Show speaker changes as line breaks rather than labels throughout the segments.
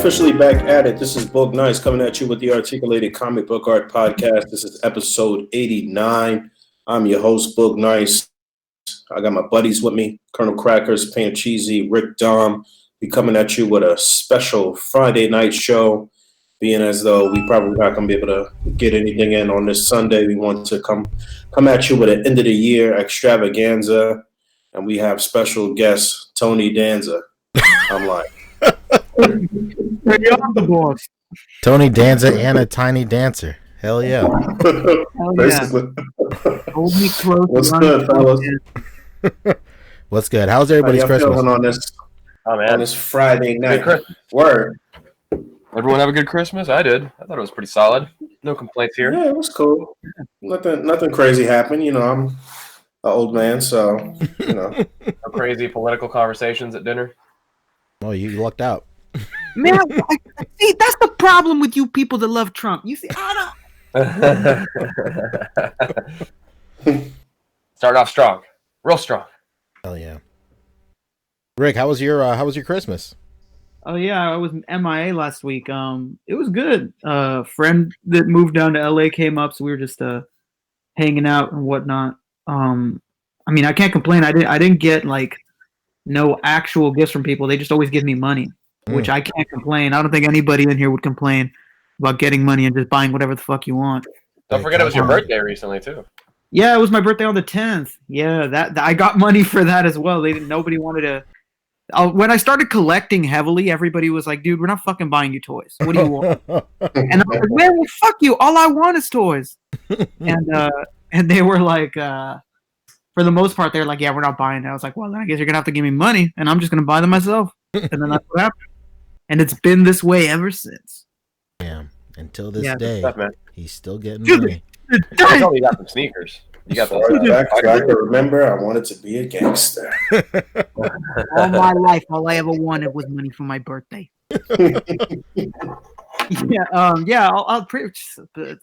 officially back at it. This is Book Nice coming at you with the Articulated Comic Book Art Podcast. This is episode 89. I'm your host, Book Nice. I got my buddies with me, Colonel Crackers, Pan Cheesy, Rick Dom. Be coming at you with a special Friday night show, being as though we probably not going to be able to get anything in on this Sunday. We want to come at you with an end of the year extravaganza, and we have special guest Tony Danza. I'm like,
the boss.
Tony Danza and a tiny dancer. Hell yeah.
Hell
basically.
Yeah. Hold me close.
What's good, fellas?
What's good? How's everybody's Christmas?
On this Friday night. Word.
Everyone have a good Christmas? I did. I thought it was pretty solid. No complaints here.
Yeah, it was cool. Nothing crazy happened. You know, I'm an old man, so, you know.
No crazy political conversations at dinner.
Oh, you lucked out.
Man, see, that's the problem with you people that love Trump. You see,
Start off strong. Real strong.
Hell yeah. Rick, how was your Christmas?
Oh yeah, I was MIA last week. It was good. Friend that moved down to LA came up, so we were just hanging out and whatnot. I mean, I can't complain. I didn't get like no actual gifts from people. They just always give me money, which I can't complain. I don't think anybody in here would complain about getting money and just buying whatever the fuck you want.
Don't forget it was your birthday recently too.
Yeah, it was my birthday on the 10th. Yeah, that I got money for that as well. Nobody wanted to. When I started collecting heavily, everybody was like, "Dude, we're not fucking buying you toys. What do you want?" And I was like, "Man, well, fuck you. All I want is toys." And they were like, for the most part, they're like, "Yeah, we're not buying it." I was like, "Well, then I guess you're gonna have to give me money, and I'm just gonna buy them myself." And then that's what happened. And it's been this way ever since.
Yeah, until this day, he's still getting money.
You got some sneakers. You got those.
I can remember I wanted to be a gangster.
All my life, all I ever wanted was money for my birthday. I'll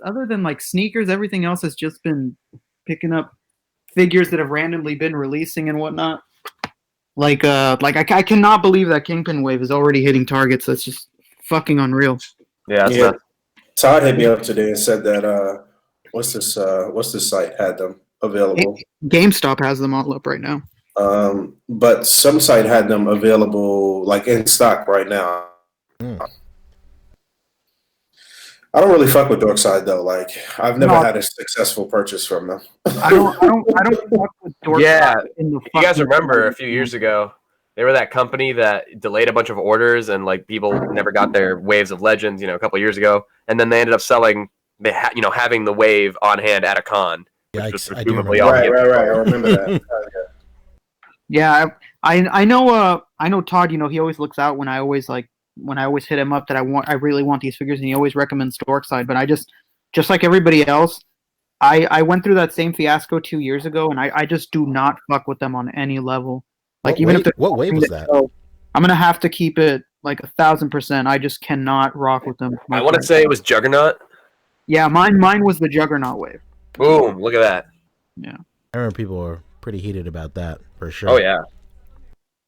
other than like sneakers, everything else has just been picking up figures that have randomly been releasing and whatnot. Like I cannot believe that Kingpin wave is already hitting targets. That's just fucking unreal.
Yeah.
Todd hit me up today and said that what's this site had them available?
GameStop has them all up right now.
But some site had them available like in stock right now. I don't really fuck with Dorkside though. Like I've never had a successful purchase from them.
I don't fuck with Dorkside.
Yeah, you guys remember a few years ago they were that company that delayed a bunch of orders and like people never got their waves of Legends, a couple of years ago, and then they ended up selling, having the wave on hand at a con.
Yikes,
right. I remember that.
Yeah, I know. I know Todd. He always looks out when I always hit him up that I really want these figures, and he always recommends Dorkside. But I just like everybody else, I went through that same fiasco 2 years ago, and I just do not fuck with them on any level. Like
what wave was that?
I'm gonna have to keep it like 1,000%. I just cannot rock with them.
I want to say it was Juggernaut.
Yeah, mine was the Juggernaut wave.
Boom! Look at that.
Yeah,
I remember people were pretty heated about that for sure.
Oh yeah.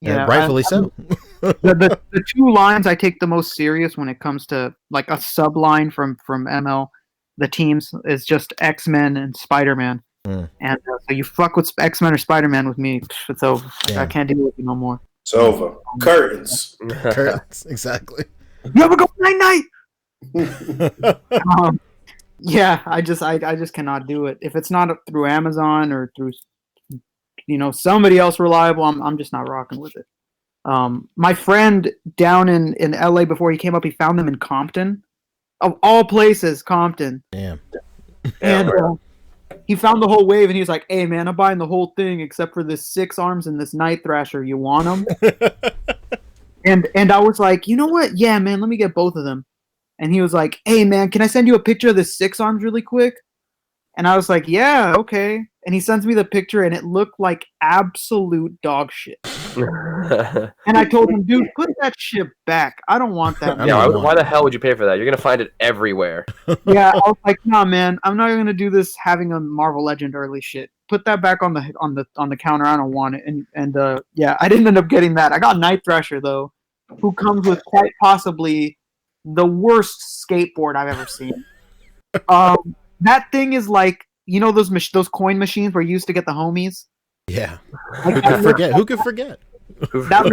Yeah, rightfully so.
the two lines I take the most serious when it comes to like a sub line from ML, the teams is just X-Men and Spider-Man. And so you fuck with X-Men or Spider-Man with me, it's over. I can't deal with you no more.
It's over. Curtains.
Curtains, exactly.
You ever go night? Yeah, I just cannot do it. If it's not through Amazon or through somebody else reliable, I'm just not rocking with it. My friend down in LA before he came up, he found them in Compton, of all places, Compton.
Damn.
And he found the whole wave, and he was like, "Hey man, I'm buying the whole thing except for this 6 arms and this Night Thrasher. You want them?" and I was like, "You know what? Yeah, man, let me get both of them." And he was like, "Hey man, can I send you a picture of this 6 arms really quick?" And I was like, "Yeah, okay." And he sends me the picture, and it looked like absolute dog shit. And I told him, "Dude, put that shit back. I don't want that."
Yeah, why the hell would you pay for that? You're gonna find it everywhere.
Yeah, I was like, "Nah, man, I'm not gonna do this having a Marvel Legend early shit. Put that back on the counter. I don't want it." And yeah, I didn't end up getting that. I got Night Thrasher though, who comes with quite possibly the worst skateboard I've ever seen. That thing is like, you know, those coin machines where you used to get the homies.
Yeah.
Like,
Who could forget? Who could forget?
That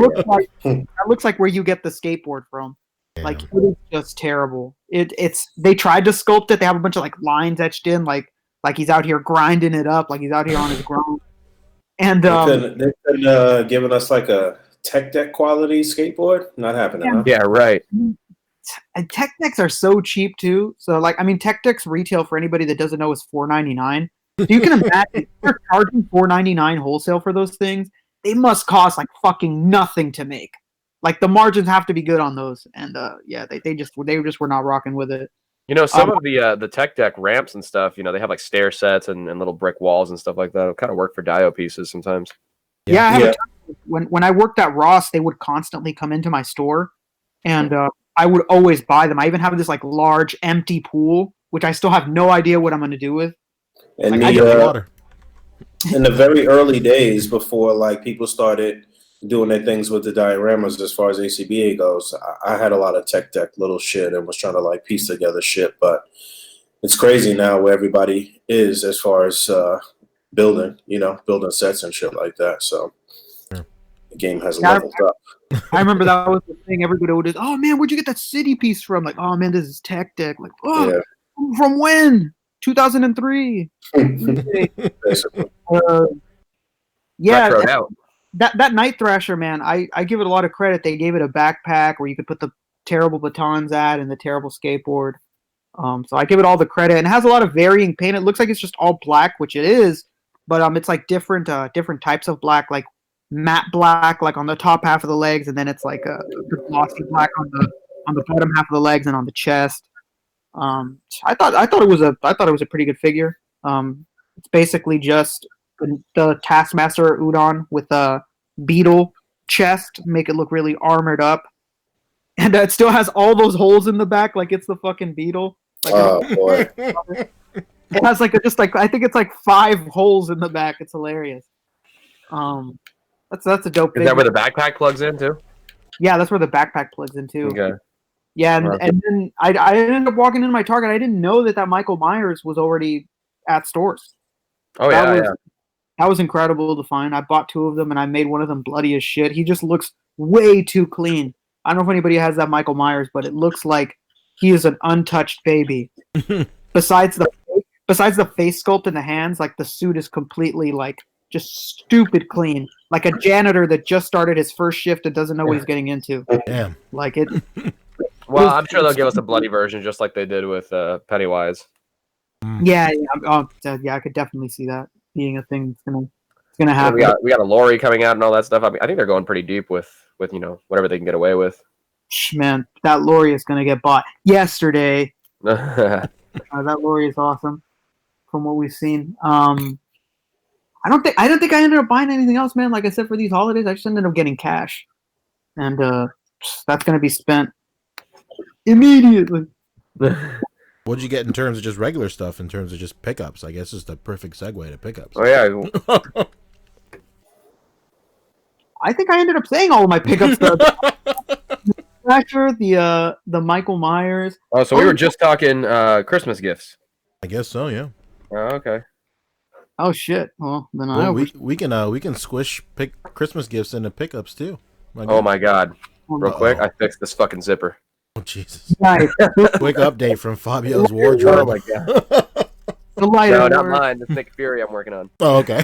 looks like where you get the skateboard from.
Yeah.
Like, it is just terrible. It's they tried to sculpt it. They have a bunch of like lines etched in, like he's out here grinding it up, like he's out here on his grind. And
they couldn't given us like a tech deck quality skateboard. Not happening. Huh?
Yeah, right.
And tech decks are so cheap too. So like, I mean, tech decks retail for anybody that doesn't know is $4.99. So you can imagine if they're charging $4.99 wholesale for those things. They must cost like fucking nothing to make. Like the margins have to be good on those. And they just were not rocking with it.
You know, some of the tech deck ramps and stuff, you know, they have like stair sets and little brick walls and stuff like that. It'll kind of work for Dio pieces sometimes.
Yeah. When I worked at Ross, they would constantly come into my store, and I would always buy them. I even have this like large empty pool, which I still have no idea what I'm going to do with.
And
like,
water.
In the very early days, before like people started doing their things with the dioramas as far as A.C.B.A. goes, I had a lot of tech deck little shit and was trying to like piece together shit. But it's crazy now where everybody is as far as building sets and shit like that. So the game has leveled up.
I remember that was the thing. Everybody would just, oh man, where'd you get that city piece from? Like, oh man, this is tech deck. Like, oh, yeah. From when? 2003. Yeah. That Night Thrasher, man, I give it a lot of credit. They gave it a backpack where you could put the terrible batons at and the terrible skateboard. So I give it all the credit. And it has a lot of varying paint. It looks like it's just all black, which it is, but it's like different types of black, like matte black, like on the top half of the legs, and then it's like a glossy black on the bottom half of the legs and on the chest. I thought it was a pretty good figure. It's basically just the Taskmaster Udon with a beetle chest, make it look really armored up, and it still has all those holes in the back, like it's the fucking beetle. Like,
oh boy!
It has I think it's like 5 holes in the back. It's hilarious. That's a dope.
Is that where the backpack plugs in too?
Yeah, that's where the backpack plugs in too.
Okay.
Yeah, and then I ended up walking into my Target. I didn't know that Michael Myers was already at stores.
Oh yeah.
That was incredible to find. I bought 2 of them, and I made one of them bloody as shit. He just looks way too clean. I don't know if anybody has that Michael Myers, but it looks like he is an untouched baby. Besides the face sculpt and the hands, like the suit is completely like just stupid clean. Like a janitor that just started his first shift and doesn't know what he's getting into.
Damn.
Like it.
Well, I'm sure they'll give us a bloody version, just like they did with Pennywise.
Yeah, I could definitely see that being a thing that's gonna happen.
We got a Lori coming out and all that stuff. I mean, I think they're going pretty deep with whatever they can get away with.
Man, that Lori is gonna get bought yesterday. That Lori is awesome, from what we've seen. I don't think I ended up buying anything else, man. Like I said, for these holidays, I just ended up getting cash, and that's gonna be spent immediately.
What'd you get in terms of just regular stuff? In terms of just pickups, I guess is the perfect segue to pickups.
Oh yeah.
I think I ended up saying all of my pickup stuff. Thrasher, the Michael Myers.
Oh, so we were just talking Christmas gifts.
I guess so, yeah.
Oh, okay.
Oh shit! Well, then
we can squish Christmas gifts into pickups too.
Oh my god! Real quick, I fixed this fucking zipper.
Oh Jesus!
Nice.
Quick update from Fabio's wardrobe.
Oh my god! No, not mine. The Nick Fury I'm working on.
Oh, okay.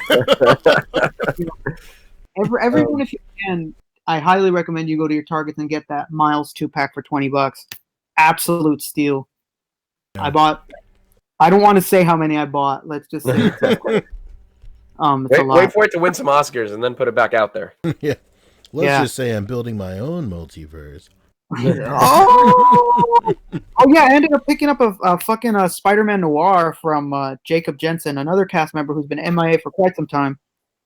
Everyone, if you can, I highly recommend you go to your Target and get that Miles 2-pack for $20. Absolute steal. Yeah. I don't want to say how many I bought. Let's just say it's a lot.
Wait for it to win some Oscars and then put it back out there.
Yeah. Let's just say I'm building my own multiverse.
Oh yeah, I ended up picking up a fucking Spider-Man Noir from Jacob Jensen, another cast member who's been MIA for quite some time.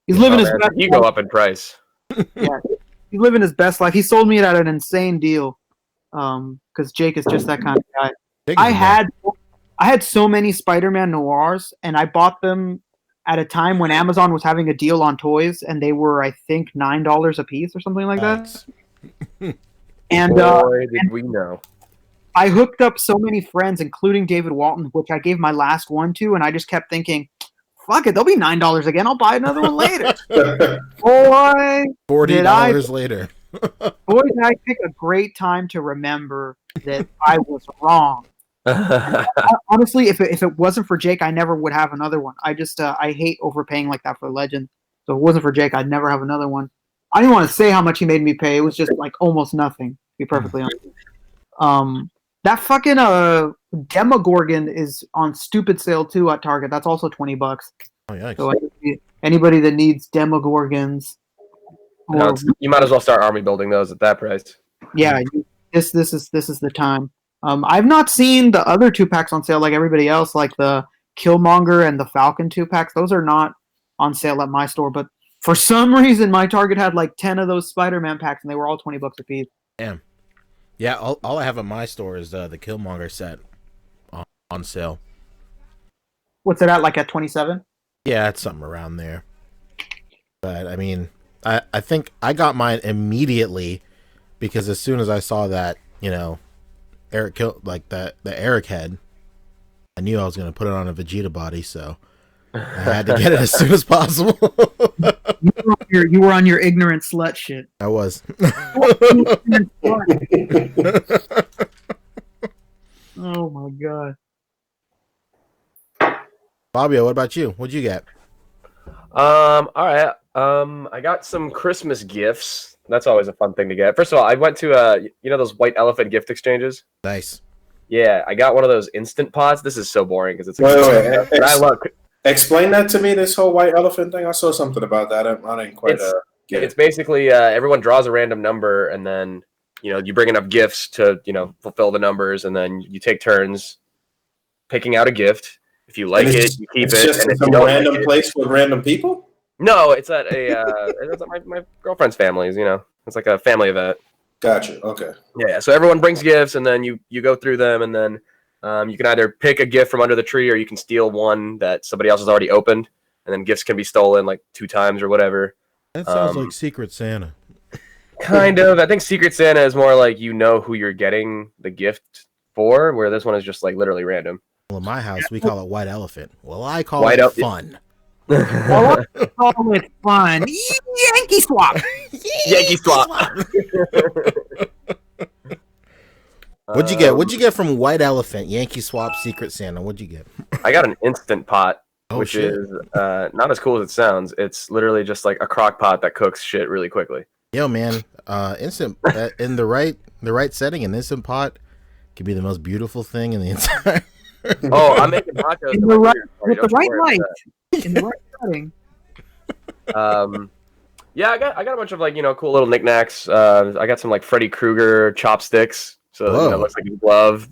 He's living his best life.
You go up in price.
Yeah, he's living his best life. He sold me it at an insane deal, because Jake is just that kind of guy. I had so many Spider-Man Noirs, and I bought them at a time when Amazon was having a deal on toys, and they were, I think, $9 a piece or something like that.
And we know.
I hooked up so many friends, including David Walton, which I gave my last one to, and I just kept thinking, fuck it, they'll be $9 again. I'll buy another one later. Boy,
$40 later.
Boy, did I pick a great time to remember that I was wrong. Honestly, if it wasn't for Jake, I never would have another one. I just I hate overpaying like that for Legend. So if it wasn't for Jake, I'd never have another one. I didn't want to say how much he made me pay. It was just like almost nothing, to be perfectly honest. That fucking Demogorgon is on stupid sale too at Target. That's also $20.
Oh, yikes.
So anybody that needs Demogorgons,
you might as well start army building those at that price.
Yeah, this is the time. I've not seen the other 2-packs on sale like everybody else, like the Killmonger and the Falcon 2-packs. Those are not on sale at my store, but for some reason my Target had like 10 of those Spider-Man packs and they were all $20 a piece.
Damn. Yeah, all I have at my store is the Killmonger set on sale.
What's it at, like at 27?
Yeah, it's something around there. But I mean, I think I got mine immediately because as soon as I saw that, Eric killed like the Eric head, I knew I was gonna put it on a Vegeta body, so I had to get it as soon as possible.
You were on your ignorant slut shit.
I was.
Oh my god.
Fabio, what about you? What'd you get?
All right. I got some Christmas gifts. That's always a fun thing to get. First of all, I went to those white elephant gift exchanges.
Nice.
Yeah, I got one of those instant pots. This is so boring because it's.
Wait.
I love.
Explain that to me. This whole white elephant thing. I saw something about that. I didn't quite get it.
It's basically everyone draws a random number, and then you bring enough gifts to fulfill the numbers, and then you take turns picking out a gift. If you like it, you keep it.
It's just some random place with random people?
No, it's at it's at my girlfriend's family's, It's like a family event.
Gotcha. Okay.
Yeah, so everyone brings gifts, and then you go through them, and then you can either pick a gift from under the tree, or you can steal one that somebody else has already opened, and then gifts can be stolen like 2 times or whatever.
That sounds like Secret Santa.
Kind of. I think Secret Santa is more like who you're getting the gift for, where this one is just like literally random.
Well, in my house, we call it white elephant. Well, I call
White
it fun.
Well, I call it fun. Yankee swap.
Yankee swap.
What'd you get? What'd you get from White Elephant, Yankee Swap, Secret Santa? What'd you get?
I got an Instant Pot, which
shit.
is not as cool as it sounds. It's literally just like a crock pot that cooks shit really quickly.
Yo, man, instant in the right setting, an Instant Pot can be the most beautiful thing in the entire.
Oh, I'm making tacos
with the right light in the right setting.
Yeah, I got a bunch of cool little knickknacks. I got some like Freddy Krueger chopsticks, so it looks like a glove.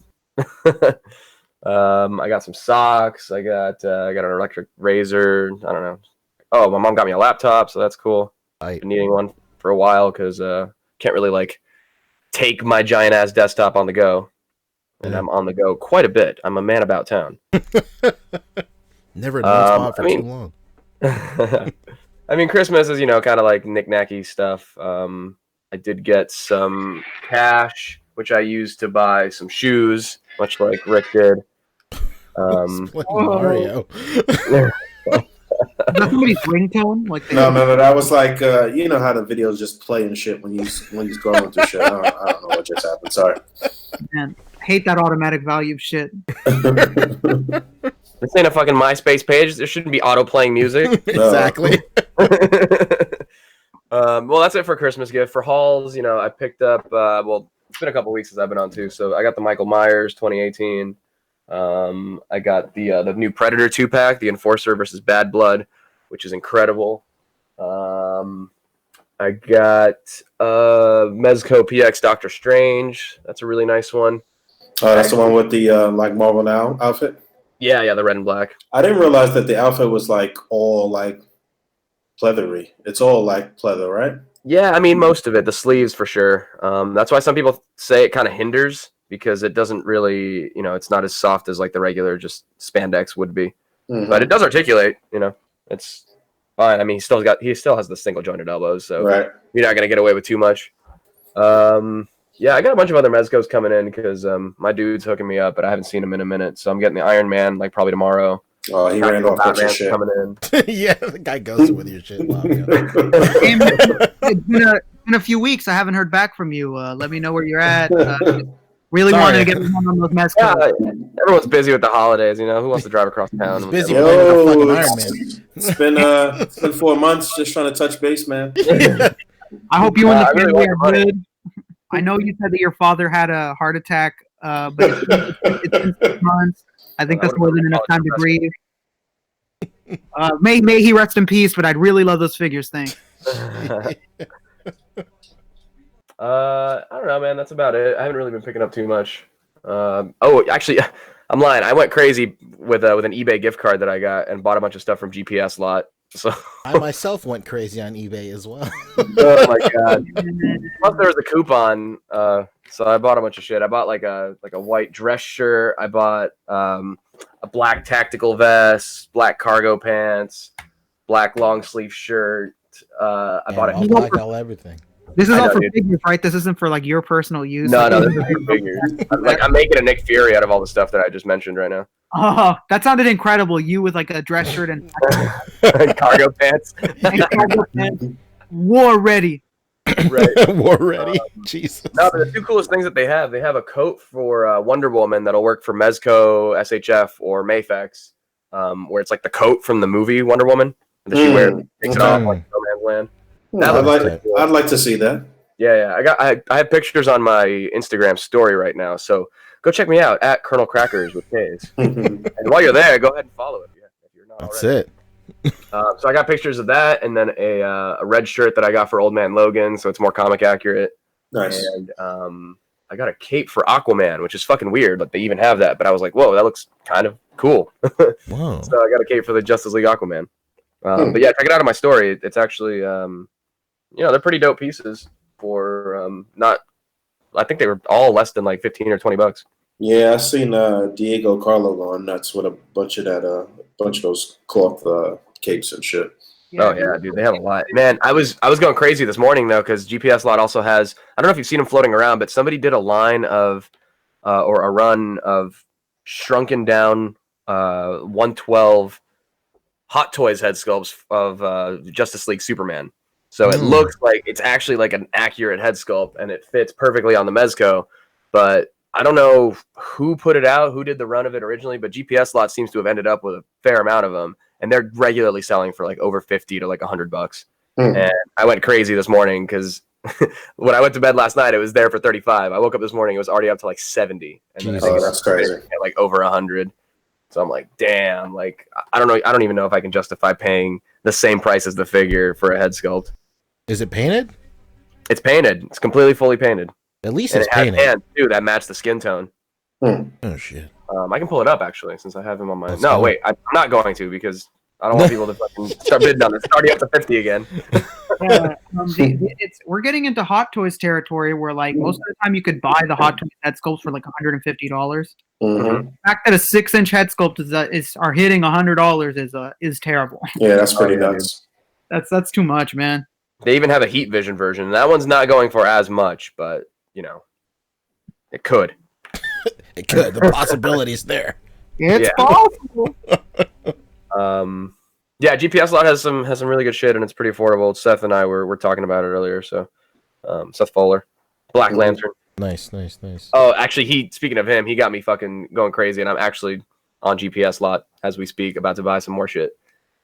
I got some socks. I got an electric razor. I don't know. Oh, my mom got me a laptop, so that's cool. I've been needing one for a while because can't really take my giant ass desktop on the go. And I'm on the go quite a bit. I'm a man about town.
Never in one spot for too long.
I mean, Christmas is, kind of like knick-knacky stuff. I did get some cash, which I used to buy some shoes, much like Rick did.
Mario.
Is that somebody's ringtone?
No. That was like you know how the videos just play and shit when he's going through shit. I don't know what just happened. Sorry.
Man, hate that automatic value shit.
This ain't a fucking MySpace page. There shouldn't be auto-playing music.
Exactly.
Well, that's it for Christmas gift. For hauls, I picked up. It's been a couple weeks since I've been on too. So I got the Michael Myers 2018. I got the new Predator 2-pack, the Enforcer versus Bad Blood, which is incredible. I got Mezco PX Doctor Strange. That's a really nice one.
That's the one with the Marvel Now outfit.
Yeah, the red and black.
I didn't realize that the outfit was all pleathery. It's all pleather, right?
Yeah, I mean most of it. The sleeves for sure. That's why some people say it kind of hinders because it doesn't really, it's not as soft as the regular just spandex would be. Mm-hmm. But it does articulate. It's fine. I mean, he still has the single jointed elbows, so
right.
You're not gonna get away with too much. Yeah, I got a bunch of other Mezcos coming in because my dude's hooking me up, but I haven't seen him in a minute. So I'm getting the Iron Man like probably tomorrow.
Oh, he ran off with your shit.
Coming in.
Yeah, the guy goes with your shit. Bob, yeah.
Hey, man, it's been a few weeks. I haven't heard back from you. Let me know where you're at. Really
Sorry.
wanted to get one on those Mezcos.
Yeah, everyone's busy with the holidays. You know, who wants to drive across town?
He's busy
Yo,
playing with the fucking Iron Man.
It's been 4 months just trying to touch base, man.
I hope you and the
I really
family
want
are
the money.
good. I know you said that your father had a heart attack, but it's been 6 months. I think that's more than enough time to grieve. May he rest in peace, but I'd really love those figures. Thanks.
I don't know, man. That's about it. I haven't really been picking up too much. Actually, I'm lying. I went crazy with an eBay gift card that I got and bought a bunch of stuff from GPS Lot. So
I myself went crazy on eBay as well.
oh my god! Plus there was a coupon, so I bought a bunch of shit. I bought like a white dress shirt. I bought a black tactical vest, black cargo pants, black long sleeve shirt. I bought
all
a
black, all everything.
This is
I
all
know,
for
dude.
figures, right? This isn't for like your personal use.
no, this is for figures. I'm making a Nick Fury out of all the stuff that I just mentioned right now.
Oh, that sounded incredible. You with like a dress shirt and
Cargo pants.
cargo pants. War ready.
Right.
War ready. Jesus.
No, but the two coolest things that they have a coat for Wonder Woman that'll work for Mezco, SHF, or Mayfex, where it's like the coat from the movie Wonder Woman that she wears, takes it off like No Man's Land.
I'd like to see that.
Yeah. I have pictures on my Instagram story right now, so go check me out at Colonel Crackers with K's. And while you're there, go ahead and follow it if you're not
That's
already.
it.
So I got pictures of that, and then a red shirt that I got for Old Man Logan, so it's more comic accurate.
Nice.
And I got a cape for Aquaman, which is fucking weird. Like they even have that, but I was like, whoa, that looks kind of cool.
Whoa.
So I got a cape for the Justice League Aquaman. But yeah, check it out on my story. It's actually, they're pretty dope pieces for not. I think they were all less than like $15 or $20.
Yeah, I seen Diego Carlo going nuts with a bunch of those cloth capes and shit.
Oh yeah, dude, they have a lot. Man, I was going crazy this morning though because GPS Lot also has. I don't know if you've seen them floating around, but somebody did a line of, or a run of shrunken down 112 Hot Toys head sculpts of Justice League Superman. So it looks like it's actually like an accurate head sculpt, and it fits perfectly on the Mezco. But I don't know who put it out, who did the run of it originally, but GPS Lot seems to have ended up with a fair amount of them, and they're regularly selling for like over $50 to like $100. And I went crazy this morning because when I went to bed last night, it was there for $35. I woke up this morning, it was already up to like $70, and then
that's crazy.
at like over $100. So I'm like, damn, like I don't know, I don't even know if I can justify paying the same price as the figure for a head sculpt.
Is it painted?
It's painted. It's completely fully painted.
At least
And
it's
it has
painted.
hands too that match the skin tone.
Oh shit.
I can pull it up actually since I have him on my.
Let's
No,
go.
wait, I'm not going to because I don't want people to fucking start bidding on it. It's already up to 50 again.
We're getting into Hot Toys territory where like most of the time you could buy the Hot Toys head sculpts for like $150.
Mm-hmm.
The fact that a 6-inch head sculpt are hitting $100 is terrible.
Yeah, that's pretty nuts.
That's too much, man.
They even have a heat vision version. That one's not going for as much, but it could.
It could. The possibility's there.
It's
Yeah.
possible.
Yeah, GPS Lot has some really good shit, and it's pretty affordable. Seth and I were talking about it earlier. So, Seth Fowler, Black Lantern.
Nice.
Oh, actually, speaking of him, he got me fucking going crazy, and I'm actually on GPS Lot as we speak, about to buy some more shit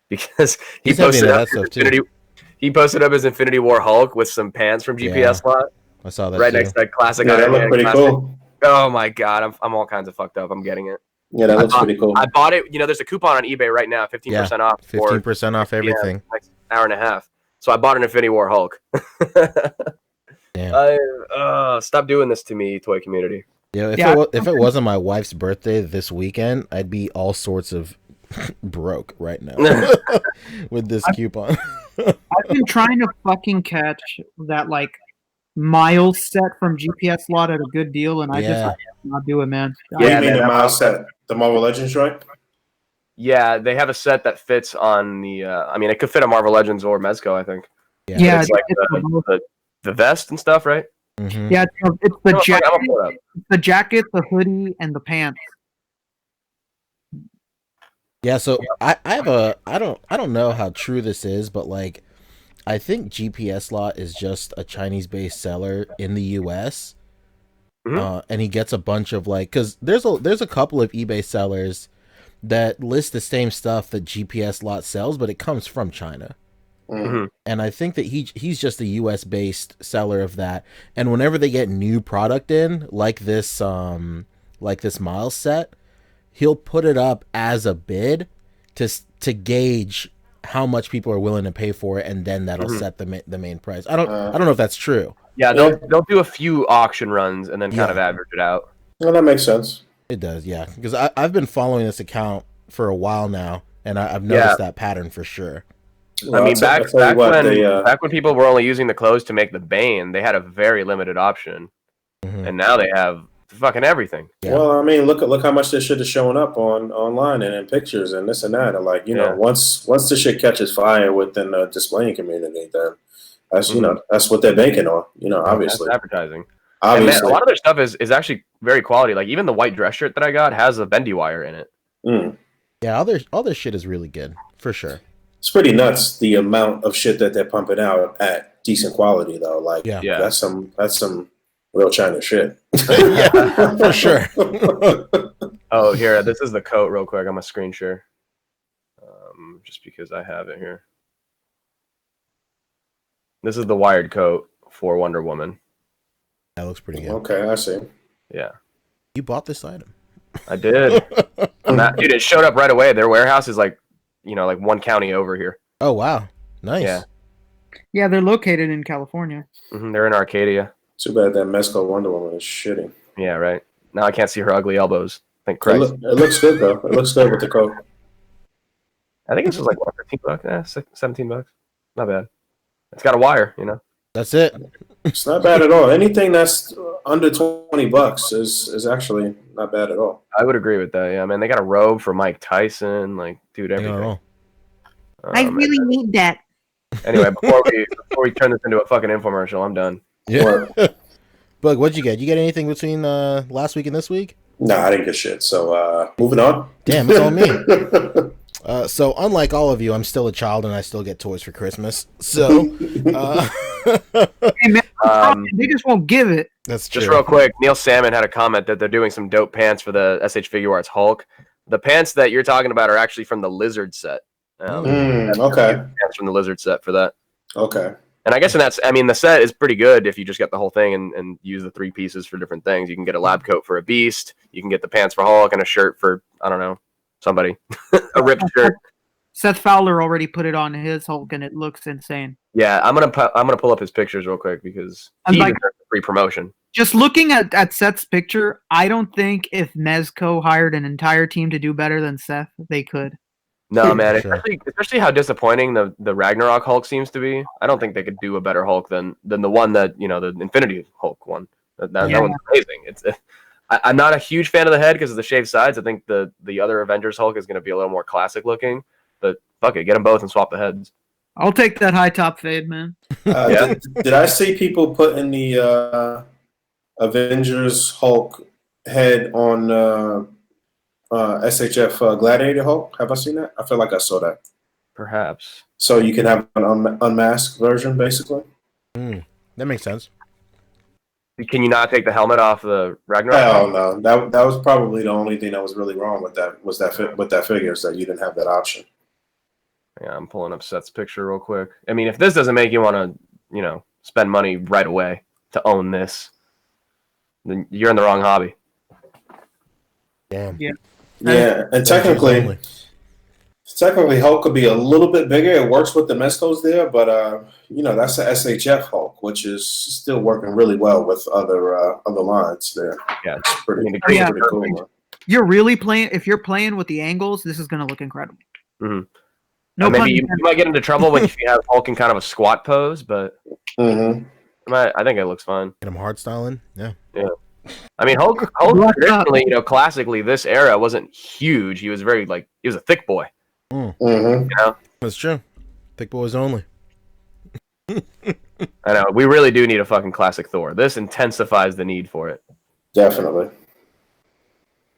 because he
He's heavy
posted
into
up
that stuff, too.
Infinity. He posted up his Infinity War Hulk with some pants from GPS Lot
I saw that
right
too.
next to that classic.
Yeah, that
Iron
looked
Man
pretty
classic.
cool.
Oh my god, I'm all kinds of fucked up. I'm getting it.
Yeah, that looks pretty cool.
I bought it. There's a coupon on eBay right now, 15% off.
15% off everything.
Next hour and a half. So I bought an Infinity War Hulk.
Damn.
Stop doing this to me, toy community.
Yeah, if it wasn't my wife's birthday this weekend, I'd be all sorts of broke right now with this coupon.
I've been trying to fucking catch that like Miles set from GPS Lot at a good deal, and I just cannot do it, man.
What do
Yeah,
you mean
man,
the Miles set? The Marvel Legends, right?
Yeah, they have a set that fits on the. It could fit on Marvel Legends or Mezco, I think.
Yeah,
It's like the vest and stuff, right?
Mhm.
Yeah, it's the
I'm gonna
jacket,
pull it up.
the hoodie, and the pants.
Yeah, so I don't know how true this is, but like I think GPS Lot is just a Chinese-based seller in the US.
Mhm.
And he gets a bunch of like, because there's a couple of eBay sellers that list the same stuff that GPS Lot sells, but it comes from China.
Mhm.
And I think that he's just a US based seller of that. And whenever they get new product in, like this Miles set, he'll put it up as a bid to gauge how much people are willing to pay for it, and then that'll
Mhm.
set the main price. I don't know if that's true.
Yeah,
Yeah.
they'll do a few auction runs and then kind
Yeah.
of average it out.
Well, that makes sense.
It does, yeah. Because I've been following this account for a while now, and I've noticed that pattern for sure.
Well,
I mean,
I'll tell you what,
back when people were only using the clothes to make the Bane, they had a very limited option,
Mhm.
and now they have fucking everything.
Yeah.
Well, I mean, look how much this shit is showing up online and in pictures and this and that. And like,
Yeah.
once the shit catches fire within the displaying community, then that's
Mhm.
that's what they're banking on.
That's
Obviously,
advertising. And man, a
obviously.
lot of their stuff is actually very quality. Like even the white dress shirt that I got has a bendy wire in it.
Mm.
Yeah, all their shit is really good, for sure.
It's pretty nuts the amount of shit that they're pumping out at decent quality though. Like,
Yeah.
that's some real China shit.
Yeah, for sure.
Oh, here, this is the coat real quick. I'm a screen share. Just because I have it here. This is the wired coat for Wonder Woman.
That looks pretty good.
Okay, I see.
Yeah,
You bought this item.
I did. Dude, it showed up right away. Their warehouse is like one county over here.
Oh wow, nice.
Yeah.
Yeah, they're located in California.
They're in Arcadia.
Too bad that Mezco Wonder Woman is shitty.
Yeah, right. Now I can't see her ugly elbows. Thank
It,
Christ.
it looks good though. It looks good with the coat.
I think it's just like what, $15, $17. Not bad. It's got a wire,
That's it.
It's not bad at all. Anything that's under $20 is actually not bad at all.
I would agree with that. Yeah, man. They got a robe for Mike Tyson. Like, dude, everything.
Need that.
Anyway, before we turn this into a fucking infomercial, I'm done.
Yeah. Bug, what'd you get? You get anything between last week and this week?
Nah, I didn't get shit. So moving on.
Damn, it's all me. So unlike all of you, I'm still a child and I still get toys for Christmas. So
Hey, man, they just won't give it.
that's true.
Just real quick, Neil Salmon had a comment that they're doing some dope pants for the SH Figuarts Hulk. The pants that you're talking about are actually from the Lizard set.
Okay.
Pants from the Lizard set for that.
Okay.
And I guess the set is pretty good if you just get the whole thing and use the 3 pieces for different things. You can get a lab coat for a Beast. You can get the pants for Hulk and a shirt for, I don't know, somebody. A ripped shirt.
Seth Fowler already put it on his Hulk, and it looks insane.
Yeah, I'm gonna pull up his pictures real quick because he deserves a free promotion.
Just looking at Seth's picture, I don't think if Mezco hired an entire team to do better than Seth, they could.
No, man,
Sure.
especially how disappointing the Ragnarok Hulk seems to be. I don't think they could do a better Hulk than the one that the Infinity Hulk one. That one's amazing. I'm not a huge fan of the head because of the shaved sides. I think the other Avengers Hulk is going to be a little more classic looking. But fuck it, get them both and swap the heads.
I'll take that high top fade, man.
Yeah.
Did I see people putting the Avengers Hulk head on SHF Gladiator Hulk? Have I seen that? I feel like I saw that.
Perhaps.
So you can have an unmasked version, basically.
That makes sense.
Can you not take the helmet off the Ragnarok?
Hell no. That was probably the only thing that was really wrong with that with that figure is that you didn't have that option.
Yeah, I'm pulling up Seth's picture real quick. I mean, if this doesn't make you want to, spend money right away to own this, then you're in the wrong hobby.
Damn.
Yeah, and technically Hulk could be a little bit bigger. It works with the Mezcos there, but that's the SHF Hulk, which is still working really well with other lines there.
Yeah,
it's pretty cool. Man.
If you're playing with the angles, this is going to look incredible.
Mm-hmm.
No,
maybe you might get into trouble if you have Hulk in kind of a squat pose, but I think it looks fine.
Get him hard styling. Yeah.
I mean, Hulk traditionally, classically, this era wasn't huge. He was he was a thick boy.
That's true. Thick boys only.
I know. We really do need a fucking classic Thor. This intensifies the need for it.
Definitely.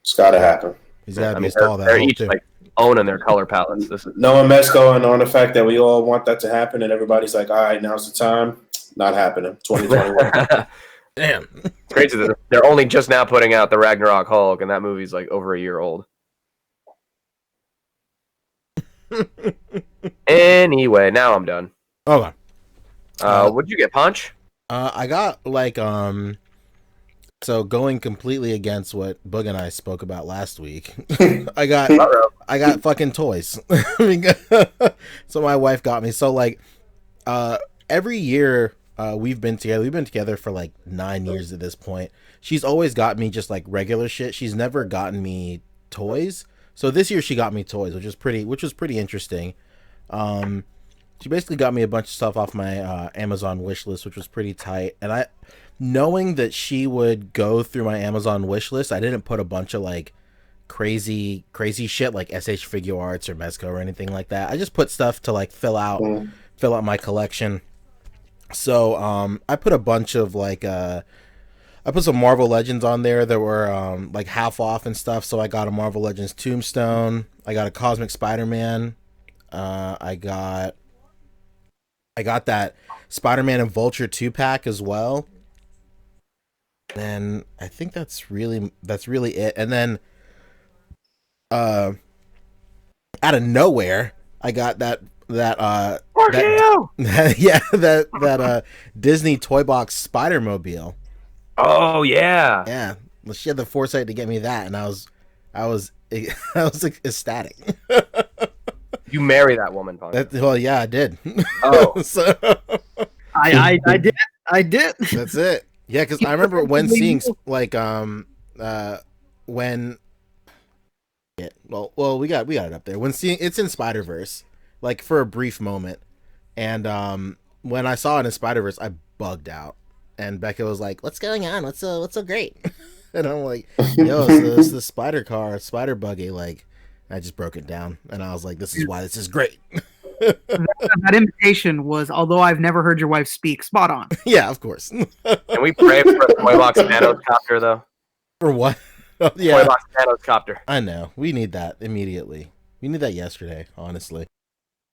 It's got to happen.
He's got to be
mean,
as tall that
they're
hole,
each
too.
like owning their color palettes. This is
Knowing Mezco and on the fact that we all want that to happen and everybody's like, all right, now's the time. Not happening. 2021.
Damn.
It's crazy that they're only just now putting out the Ragnarok Hulk, and that movie's like over a year old. Anyway, now I'm done.
Okay.
What'd you get, Punch?
I got like so going completely against what Boog and I spoke about last week. I got fucking toys. So my wife got me. So like every year we've been together for like 9 years at this point. She's always got me just like regular shit. She's never gotten me toys. So this year she got me toys, which was pretty interesting. She basically got me a bunch of stuff off my Amazon wish list, which was pretty tight. And knowing that she would go through my Amazon wish list, I didn't put a bunch of like crazy shit like SH Figuarts or Mezco or anything like that. I just put stuff to like fill out my collection. So I put a bunch of like I put some Marvel Legends on there that were like half off and stuff. So I got a Marvel Legends Tombstone. I got a Cosmic Spider-Man. I got that Spider-Man and Vulture 2-pack as well. And I think that's really it. And then out of nowhere, I got that Disney Toy Box Spider-Mobile.
Oh yeah.
Yeah. Well, she had the foresight to get me that, and I was ecstatic.
You marry that woman, Punch.
Well, yeah, I did.
Oh.
So,
I did.
that's it. Yeah, because I remember when seeing like when yeah, well we got it up there when seeing it's in Spider-Verse like for a brief moment, and when I saw it in Spider-Verse I bugged out, and Becca was like, "What's going on? What's so great?" And I'm like, "Yo, it's the spider buggy." Like, I just broke it down, and I was like, "This is why this is great."
That invitation was, although I've never heard your wife speak, spot on.
Yeah, of course.
Can we pray for the Toy Box Thanos copter, though?
For what? Oh, yeah.
Toy Box Thanos copter.
I know. We need that immediately. We need that yesterday, honestly.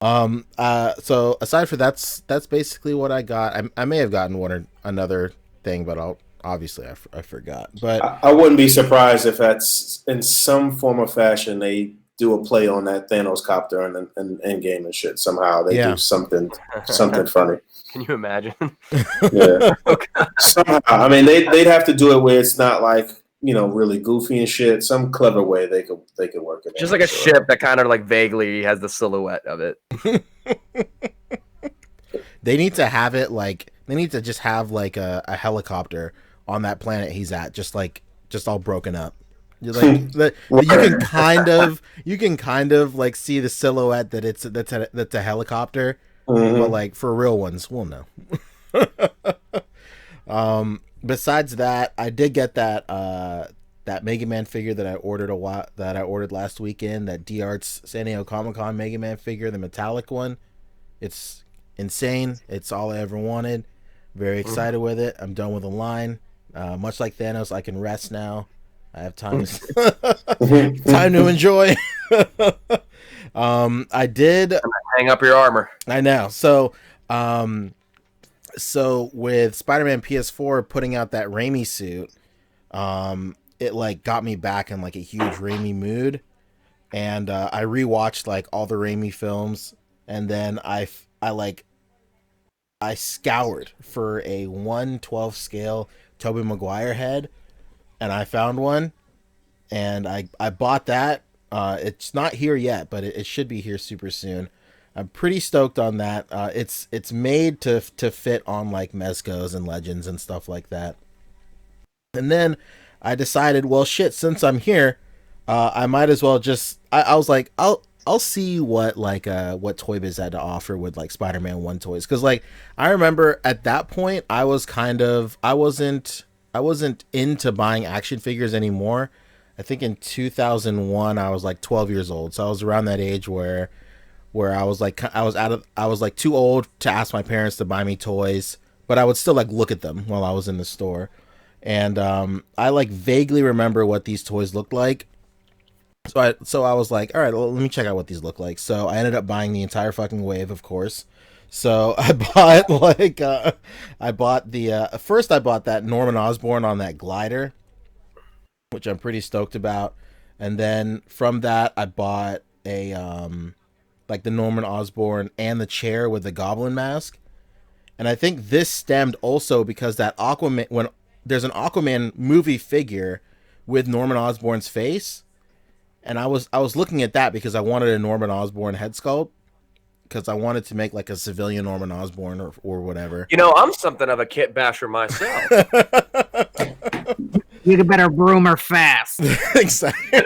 So aside from that's basically what I got. I may have gotten one or another thing, but I forgot. But
I wouldn't be surprised if that's in some form or fashion they do a play on that Thanos copter and Endgame and shit. Somehow they do something funny.
Can you imagine?
Yeah. Somehow, I mean, they'd have to do it where it's not like, you know, really goofy and shit. Some clever way they could work it.
Just like a ship that kind of like vaguely has the silhouette of it.
They need to have it like they need to just have like a helicopter on that planet he's at, just all broken up. You're like you can kind of like see the silhouette that that's a helicopter, but like for real ones, we'll know. Besides that, I did get that Mega Man figure that I ordered last weekend, that D-Arts San Diego Comic-Con Mega Man figure, the metallic one. It's insane. It's all I ever wanted. Very excited with it. I'm done with the line. Much like Thanos, I can rest now. I have time to enjoy. I did
hang up your armor.
I know. So with Spider-Man PS4 putting out that Raimi suit, it like got me back in like a huge Raimi mood, and I rewatched like all the Raimi films, and then I scoured for a 1/12 scale Tobey Maguire head, and I found one, and I bought that. It's not here yet, but it should be here super soon. I'm pretty stoked on that. It's made to fit on like Mezcos and Legends and stuff like that. And then I decided, well, shit, since I'm here, I might as well just. I was like, I'll see what what Toy Biz had to offer with like Spider-Man 1 toys, because like I remember at that point I wasn't into buying action figures anymore. I think in 2001 I was like 12 years old, so I was around that age where I was like too old to ask my parents to buy me toys. but I would still like look at them while I was in the store. And I like vaguely remember what these toys looked like. So I was like, all right, well, let me check out what these look like. So I ended up buying the entire fucking wave, of course. So I bought first I bought that Norman Osborn on that glider, which I'm pretty stoked about. And then from that I bought a like the Norman Osborn and the chair with the goblin mask. And I think this stemmed also because that Aquaman, when there's an Aquaman movie figure with Norman Osborn's face, and I was looking at that because I wanted a Norman Osborn head sculpt, because I wanted to make like a civilian Norman Osborn or whatever.
You know, I'm something of a kit basher myself.
You could better broom her fast.
Exactly.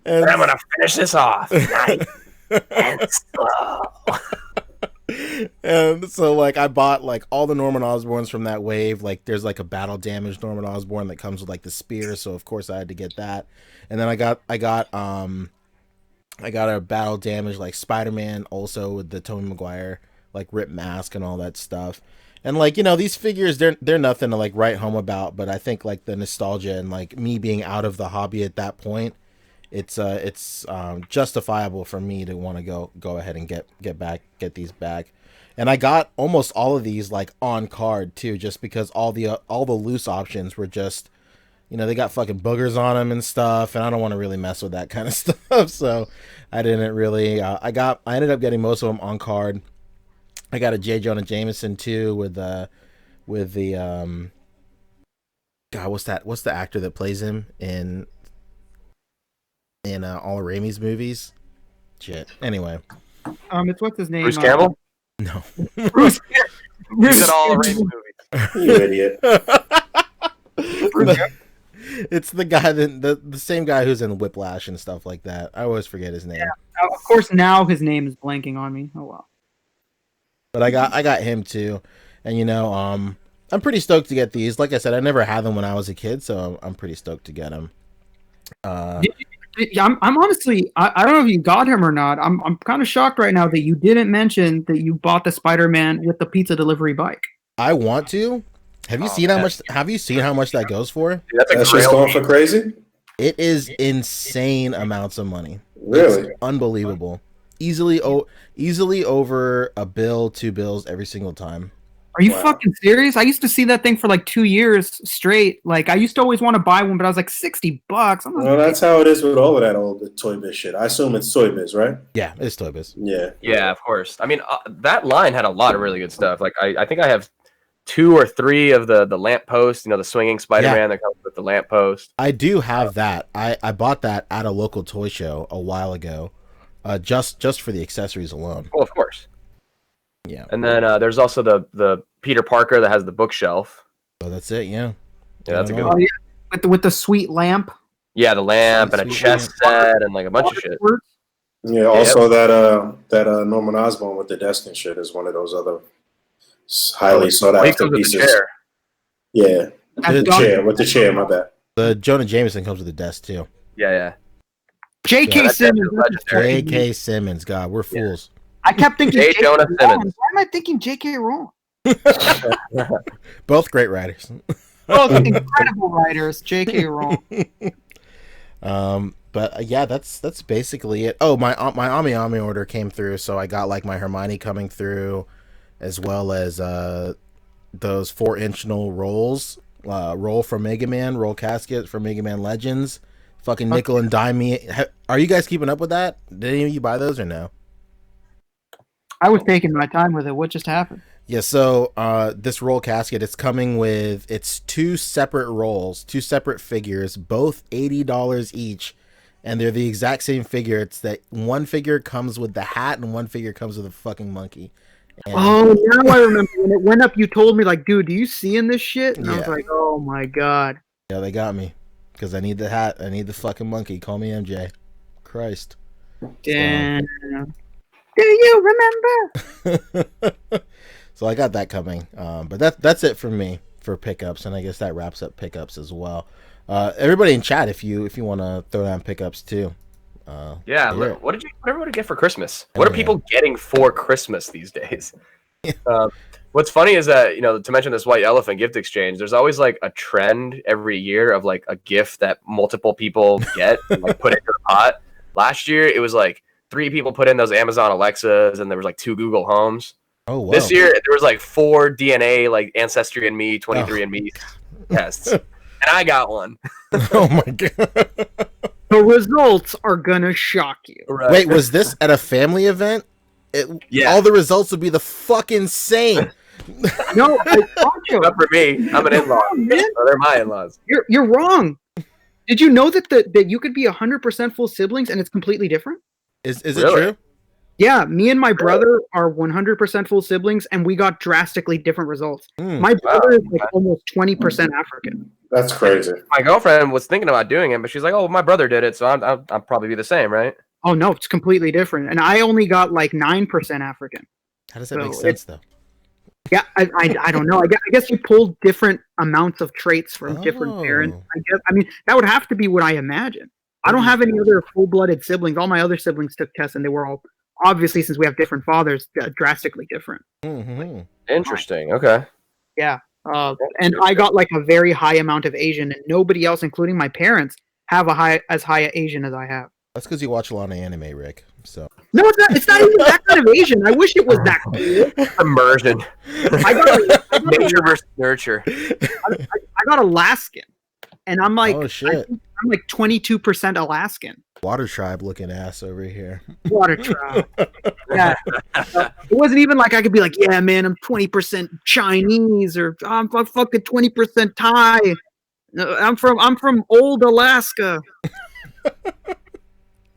And I'm gonna finish this off nice and slow.
And so like I bought like all the Norman Osborns from that wave. Like there's like a battle damaged Norman Osborn that comes with like the spear, so of course I had to get that. And then I got a battle damaged like Spider-Man also with the Tobey Maguire like ripped mask and all that stuff. And like, you know, these figures, they're nothing to like write home about, but I think like the nostalgia and like me being out of the hobby at that point, it's justifiable for me to want to go ahead and get these back. And I got almost all of these like on card too, just because all the loose options were just, you know, they got fucking boogers on them and stuff, and I don't want to really mess with that kind of stuff. So I didn't really. I ended up getting most of them on card. I got a J. Jonah Jameson too with the God, what's the actor that plays him in all of Raimi's movies? Shit. Anyway.
It's what's his name?
Bruce Campbell?
No.
Bruce.
He's in all of Raimi's movies.
You idiot.
It's the guy the same guy who's in Whiplash and stuff like that. I always forget his name.
Yeah, of course, now his name is blanking on me. Oh well.
But I got him too, and you know, I'm pretty stoked to get these. Like I said, I never had them when I was a kid, so I'm pretty stoked to get them.
I'm honestly, I don't know if you got him or not. I'm kind of shocked right now that you didn't mention that you bought the Spider-Man with the pizza delivery bike.
I want to. Have you seen how much? Have you seen how much that goes for?
Dude,
That's just going for crazy.
It is insane amounts of money.
Really?
It's unbelievable. Easily over a bill, 2 bills every single time.
Are you fucking serious? I used to see that thing for like 2 years straight. Like I used to always want to buy one, but I was like $60.
Well, that's how it is with all of that old Toy Biz shit. I assume it's Toy Biz, right?
Yeah, it's Toy Biz.
Yeah, of course. I mean, that line had a lot of really good stuff. Like I think I have 2 or 3 of the lamppost, you know, the swinging Spider-Man that comes with the lamppost.
I do have that. I bought that at a local toy show a while ago, just for the accessories alone.
Well, of course.
Yeah.
And then there's also the Peter Parker that has the bookshelf.
Oh, that's it. Yeah.
Yeah, that's a good
Oh
one.
yeah, with the sweet lamp.
Yeah, the lamp and a
Sweet
chess
lamp.
set and like a bunch of shit.
Yeah. Also, that Norman Osborn with the desk and shit is one of those other highly sought after pieces.
Chair.
Yeah,
The
chair. My bad.
The Jonah Jameson comes with a desk too.
Yeah.
J.K.
Yeah,
Simmons.
legendary.
J.K. Simmons. God, we're fools.
I kept thinking
J.
J.K.
Jonah
wrong.
Simmons.
Why am I thinking J.K. wrong?
Both great writers.
Both incredible writers. J.K. wrong.
But yeah, that's basically it. Oh, my Ami order came through, so I got like my Hermione coming through, as well as those 4-inch rolls, roll from Mega Man, roll casket for Mega Man Legends, fucking nickel and dime me. Are you guys keeping up with that? Did any of you buy those or no?
I was taking my time with it. What just happened?
Yeah, so this roll casket, it's coming with, it's 2 separate rolls, 2 separate figures, both $80 each, and they're the exact same figure. It's that one figure comes with the hat and one figure comes with a fucking monkey. And
Oh, now I remember when it went up. You told me like, dude, do you see in this shit? And I was
Yeah.
like, oh my god.
yeah, they got me because I need the hat. I need the fucking monkey. Call me MJ. Christ.
Damn. Do you remember?
So I got that coming. But that's it for me for pickups, and I guess that wraps up pickups as well. Everybody in chat, if you want to throw down pickups too.
Yeah, what did everybody get for Christmas? What are people getting for Christmas these days? What's funny is that, to mention this white elephant gift exchange, there's always like a trend every year of like a gift that multiple people get and like put into the pot. Last year, it was like 3 people put in those Amazon Alexas, and there was like 2 Google Homes.
Oh, wow.
This year, there was like 4 DNA, like Ancestry and Me, 23andMe tests. And I got one.
Oh, my God.
The results are going to shock you.
Right.
Wait, was this at a family event?
Yeah.
All the results would be the fucking same.
No,
Not for me. I'm an in-law. Oh, they're my in-laws.
You're wrong. Did you know that you could be 100% full siblings and it's completely different?
Is it
Really?
true?
Yeah, me and my brother are 100% full siblings, and we got drastically different results. My brother is like almost 20% African.
That's crazy.
My girlfriend was thinking about doing it, but she's like, "Oh, my brother did it, so I'll probably be the same, right?"
Oh no, it's completely different, and I only got like 9% African.
How does that make sense, though?
Yeah, I don't know. I guess you pulled different amounts of traits from different parents. I mean, that would have to be what I imagine. I don't have any other full-blooded siblings. All my other siblings took tests, and they were all, obviously, since we have different fathers, drastically different.
Mm-hmm.
Interesting. Okay.
Yeah. And I got like a very high amount of Asian, and nobody else, including my parents, have as high Asian as I have.
That's because you watch a lot of anime, Rick. So
no, it's not. It's not even that kind of Asian. I wish it was that cool.
Immersion. Nature versus nurture.
I got Alaskan, and I'm like,
oh shit,
I'm like 22% Alaskan.
Water tribe looking ass over here.
Water tribe. Yeah. It wasn't even like I could be like, yeah, man, I'm 20% Chinese, or I'm fucking 20% Thai. I'm from old Alaska.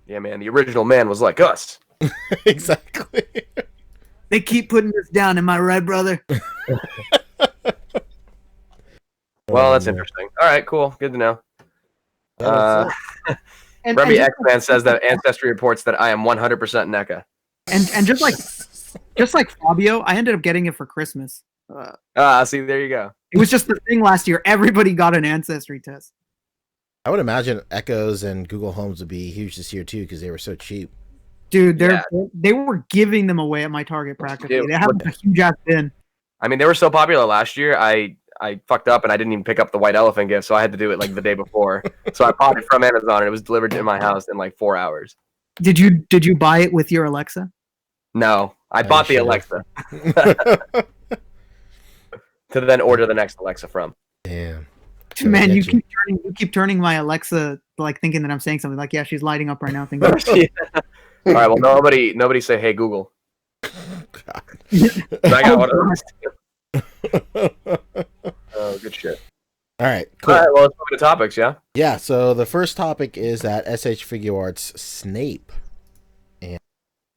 Yeah, man, the original man was like us.
Exactly.
They keep putting us down. Am I right, brother?
Well, that's interesting. All right, cool. Good to know. Remy X-Man says that Ancestry reports that I am 100% NECA.
And just like Fabio, I ended up getting it for Christmas.
See, there you go.
It was just the thing last year. Everybody got an Ancestry test.
I would imagine Echoes and Google Homes would be huge this year too because they were so cheap.
Dude, they were giving them away at my Target practically.
Dude,
they have a huge ass bin.
I mean, they were so popular last year. I fucked up and I didn't even pick up the white elephant gift, so I had to do it like the day before. So I bought it from Amazon and it was delivered to my house in like 4 hours.
Did you buy it with your Alexa?
No, I bought the Alexa to then order the next Alexa from.
Damn.
Man, you keep turning my Alexa like thinking that I'm saying something. Like, yeah, she's lighting up right now. Thinking,
Yeah. All right, well, nobody say, "Hey, Google."
God.
I got one of those. Oh, good shit.
All right, cool.
All right, well, let's move to topics, yeah?
Yeah, so the first topic is that SH Figuarts Snape. And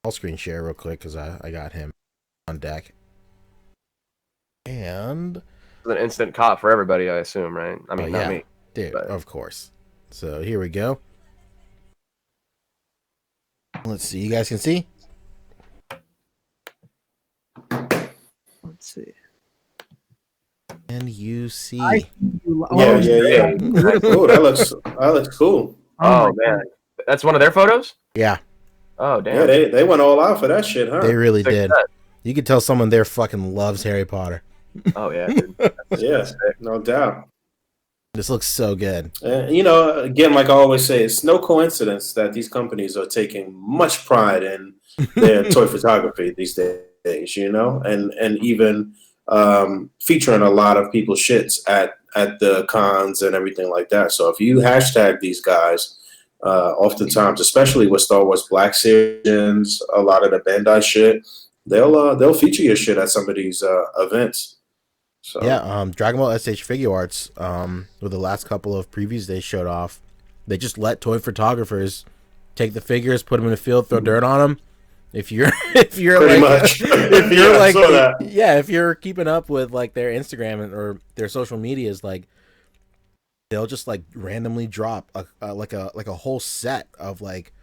I'll screen share real quick because I got him on deck. And
It's an instant cop for everybody, I assume, right? I mean, not me.
Dude,
but...
of course. So here we go. Let's see. You guys can see?
let's see.
And you see.
Yeah. Oh, that looks cool.
Oh, man. That's one of their photos?
Yeah.
Oh, damn.
Yeah, they went all out for that shit, huh?
They really did. You could tell someone there fucking loves Harry Potter.
Oh, yeah, dude.
Yeah, no doubt.
This looks so good.
Again, like I always say, it's no coincidence that these companies are taking much pride in their toy photography these days, and even featuring a lot of people's shits at the cons and everything like that. So if you hashtag these guys, oftentimes, especially with Star Wars Black Series, a lot of the Bandai shit, they'll feature your shit at some of these events. So.
Yeah, Dragon Ball SH Figuarts, with the last couple of previews they showed off, they just let toy photographers take the figures, put them in the field, throw dirt on them. If you're
pretty much,
if you're keeping up with like their Instagram or their social medias, like they'll just like randomly drop a whole set of like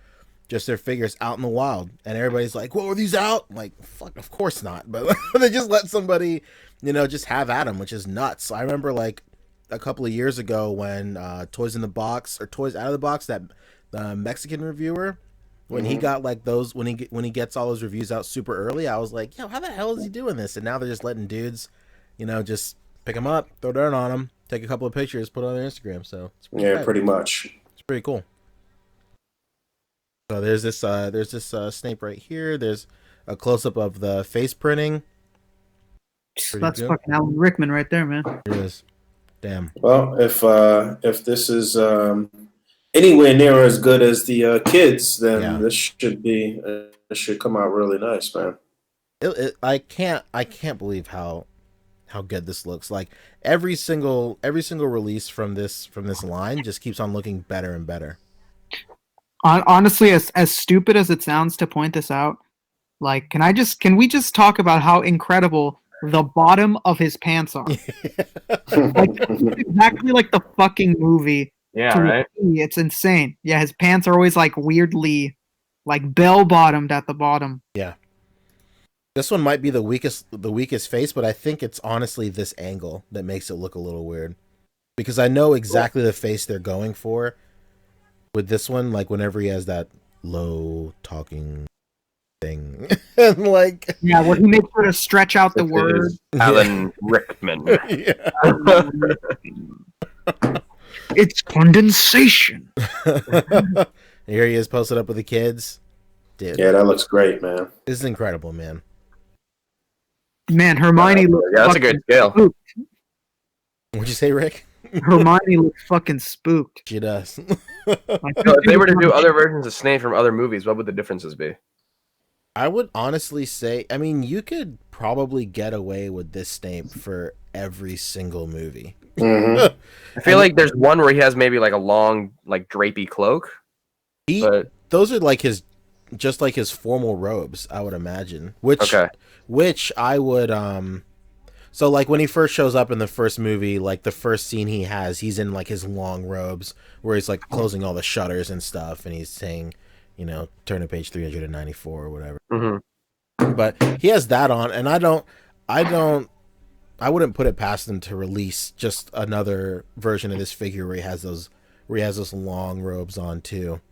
just their figures out in the wild, and everybody's like, "What, were these out?" I'm like, fuck, of course not. But they just let somebody, just have at them, which is nuts. I remember like a couple of years ago when Toys in the Box or Toys Out of the Box, that Mexican reviewer, When he got like those, when he gets all those reviews out super early, I was like, yo, how the hell is he doing this? And now they're just letting dudes, just pick them up, throw dirt on them, take a couple of pictures, put it on their Instagram. So it's
pretty much.
It's pretty cool. So there's this Snape right here. There's a close up of the face printing.
That's fucking Alan Rickman right there, man.
It is. Damn.
Well, if this is anywhere near as good as the kids, then this should come out really nice, man.
I can't believe how good this looks. Like every single release from this line just keeps on looking better and better.
Honestly, as stupid as it sounds to point this out, like can we just talk about how incredible the bottom of his pants are? Like exactly like the fucking movie.
Yeah, right.
It's insane. Yeah, his pants are always like weirdly like bell-bottomed at the bottom.
Yeah. This one might be the weakest face, but I think it's honestly this angle that makes it look a little weird. Because I know exactly the face they're going for with this one, like whenever he has that low talking thing. And like
where he makes sure to stretch out the word.
Alan Rickman.
It's condensation.
Here he is posted up with the kids. Dude.
Yeah, that looks great, man.
This is incredible, man.
Man, Hermione looks
that's a good scale.
Spooked.
What'd you say, Rick?
Hermione looks fucking spooked.
She does.
So if they were to do other versions of Snape from other movies, what would the differences be?
I would honestly say, I mean, you could probably get away with this Snape for every single movie.
Mm-hmm.
I feel like there's one where he has maybe like a long, like drapey cloak.
Those are like his formal robes, I would imagine. Which I would so like when he first shows up in the first movie, like the first scene he's in like his long robes where he's like closing all the shutters and stuff, and he's saying, turn to page 394 or whatever.
Mm-hmm.
But he has that on, and I wouldn't put it past them to release just another version of this figure where he has those long robes on too.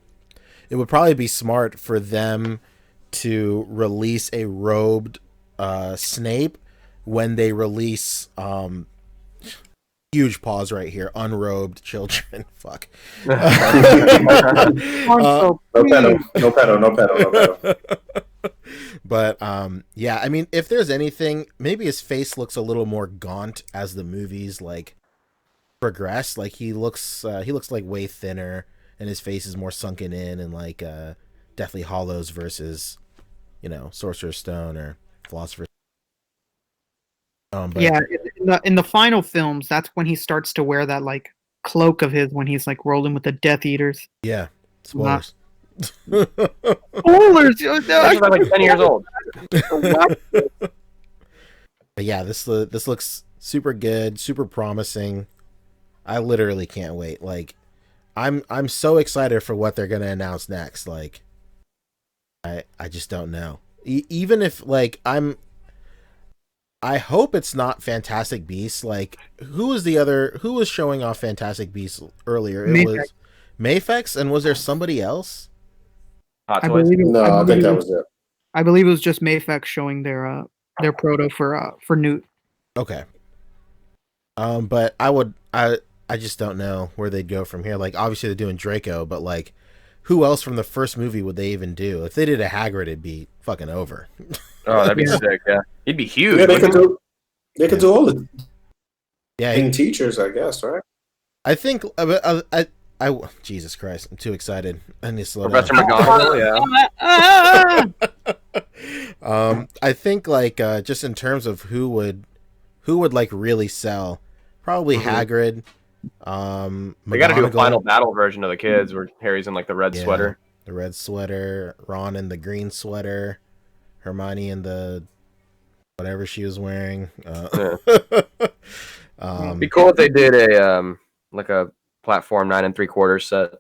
It would probably be smart for them to release a robed Snape when they release huge pause right here, unrobed children. Fuck.
No pedo.
But yeah, I mean, if there's anything, maybe his face looks a little more gaunt as the movies like progress. Like he looks like way thinner, and his face is more sunken in, and like Deathly Hallows versus Sorcerer's Stone or Philosopher's.
In the final films, that's when he starts to wear that like cloak of his when he's like rolling with the Death Eaters.
Yeah, spoilers.
Spoilers.
He's like 10 years old.
But yeah, this looks super good, super promising. I literally can't wait. Like, I'm so excited for what they're gonna announce next. Like, I just don't know. Even if like I hope it's not Fantastic Beasts. Like, who was showing off Fantastic Beasts earlier? It was Mafex, and was there somebody else?
I think that was it.
I believe it was just Mafex showing their proto for Newt.
Okay. But I just don't know where they'd go from here. Like, obviously they're doing Draco, but like, who else from the first movie would they even do? If they did a Hagrid, it'd be fucking over.
Oh, that'd be sick. Yeah, he'd be huge.
Yeah, they could do all the
yeah
teachers, I guess, right?
I think I Jesus Christ, I'm too excited. I need to slow
Professor
down.
McGonagall, yeah.
I think like just in terms of who would like really sell, probably Hagrid.
They got to do a final battle version of the kids where Harry's in like the red sweater.
The red sweater, Ron in the green sweater, Hermione in the whatever she was wearing.
It'd be cool if they did a like a platform 9 3/4 set.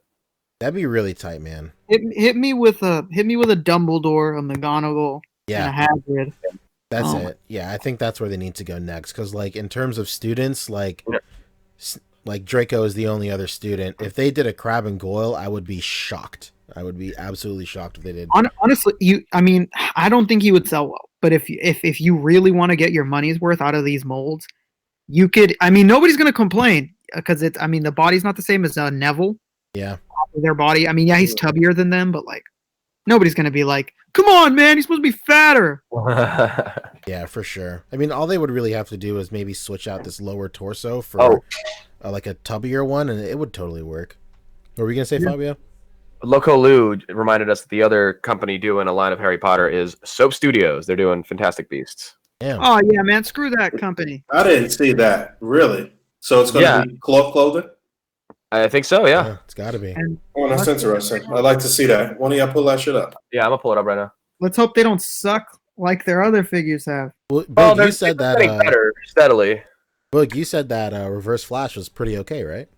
That'd be really tight, man.
Hit me with a Dumbledore, a McGonagall, and a Hagrid.
That's it. Yeah, I think that's where they need to go next. Because like in terms of students, like Draco is the only other student. If they did a Crab and Goyle, I would be shocked. I would be absolutely shocked if they did.
Honestly, I don't think he would sell well. But if you really want to get your money's worth out of these molds, you could. I mean, nobody's gonna complain because it's. I mean, the body's not the same as Neville.
Yeah.
Their body. I mean, yeah, he's tubbier than them, but like, nobody's gonna be like, "Come on, man, he's supposed to be fatter."
Yeah, for sure. I mean, all they would really have to do is maybe switch out this lower torso for like a tubbier one, and it would totally work. What were we gonna say, Fabio?
Loco Lou reminded us that the other company doing a line of Harry Potter is Soap Studios. They're doing Fantastic Beasts.
Yeah.
Oh yeah, man, screw that company.
I didn't see that. Really? So it's going to be clothing?
I think so. Yeah.
It's got to be.
Oh, that's interesting. I'd like to see that. Why don't y'all pull that shit up?
Yeah, I'm gonna pull it up right now.
Let's hope they don't suck like their other figures have.
Well,
Well,
you said that.
getting better steadily.
Look, you said that Reverse Flash was pretty okay, right?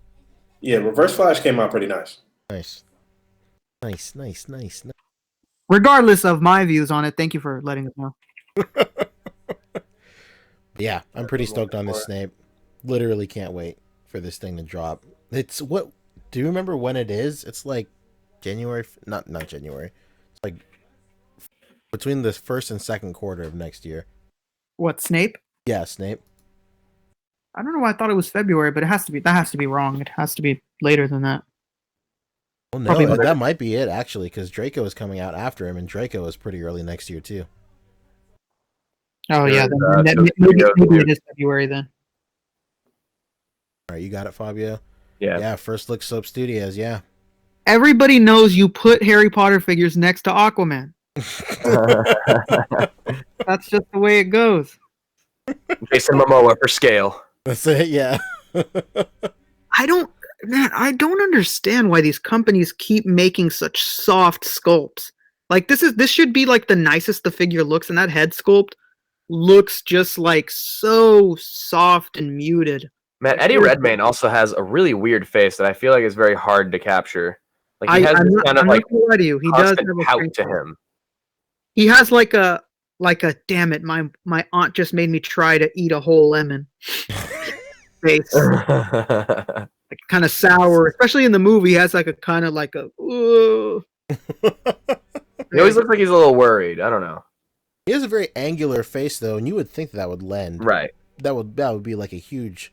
Yeah, Reverse Flash came out pretty nice.
Nice.
Regardless of my views on it, thank you for letting us know.
Yeah, I'm pretty stoked on this Snape. Literally can't wait for this thing to drop. It's what? Do you remember when it is? It's like January. Not January. It's like between the first and second quarter of next year.
What, Snape?
Yeah, Snape.
I don't know why I thought it was February, but it has to be. That has to be wrong. It has to be later than that.
Well, no,
Probably
that might be it actually, because Draco is coming out after him, and Draco is pretty early next year too.
Oh yeah,
There's,
maybe it is February then.
All right, you got it, Fabio.
Yeah.
Yeah, First Look Soap Studios. Yeah.
Everybody knows you put Harry Potter figures next to Aquaman. That's just the way it goes.
Jason Momoa for scale.
That's it. Yeah.
I don't understand why these companies keep making such soft sculpts. Like this should be like the nicest the figure looks, and that head sculpt looks just like so soft and muted.
Man, Eddie Redmayne also has a really weird face that I feel like is very hard to capture. Like he has this kind of like
he does have a
pout to him.
He has like a damn it, my aunt just made me try to eat a whole lemon face. Like kind of sour, especially in the movie. He has like a kind of like a.
He always looks like he's a little worried. I don't know.
He has a very angular face though, and you would think that would lend.
Right.
That would be like a huge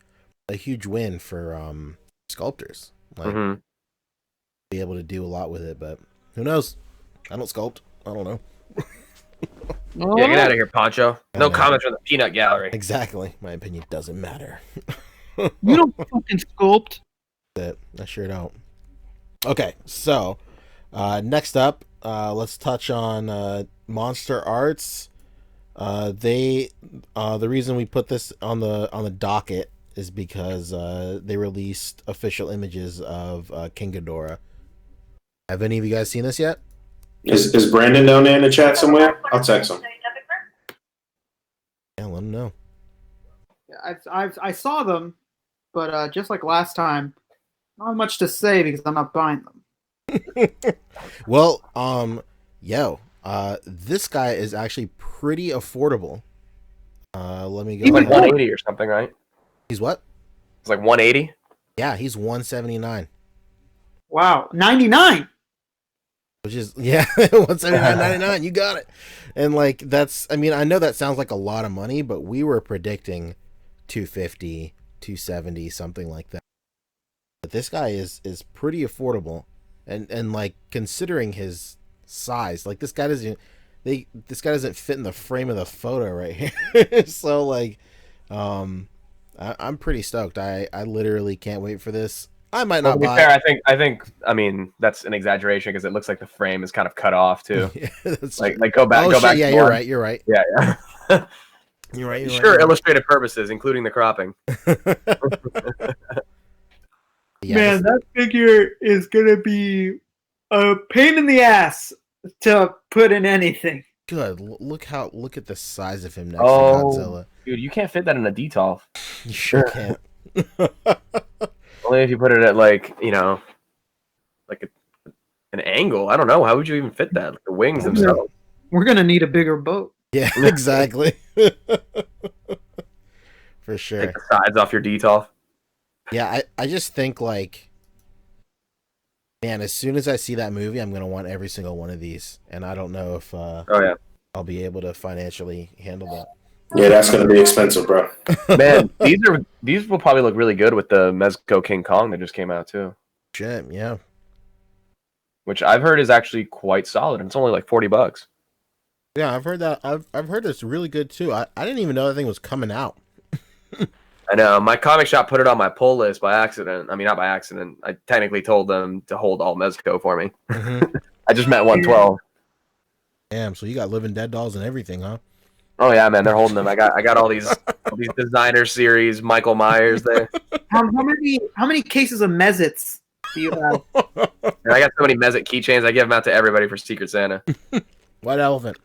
win for sculptors. Like be able to do a lot with it, but who knows? I don't sculpt. I don't know.
Yeah, get out of here, Poncho. No comments from the peanut gallery.
Exactly. My opinion doesn't matter.
You don't fucking sculpt.
I sure don't. Okay, so next up, let's touch on Monster Arts. The reason we put this on the docket is because they released official images of King Ghidorah. Have any of you guys seen this yet?
Is Brandon down there in the chat somewhere? I'll text him.
Yeah, let him know.
I saw them, but just like last time, not much to say because I'm not buying them.
Well, this guy is actually pretty affordable. Let me go.
He's like 180 or something, right?
He's what?
It's like 180.
Yeah, he's 179.
Wow, 99.
Which is 179.99. You got it. And like that's, I mean, I know that sounds like a lot of money, but we were predicting 250, 270, something like that. But this guy is pretty affordable, and like considering his size, like this guy doesn't fit in the frame of the photo right here. So like, I'm pretty stoked. I literally can't wait for this. I might not buy.
Fair, I mean that's an exaggeration because it looks like the frame is kind of cut off too.
Yeah, that's
like go back.
Yeah, you're right. You're right.
Yeah.
You're right.
Sure, illustrative purposes, including the cropping.
Yeah,
Man, that figure is gonna be a pain in the ass to put in anything.
Good. Look at the size of him next to Godzilla.
Dude, you can't fit that in a detolf.
You sure can't.
Only if you put it at like like an angle. I don't know. How would you even fit that? Like the wings themselves.
We're gonna need a bigger boat.
Yeah, exactly. For sure.
Take the sides off your detolf.
Yeah, I just think like Man, as soon as I see that movie, I'm gonna want every single one of these, and I don't know if
Oh yeah,
I'll be able to financially handle that.
Yeah, that's gonna be expensive, bro.
man, these will probably look really good with the Mezco King Kong that just came out too,
Shit, yeah.
which I've heard is actually quite solid, and it's only like $40.
Yeah, I've heard that. I've heard it's really good too. I didn't even know that thing was coming out.
I know my comic shop put it on my pull list by accident. I mean, not by accident. I technically told them to hold all Mezco for me.
Mm-hmm.
I just met 112.
Damn, so you got Living Dead dolls and everything, huh?
Oh yeah, man, they're holding them. I got all these designer series, Michael Myers there.
How many cases of Mezits do you have?
And I got so many Mezit keychains. I give them out to everybody for Secret Santa.
White elephant.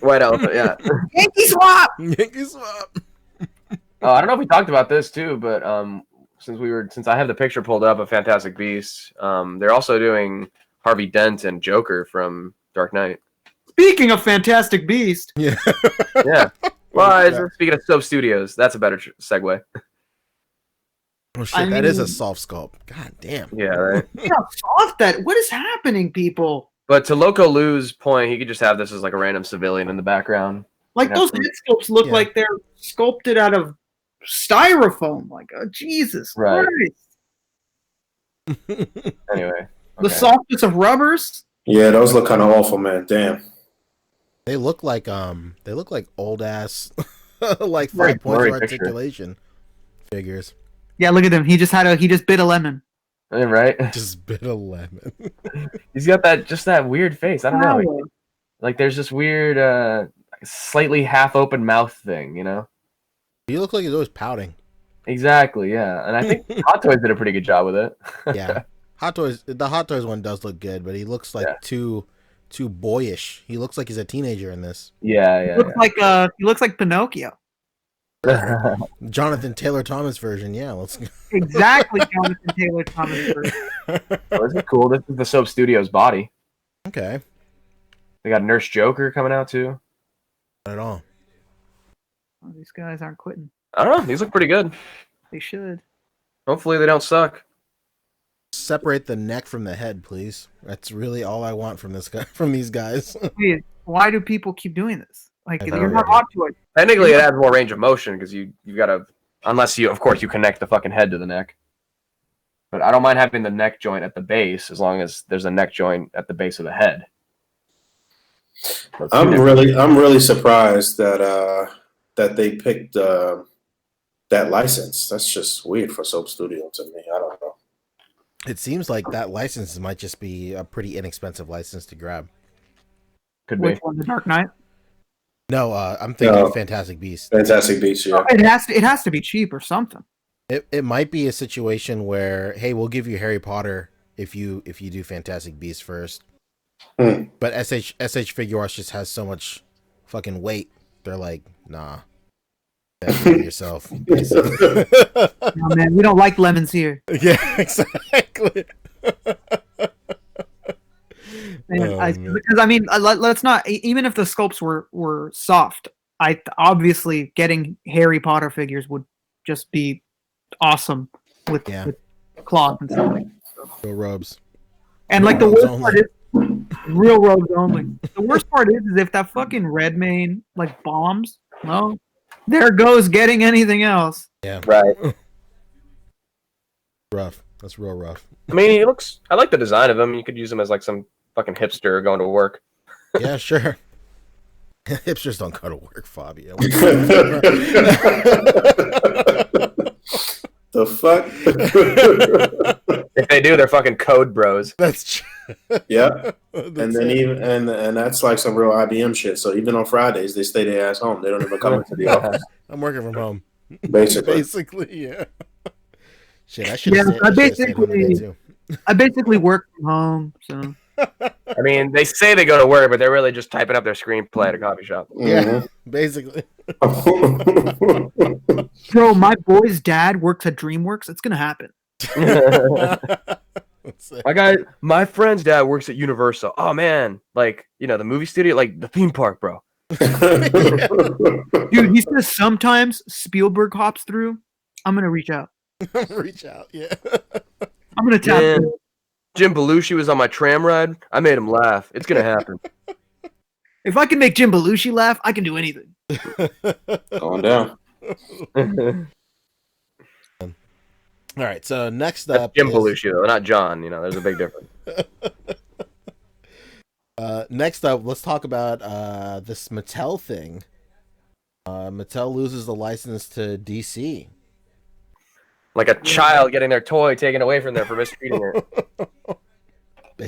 White elephant, yeah.
Yankee swap.
Yankee swap.
Oh, I don't know if we talked about this too, but since I have the picture pulled up of Fantastic Beasts, they're also doing Harvey Dent and Joker from Dark Knight.
Speaking of Fantastic Beast,
Yeah.
Yeah. Well, speaking of Soap Studios, that's a better segue.
Oh shit, that is a soft sculpt. God damn.
Yeah, right.
you know, soft that. What is happening, people?
But to Loco Lou's point, he could just have this as like a random civilian in the background.
Like
Yeah.
those head sculpts look
Yeah.
like they're sculpted out of styrofoam. Like, oh, Jesus
Right.
Christ.
Anyway.
The
okay.
softness of rubbers.
Yeah, those look kind of awful, man. Damn.
They look like old ass like
Very
5 points
blurry
of
picture.
articulation figures.
Yeah, look at him. He just bit a lemon.
Yeah, right?
Just bit a lemon.
He's got that weird face. I don't know. Like there's this weird slightly half open mouth thing, you know?
You look like he's always pouting.
Exactly, yeah. And I think Hot Toys did a pretty good job with it.
Yeah. The Hot Toys one does look good, but he looks like too boyish. He looks like he's a teenager in this.
Yeah.
He looks like Pinocchio.
Jonathan Taylor Thomas version, yeah. Let's go.
Exactly, Jonathan Taylor Thomas.
Oh, this is cool. This is the Soap Studios body.
Okay.
They got Nurse Joker coming out too.
Not at all.
Oh, these guys aren't quitting.
I don't know. These look pretty good.
They should.
Hopefully they don't suck.
Separate the neck from the head, please. That's really all I want from these guys.
Wait, why do people keep doing this? Like,
I
you're
know,
not
right?
up to it.
Technically, it adds more range of motion because you've got to, unless you, of course, you connect the fucking head to the neck. But I don't mind having the neck joint at the base as long as there's a neck joint at the base of the head.
I'm really surprised that they picked that license. That's just weird for Soap Studio to me. I don't know.
It seems like that license might just be a pretty inexpensive license to grab.
Could
Which
be.
one? The Dark Knight?
No, I'm thinking Fantastic Beasts.
Fantastic Beasts, yeah.
It has to be cheap or something.
It might be a situation where, hey, we'll give you Harry Potter if you do Fantastic Beasts first. But SH Figuarts just has so much fucking weight. They're like, nah. That's yourself.
No, man, we don't like lemons here.
Yeah, exactly.
Because I mean, let's not. Even if the sculpts were soft, obviously getting Harry Potter figures would just be awesome with cloth and stuff.
Go robes.
And like the worst part is real robes only. The worst part is if that fucking Redmayne like bombs. Well, there goes getting anything else.
Yeah.
Right.
Rough. That's real rough.
I mean, I like the design of him. You could use him as like some fucking hipster going to work.
Yeah, sure. Hipsters don't go to work, Fabio.
The fuck?
If they do, they're fucking code bros.
That's true.
Yeah. And then and that's like some real IBM shit. So even on Fridays, they stay their ass home. They don't even come into the office.
I'm working from home.
Basically,
yeah. Shit, I should.
I basically work from home. So
I mean, they say they go to work, but they're really just typing up their screenplay at a coffee shop.
Yeah, basically.
Bro, my boy's dad works at DreamWorks. It's gonna happen.
My friend's dad works at Universal. Oh man, like the movie studio, like the theme park, bro.
Dude, he says sometimes Spielberg hops through. I'm gonna reach out.
Reach out, yeah.
I'm gonna tap him.
Jim Belushi was on my tram ride. I made him laugh. It's gonna happen.
If I can make Jim Belushi laugh, I can do anything.
Going down.
All right, so next
That's
up
Jim
is,
Belushi, though, not John. There's a big difference.
next up, let's talk about this Mattel thing. Mattel loses the license to DC.
Like a child getting their toy taken away from them for mistreating it.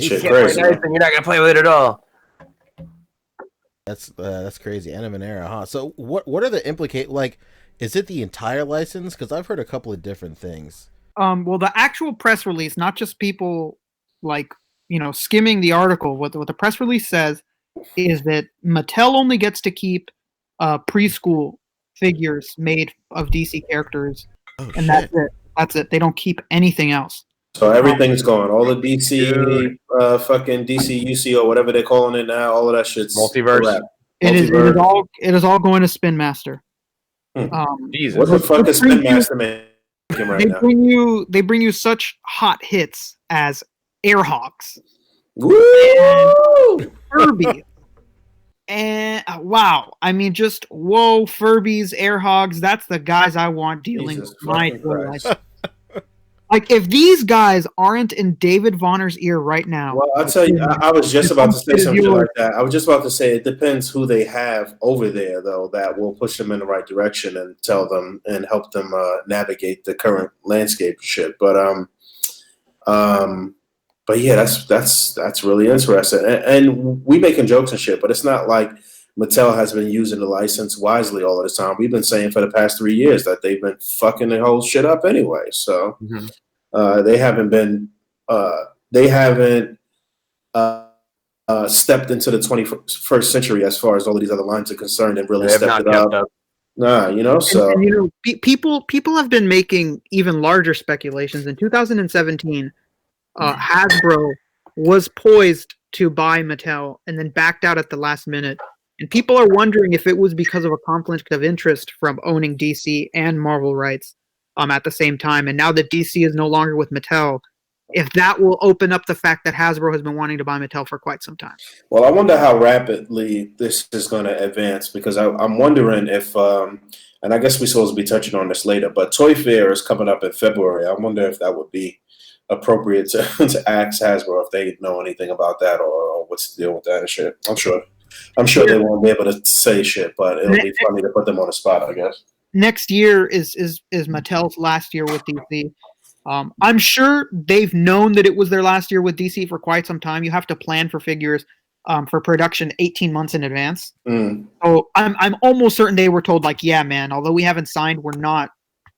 Shit,
You can't
crazy.
play nice and you're not gonna play with it at all.
That's crazy. End of an era, huh? So what are the like? Is it the entire license? Because I've heard a couple of different things.
Well, the actual press release, not just people skimming the article. What the press release says is that Mattel only gets to keep preschool figures made of DC characters, and that's it. That's it. They don't keep anything else.
So everything's gone. All the DC, fucking DC UC or whatever they're calling it now. All of that shit's
Multiverse.
It is all going to Spin Master.
Jesus.
What the fuck is Spin Master making right now?
They bring you such hot hits as Airhawks,
Woo!
Furby, and wow! I mean, just whoa, Furbies, Airhogs. That's the guys I want dealing
Jesus
with my
fucking
toy
Christ.
life. Like, if these guys aren't in David Vonner's ear right now.
Well, I'll tell you, I was just about to say something like that. I was just about to say it depends who they have over there, though, that will push them in the right direction and tell them and help them navigate the current landscape shit. But yeah, that's really interesting. And we making jokes and shit, but it's not like Mattel has been using the license wisely all of the time. We've been saying for the past 3 years that they've been fucking the whole shit up anyway. So they haven't been stepped into the 21st century as far as all of these other lines are concerned and really stepped it up. Nah, so
and people have been making even larger speculations. In 2017, Hasbro was poised to buy Mattel and then backed out at the last minute. And people are wondering if it was because of a conflict of interest from owning DC and Marvel rights at the same time. And now that DC is no longer with Mattel, if that will open up the fact that Hasbro has been wanting to buy Mattel for quite some time.
Well, I wonder how rapidly this is going to advance, because I'm wondering if, and I guess we're supposed to be touching on this later, but Toy Fair is coming up in February. I wonder if that would be appropriate to ask Hasbro if they know anything about that or what's the deal with that and shit. I'm sure they won't be able to say shit, but it'll be funny to put them on the spot, I guess.
Next year is Mattel's last year with DC. I'm sure they've known that it was their last year with DC for quite some time. You have to plan for figures for production 18 months in advance. So I'm almost certain they were told, like, yeah, man, although we haven't signed, we're not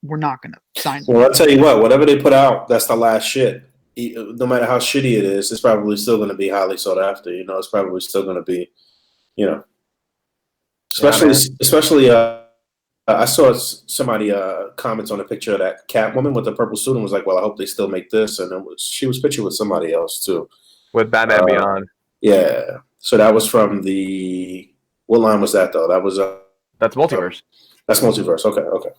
going to sign.
Well, I'll tell you what, whatever they put out, that's the last shit. No matter how shitty it is, it's probably still going to be highly sought after. It's probably still going to be, especially. I saw somebody comments on a picture of that Catwoman with the purple suit and was like, "Well, I hope they still make this." And she was pictured with somebody else too,
with Batman Beyond.
Yeah, so that was from what line was that though? That was
that's Multiverse.
That's Multiverse. Okay.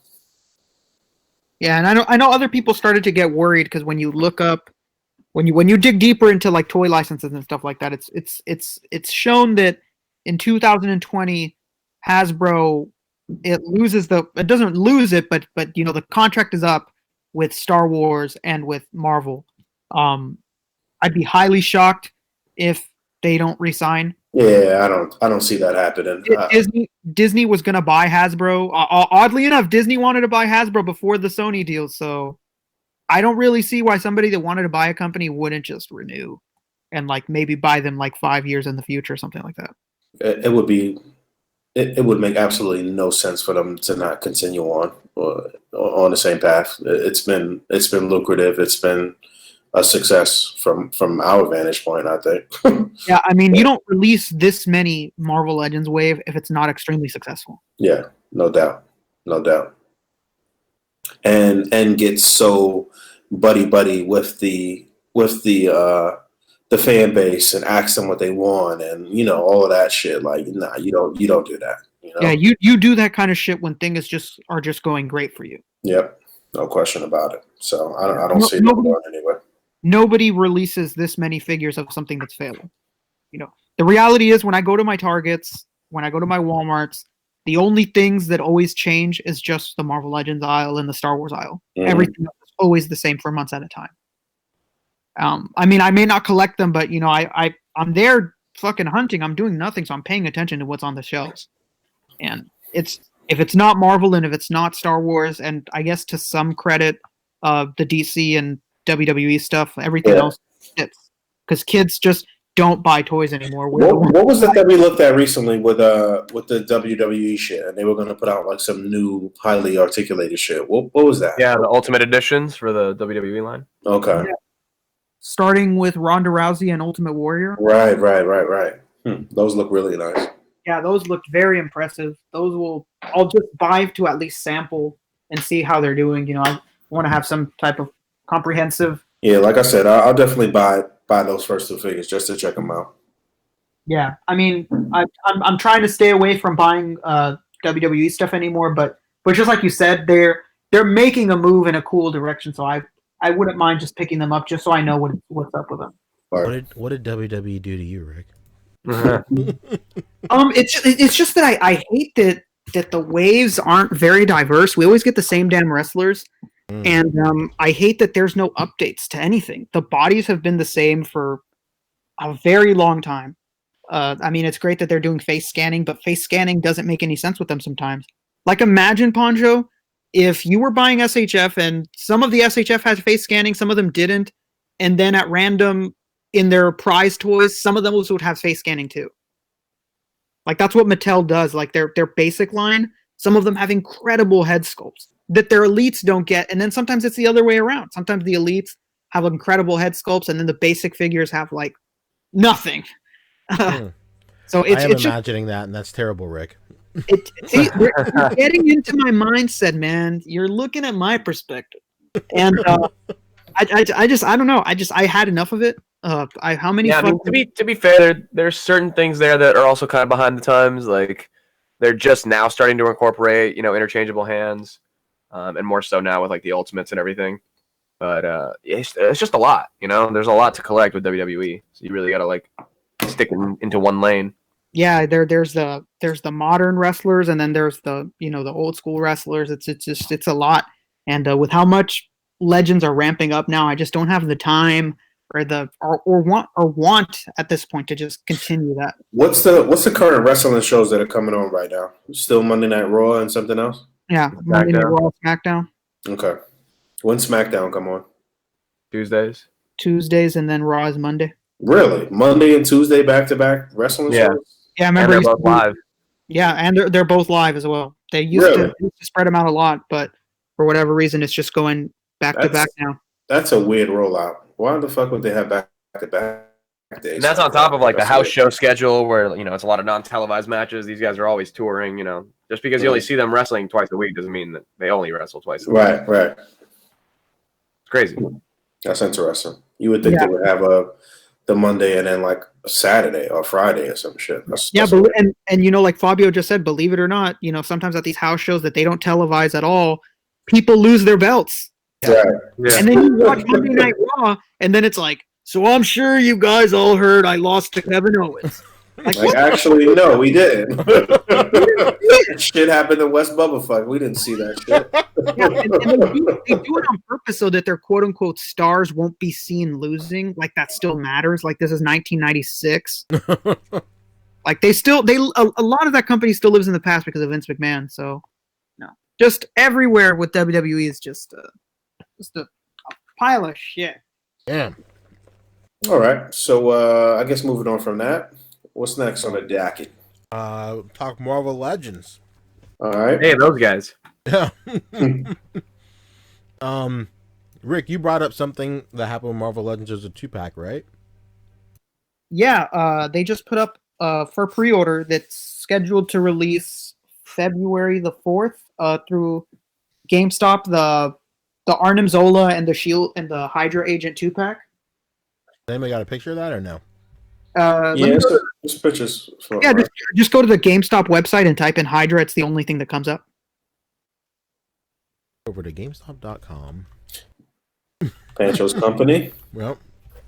Yeah, and I know other people started to get worried because when you look up, when you dig deeper into like toy licenses and stuff like that, it's shown that in 2020 Hasbro it doesn't lose it, but the contract is up with Star Wars and with Marvel. I'd be highly shocked if they don't resign.
Yeah, I don't see that happening.
Disney was gonna buy Hasbro. Oddly enough, Disney wanted to buy Hasbro before the Sony deal, so I don't really see why somebody that wanted to buy a company wouldn't just renew and like maybe buy them like 5 years in the future or something like that.
It would be. It would make absolutely no sense for them to not continue on the same path. It's been lucrative. It's been a success from our vantage point, I think.
Yeah, I mean, you don't release this many Marvel Legends wave if it's not extremely successful.
Yeah, no doubt. And get so buddy with the fan base and ask them what they want and all of that shit. Like, nah, you don't do that.
Yeah, you do that kind of shit when things are just going great for you.
Yep, no question about it. So I don't see it going anywhere.
nobody releases this many figures of something that's failing. You know, the reality is when I go to my Targets, when I go to my Walmarts, the only things that always change is just the Marvel Legends aisle and the Star Wars aisle.
Mhm.
Everything else is always the same for months at a time. I mean, I may not collect them, but you know, I'm there fucking hunting. I'm doing nothing, so I'm paying attention to what's on the shelves. And if it's not Marvel and if it's not Star Wars, and I guess to some credit, the DC and WWE stuff, everything else fits. Because kids just don't buy toys anymore.
What was it that we looked at recently with the WWE shit, and they were going to put out like some new highly articulated shit? What was that?
Yeah, the Ultimate Editions for the WWE line.
Okay.
Yeah. Starting with Ronda Rousey and Ultimate Warrior.
Right. Those look really nice.
Yeah, those looked very impressive. I'll just buy to at least sample and see how they're doing. You know, I want to have some type of comprehensive.
Yeah, like I said, I'll definitely buy those first two figures just to check them out.
Yeah, I mean, I'm trying to stay away from buying WWE stuff anymore, but just like you said, they're making a move in a cool direction. So I wouldn't mind just picking them up just so I know what's up with them.
What did WWE do to you, Rick?
It's just that I hate that the waves aren't very diverse. We always get the same damn wrestlers, and I hate that there's no updates to anything. The bodies have been the same for a very long time. I mean, it's great that they're doing face scanning, but face scanning doesn't make any sense with them sometimes. Like, imagine, Poncho, if you were buying SHF and some of the SHF had face scanning, some of them didn't, and then at random in their prize toys, some of them would have face scanning too. Like, that's what Mattel does. Like, their basic line, some of them have incredible head sculpts that their elites don't get, and then sometimes it's the other way around. Sometimes the elites have incredible head sculpts, and then the basic figures have, like, nothing. So it's
imagining that, and that's terrible, Rick.
See, you're getting into my mindset, man. You're looking at my perspective, and I don't know. I had enough of it. How many?
Yeah, I mean, to be fair, there's certain things there that are also kind of behind the times. Like, they're just now starting to incorporate, interchangeable hands, and more so now with like the ultimates and everything. But it's just a lot. There's a lot to collect with WWE, so you really got to like stick into one lane.
Yeah, there's the modern wrestlers, and then there's the the old school wrestlers. It's a lot, and with how much Legends are ramping up now, I just don't have the time or want at this point to just continue that.
What's the current wrestling shows that are coming on right now? Still Monday Night Raw and something else?
Yeah, Monday Night Raw, SmackDown.
Okay, when SmackDown come on?
Tuesdays, and then Raw is Monday.
Really, Monday and Tuesday back to back wrestling shows?
Yeah, I remember.
And they're both live.
Yeah, and they're both live as well. They used to spread them out a lot, but for whatever reason, it's just going back to back now.
That's a weird rollout. Why the fuck would they have back to back days?
And that's on top of like the house show schedule, where it's a lot of non-televised matches. These guys are always touring. Just because you only see them wrestling twice a week doesn't mean that they only wrestle twice a week.
Right.
It's crazy.
That's interesting. You would think they would have the Monday and then like a Saturday or Friday or some shit. That's
and like Fabio just said, believe it or not, sometimes at these house shows that they don't televise at all, people lose their belts.
Right.
Yeah. And then you watch Monday Night Raw, and then it's like, so I'm sure you guys all heard I lost to Kevin Owens.
Like actually, no, we didn't. Shit happened in West Bubblefuck. We didn't see that shit.
Yeah, and they do it on purpose so that their quote unquote stars won't be seen losing. Like, that still matters. Like, this is 1996. Like, a lot of that company still lives in the past because of Vince McMahon. So, no, just everywhere with WWE is just a pile of shit.
Yeah.
All right. So I guess moving on from that, what's next on the docket?
Talk Marvel Legends.
All right.
Hey, those guys.
Yeah. Rick, you brought up something that happened with Marvel Legends as a 2-pack, right?
Yeah. They just put up for pre-order that's scheduled to release February the 4th through GameStop. The Arnim Zola and the Shield and the Hydra Agent 2-pack.
Anybody got a picture of that or no?
There's pictures.
Just go to the GameStop website and type in Hydra. It's the only thing that comes up.
Over to GameStop.com.
Pancho's company.
Well,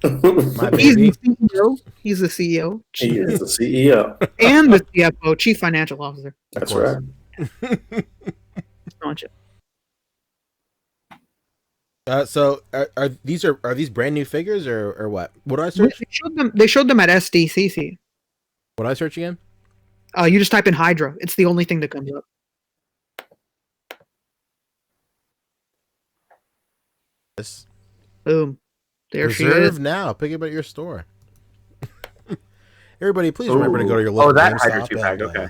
My
my
He's
baby.
the CEO. He's the CEO.
He is the CEO.
And the CFO, Chief Financial Officer.
That's
course.
right.
Don't you?
So are these brand new figures or what? What do I search?
They showed them at SDCC.
What do I search again?
You just type in Hydra. It's the only thing that comes up.
This
Boom. There she
reserve
is.
now. Pick it up at your store. Everybody, please remember to go to your
Oh,
local
that
GameStop.
Hydra 2-pack, okay.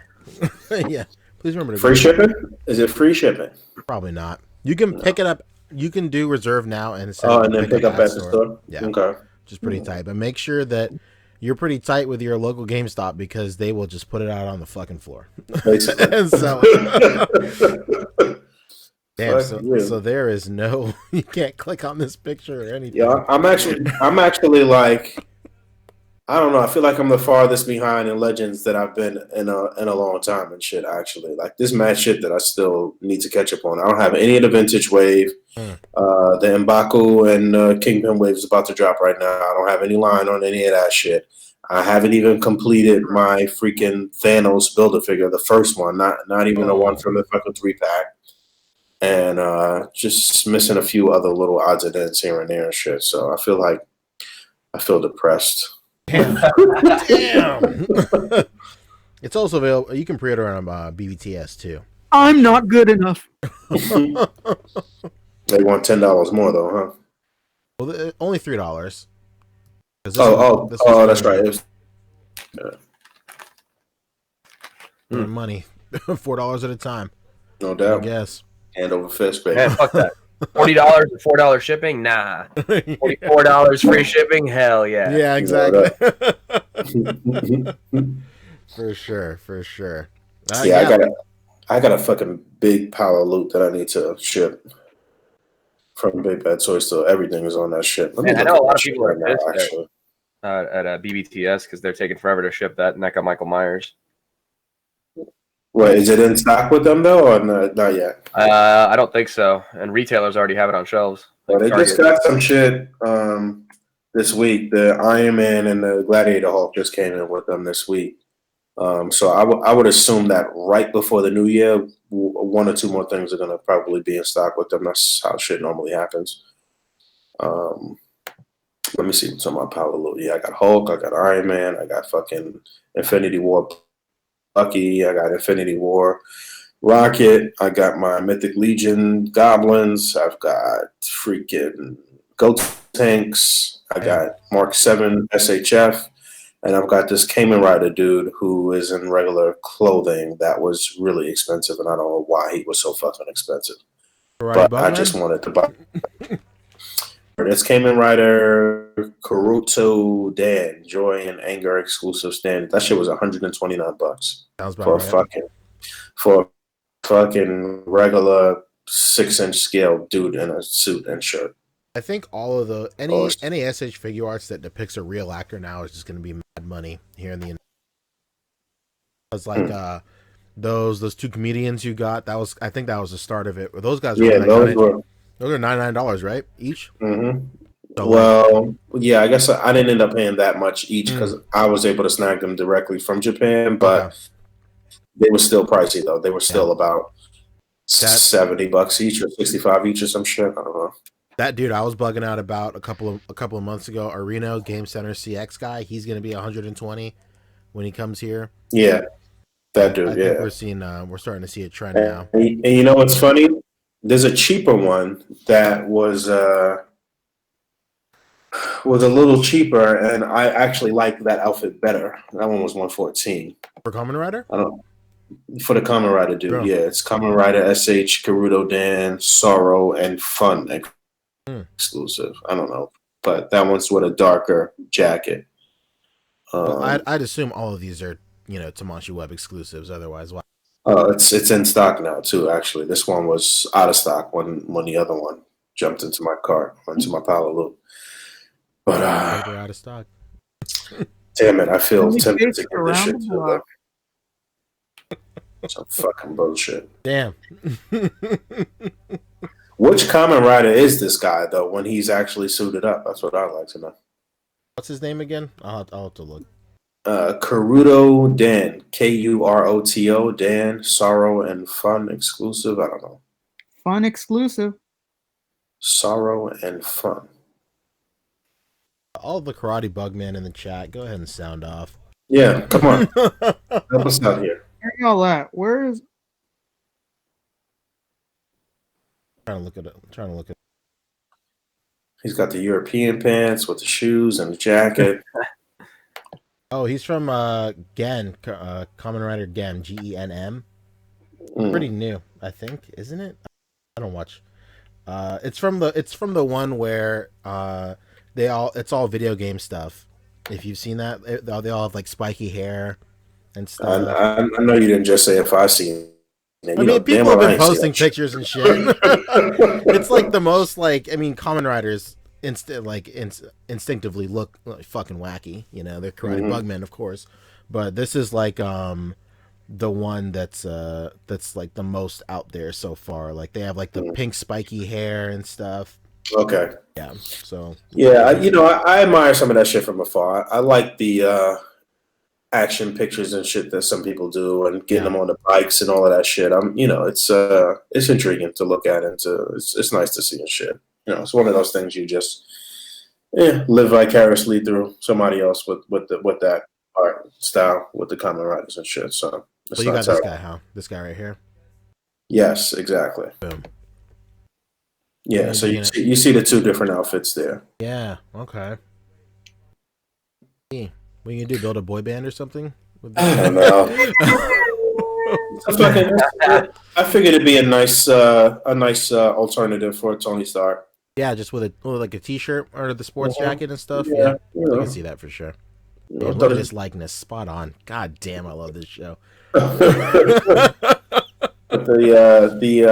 Yeah, please remember to
Free
go.
shipping? Is it free shipping?
Probably not. You can pick it up. You can do reserve now and
And then pick up at the store?
Yeah,
Okay.
which is pretty tight. But make sure that you're pretty tight with your local GameStop because they will just put it out on the fucking floor and sell it. Damn, so there is no, you can't click on this picture or anything.
Yeah, I'm actually like, I don't know. I feel like I'm the farthest behind in Legends that I've been in a long time and shit. Actually, like this mad shit that I still need to catch up on. I don't have any of the vintage wave. The M'Baku and Kingpin wave is about to drop right now. I don't have any line on any of that shit. I haven't even completed my freaking Thanos Build-A-Figure, the first one, not even the one from the fucking 3-pack. And just missing a few other little odds and ends here and there and shit. So I feel depressed.
Damn. It's also available. You can pre-order on BBTS too.
I'm not good enough.
They want $10 more though, huh?
Well, only $3.
That's right.
Money, $4 at a time.
No doubt.
Yes.
Hand over fist, baby.
Man, fuck that. $40 and $4 shipping? Nah. $44 free shipping? Hell yeah.
Yeah, exactly. For sure.
I got a fucking big pile of loot that I need to ship from Big Bad Toys. So everything is on that shit.
I know a lot of people are pissed actually at BBTS because they're taking forever to ship that Neca Michael Myers.
Wait, is it in stock with them though, or not yet?
I don't think so. And retailers already have it on shelves.
Well, they just got some shit this week. The Iron Man and the Gladiator Hulk just came in with them this week. So I would assume that right before the new year, one or two more things are going to probably be in stock with them. That's how shit normally happens. Let me see what's on my power load. Yeah, I got Hulk, I got Iron Man, I got fucking Infinity War Bucky, I got Infinity War Rocket, I got my Mythic Legion Goblins, I've got freaking Goat Tanks, I got Mark 7 SHF, and I've got this Kamen Rider dude who is in regular clothing that was really expensive, and I don't know why he was so fucking expensive. But I just wanted to buy. It's Kamen Rider Karuto Dan Joy and Anger exclusive stand. That shit was $129 for a fucking regular 6-inch scale dude in a suit and shirt.
I think all of the any SH figure arts that depicts a real actor now is just going to be mad money here in the United States. Like those two comedians you got, I think that was the start of it. Those guys, those are $99, right? Each.
Mm-hmm. So, well, yeah, I guess I didn't end up paying that much each because I was able to snag them directly from Japan, but they were still pricey though. They were still about $70 each or $65 each or some shit. I don't know.
That dude I was bugging out about a couple of months ago, Areno Game Center CX guy, he's going to be $120 when he comes here.
Yeah, that dude.
I think we're starting to see a trend now.
And you know what's funny? There's a cheaper one that was a little cheaper, and I actually like that outfit better. That one was $114
for Kamen Rider.
For the Kamen Rider dude, yeah, it's Kamen Rider SH Karuto Dan Sorrow and Fun exclusive. I don't know, but that one's with a darker jacket.
Well, I'd assume all of these are Tamashii Web exclusives. Otherwise, why?
It's in stock now too. Actually, this one was out of stock when the other one jumped into my cart, into my pile of loot. But
they're out of stock.
Damn it! I feel tempted to get this shit too. Some fucking bullshit.
Damn.
Which Kamen Rider is this guy though? When he's actually suited up, that's what I'd like to know.
What's his name again? I'll have to look.
Kuroto Dan, Kuroto Dan, Sorrow and Fun exclusive. I don't know.
Fun exclusive.
Sorrow and Fun.
All the Karate Bugman in the chat, go ahead and sound off.
Yeah, come on. Help us out here.
Where y'all at? Where is?
Trying to look at it.
He's got the European pants with the shoes and the jacket.
Oh, he's from Gen, Kamen Rider Gen, Genm. Pretty new, I think, isn't it? I don't watch. It's from the one where it's all video game stuff. If you've seen that, they all have like spiky hair and stuff.
I know you didn't just say if I seen it.
I mean, people have been posting pictures and shit. It's like the most like, I mean, Kamen Riders instinctively look like fucking wacky. You know, they're Karate Bugmen, of course, but this is like the one that's like the most out there so far. Like they have like the pink spiky hair and stuff.
Okay.
Yeah. So.
Yeah, I admire some of that shit from afar. I like the action pictures and shit that some people do, and getting them on the bikes and all of that shit. It's intriguing to look at, and it's nice to see and shit. You know, it's one of those things you just live vicariously through somebody else with that art style with the Kamen Riders and shit. So
you got this guy, huh? This guy right here.
Yes, exactly.
Boom.
Yeah, so you see the two different outfits there.
Yeah. Okay. What are you gonna do? Build a boy band or something?
I don't know. I figured it'd be a nice alternative for Tony Stark.
Yeah, just with like a t-shirt or the sports jacket and stuff.
Yeah,
I can see that for sure. Man, look at his likeness, spot on. God damn, I love this show.
The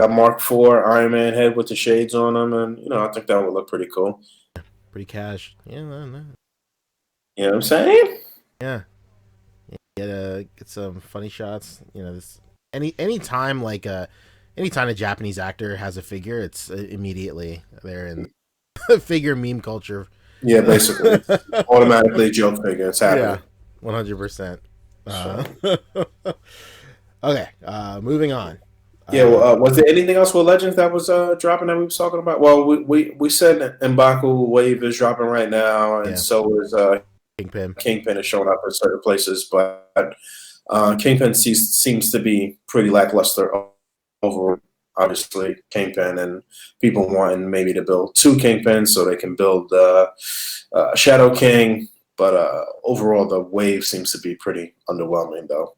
Mark IV Iron Man head with the shades on him, and I think that would look pretty cool.
Pretty cash. Yeah, no.
You know what I'm saying?
Yeah. Get some funny shots. You know, this anytime a Japanese actor has a figure, it's immediately they're in figure meme culture.
Yeah, basically, automatically a joke figure. It's happening.
Yeah, 100%. Okay, moving on.
Yeah, was there anything else with Legends that was dropping that we were talking about? Well, we said M'Baku Wave is dropping right now, and so is
Kingpin.
Kingpin is showing up in certain places, but Kingpin seems to be pretty lackluster over, obviously, Kingpin, and people wanting maybe to build two Kingpins so they can build Shadow King, but overall the wave seems to be pretty underwhelming, though.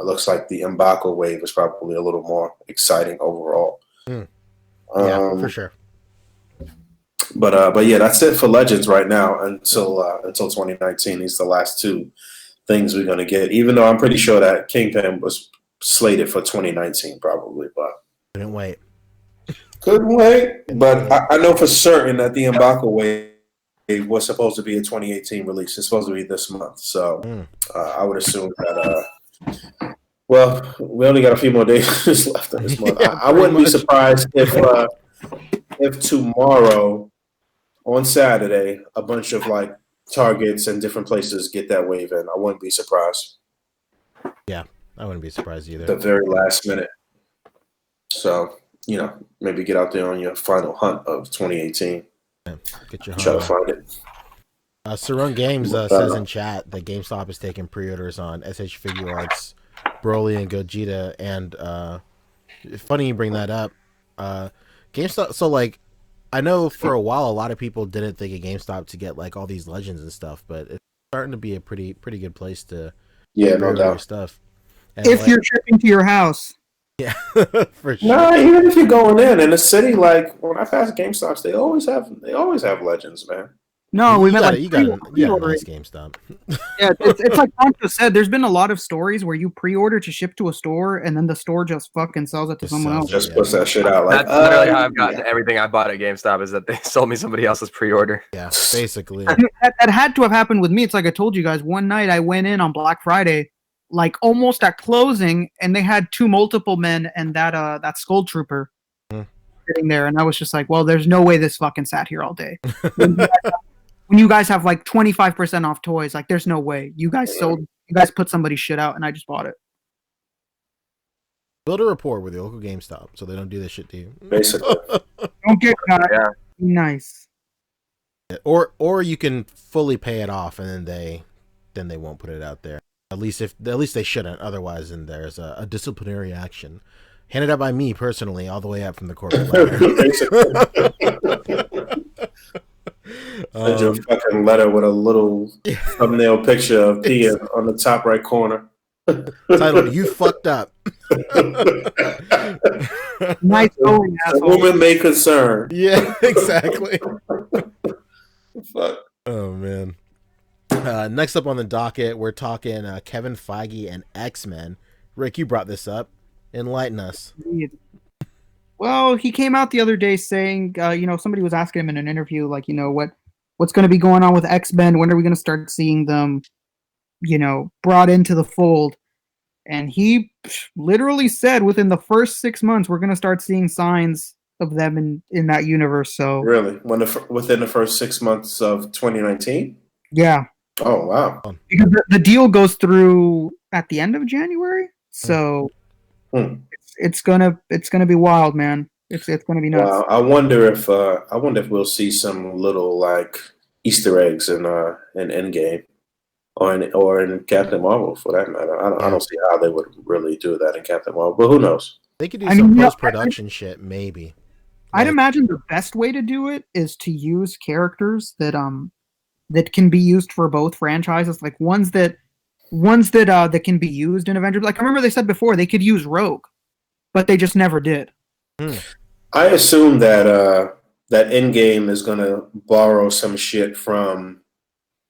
Looks like the M'Baku wave is probably a little more exciting overall.
Yeah, for sure.
But yeah, that's it for Legends right now until 2019. These are the last two things we're gonna get. Even though I'm pretty sure that Kingpin was slated for 2019, probably, but
couldn't wait.
But I know for certain that the M'Baku wave was supposed to be a 2018 release. It's supposed to be this month, so I would assume that. Well, we only got a few more days left in this month. I wouldn't be surprised if tomorrow, on Saturday, a bunch of like Targets and different places get that wave in. I wouldn't be surprised.
Yeah, I wouldn't be surprised either.
The very last minute. So, maybe get out there on your final hunt of 2018.
Yeah, get your
try to find it.
Sarung Games says in chat that GameStop is taking pre-orders on SH Figuarts, Broly, and Gogeta. And funny you bring that up. GameStop. So like, I know for a while a lot of people didn't think of GameStop to get like all these Legends and stuff, but it's starting to be a pretty good place to
no doubt
stuff. And
if you're shipping to your house.
Yeah, for sure.
No, even if you're going in the city, like when I pass GameStops, they always have Legends, man.
No, we
you got a nice GameStop.
Yeah, it's like Poncho said. There's been a lot of stories where you pre-order to ship to a store, and then the store just fucking sells it to someone else.
Just puts that shit out. Like,
that's literally how I've gotten everything I bought at GameStop is that they sold me somebody else's pre-order.
Yeah, basically.
That had to have happened with me. It's like I told you guys. One night I went in on Black Friday, like almost at closing, and they had two multiple men and that Skull Trooper. sitting there, and I was just like, well, there's no way this fucking sat here all day. When you guys have like 25% off toys, like there's no way. You guys put somebody's shit out, and I just bought it.
Build a rapport with your local GameStop so they don't do this shit to you.
Basically.
Don't get caught.
Yeah.
Nice.
Or you can fully pay it off, and then they won't put it out there. At least they shouldn't. Otherwise, then there's a disciplinary action handed out by me personally, all the way up from the corporate ladder.
Send you a fucking letter with a little thumbnail picture of Tia on the top right corner.
Titled, "You fucked up."
Nice going,
The
asshole.
woman may concern.
Yeah, exactly.
Fuck.
Oh man. Next up on the docket, we're talking Kevin Feige and X-Men. Rick, you brought this up. Enlighten us.
Well, he came out the other day saying, somebody was asking him in an interview, like, what's going to be going on with X-Men? When are we going to start seeing them, brought into the fold? And he literally said within the first 6 months, we're going to start seeing signs of them in that universe. So
Really? Within the first 6 months of 2019?
yeah.
Oh, wow.
Because the deal goes through at the end of January. So it's gonna be wild, man. It's gonna be nuts.
Wow. I wonder if we'll see some little like Easter eggs in Endgame or in Captain Marvel for that matter. I don't see how they would really do that in Captain Marvel, but who knows?
They could do some post-production shit, maybe.
I'd imagine the best way to do it is to use characters that can be used for both franchises, like ones that can be used in Avengers. Like I remember they said before they could use Rogue, but they just never did.
I assume that Endgame is gonna borrow some shit from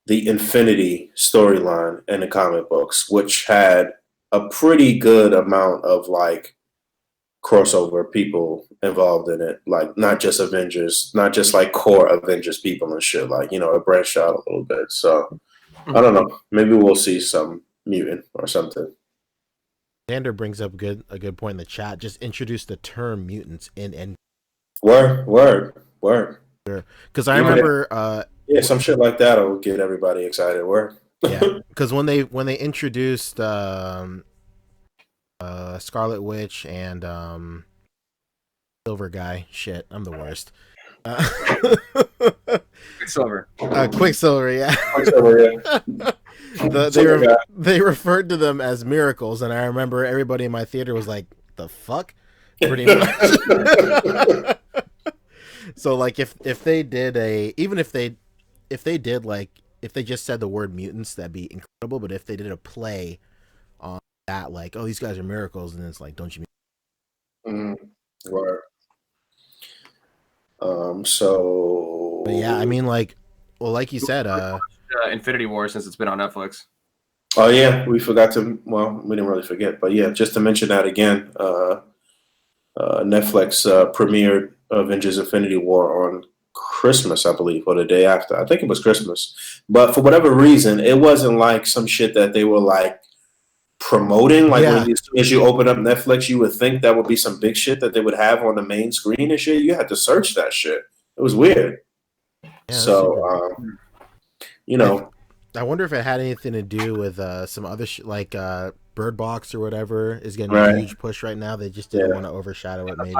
the Infinity storyline in the comic books, which had a pretty good amount of like crossover people involved in it, like not just Avengers, not just like core Avengers people and shit, like it branched out a little bit. So I don't know, maybe we'll see some mutant or something.
Xander brings up a good point in the chat. Just introduce the term mutants in
Word.
because I remember
some shit like that will get everybody excited. Word.
Yeah, because when they introduced Scarlet Witch and Silver Guy. Shit, I'm the worst.
Quicksilver.
Quicksilver, yeah.
Quicksilver, yeah.
They referred to them as miracles, and I remember everybody in my theater was like, "The fuck?" Pretty much. So like if they did if they just said the word mutants, that'd be incredible. But if they did a play on that, like, oh, these guys are miracles, and it's like, don't you mean?
Word. So.
But yeah, I mean, like you said,
Infinity War, since it's been on Netflix.
Oh yeah, we forgot to. Well, we didn't really forget, but yeah, just to mention that again. Netflix premiered Avengers: Infinity War on Christmas, I believe, or the day after. I think it was Christmas. But for whatever reason, it wasn't like some shit that they were like promoting. Like when as you open up Netflix, you would think that would be some big shit that they would have on the main screen and shit. You had to search that shit. It was weird. Yeah, so,
I wonder if it had anything to do with some other shit, like Bird Box or whatever is getting a huge push right now. They just didn't want to overshadow it, maybe.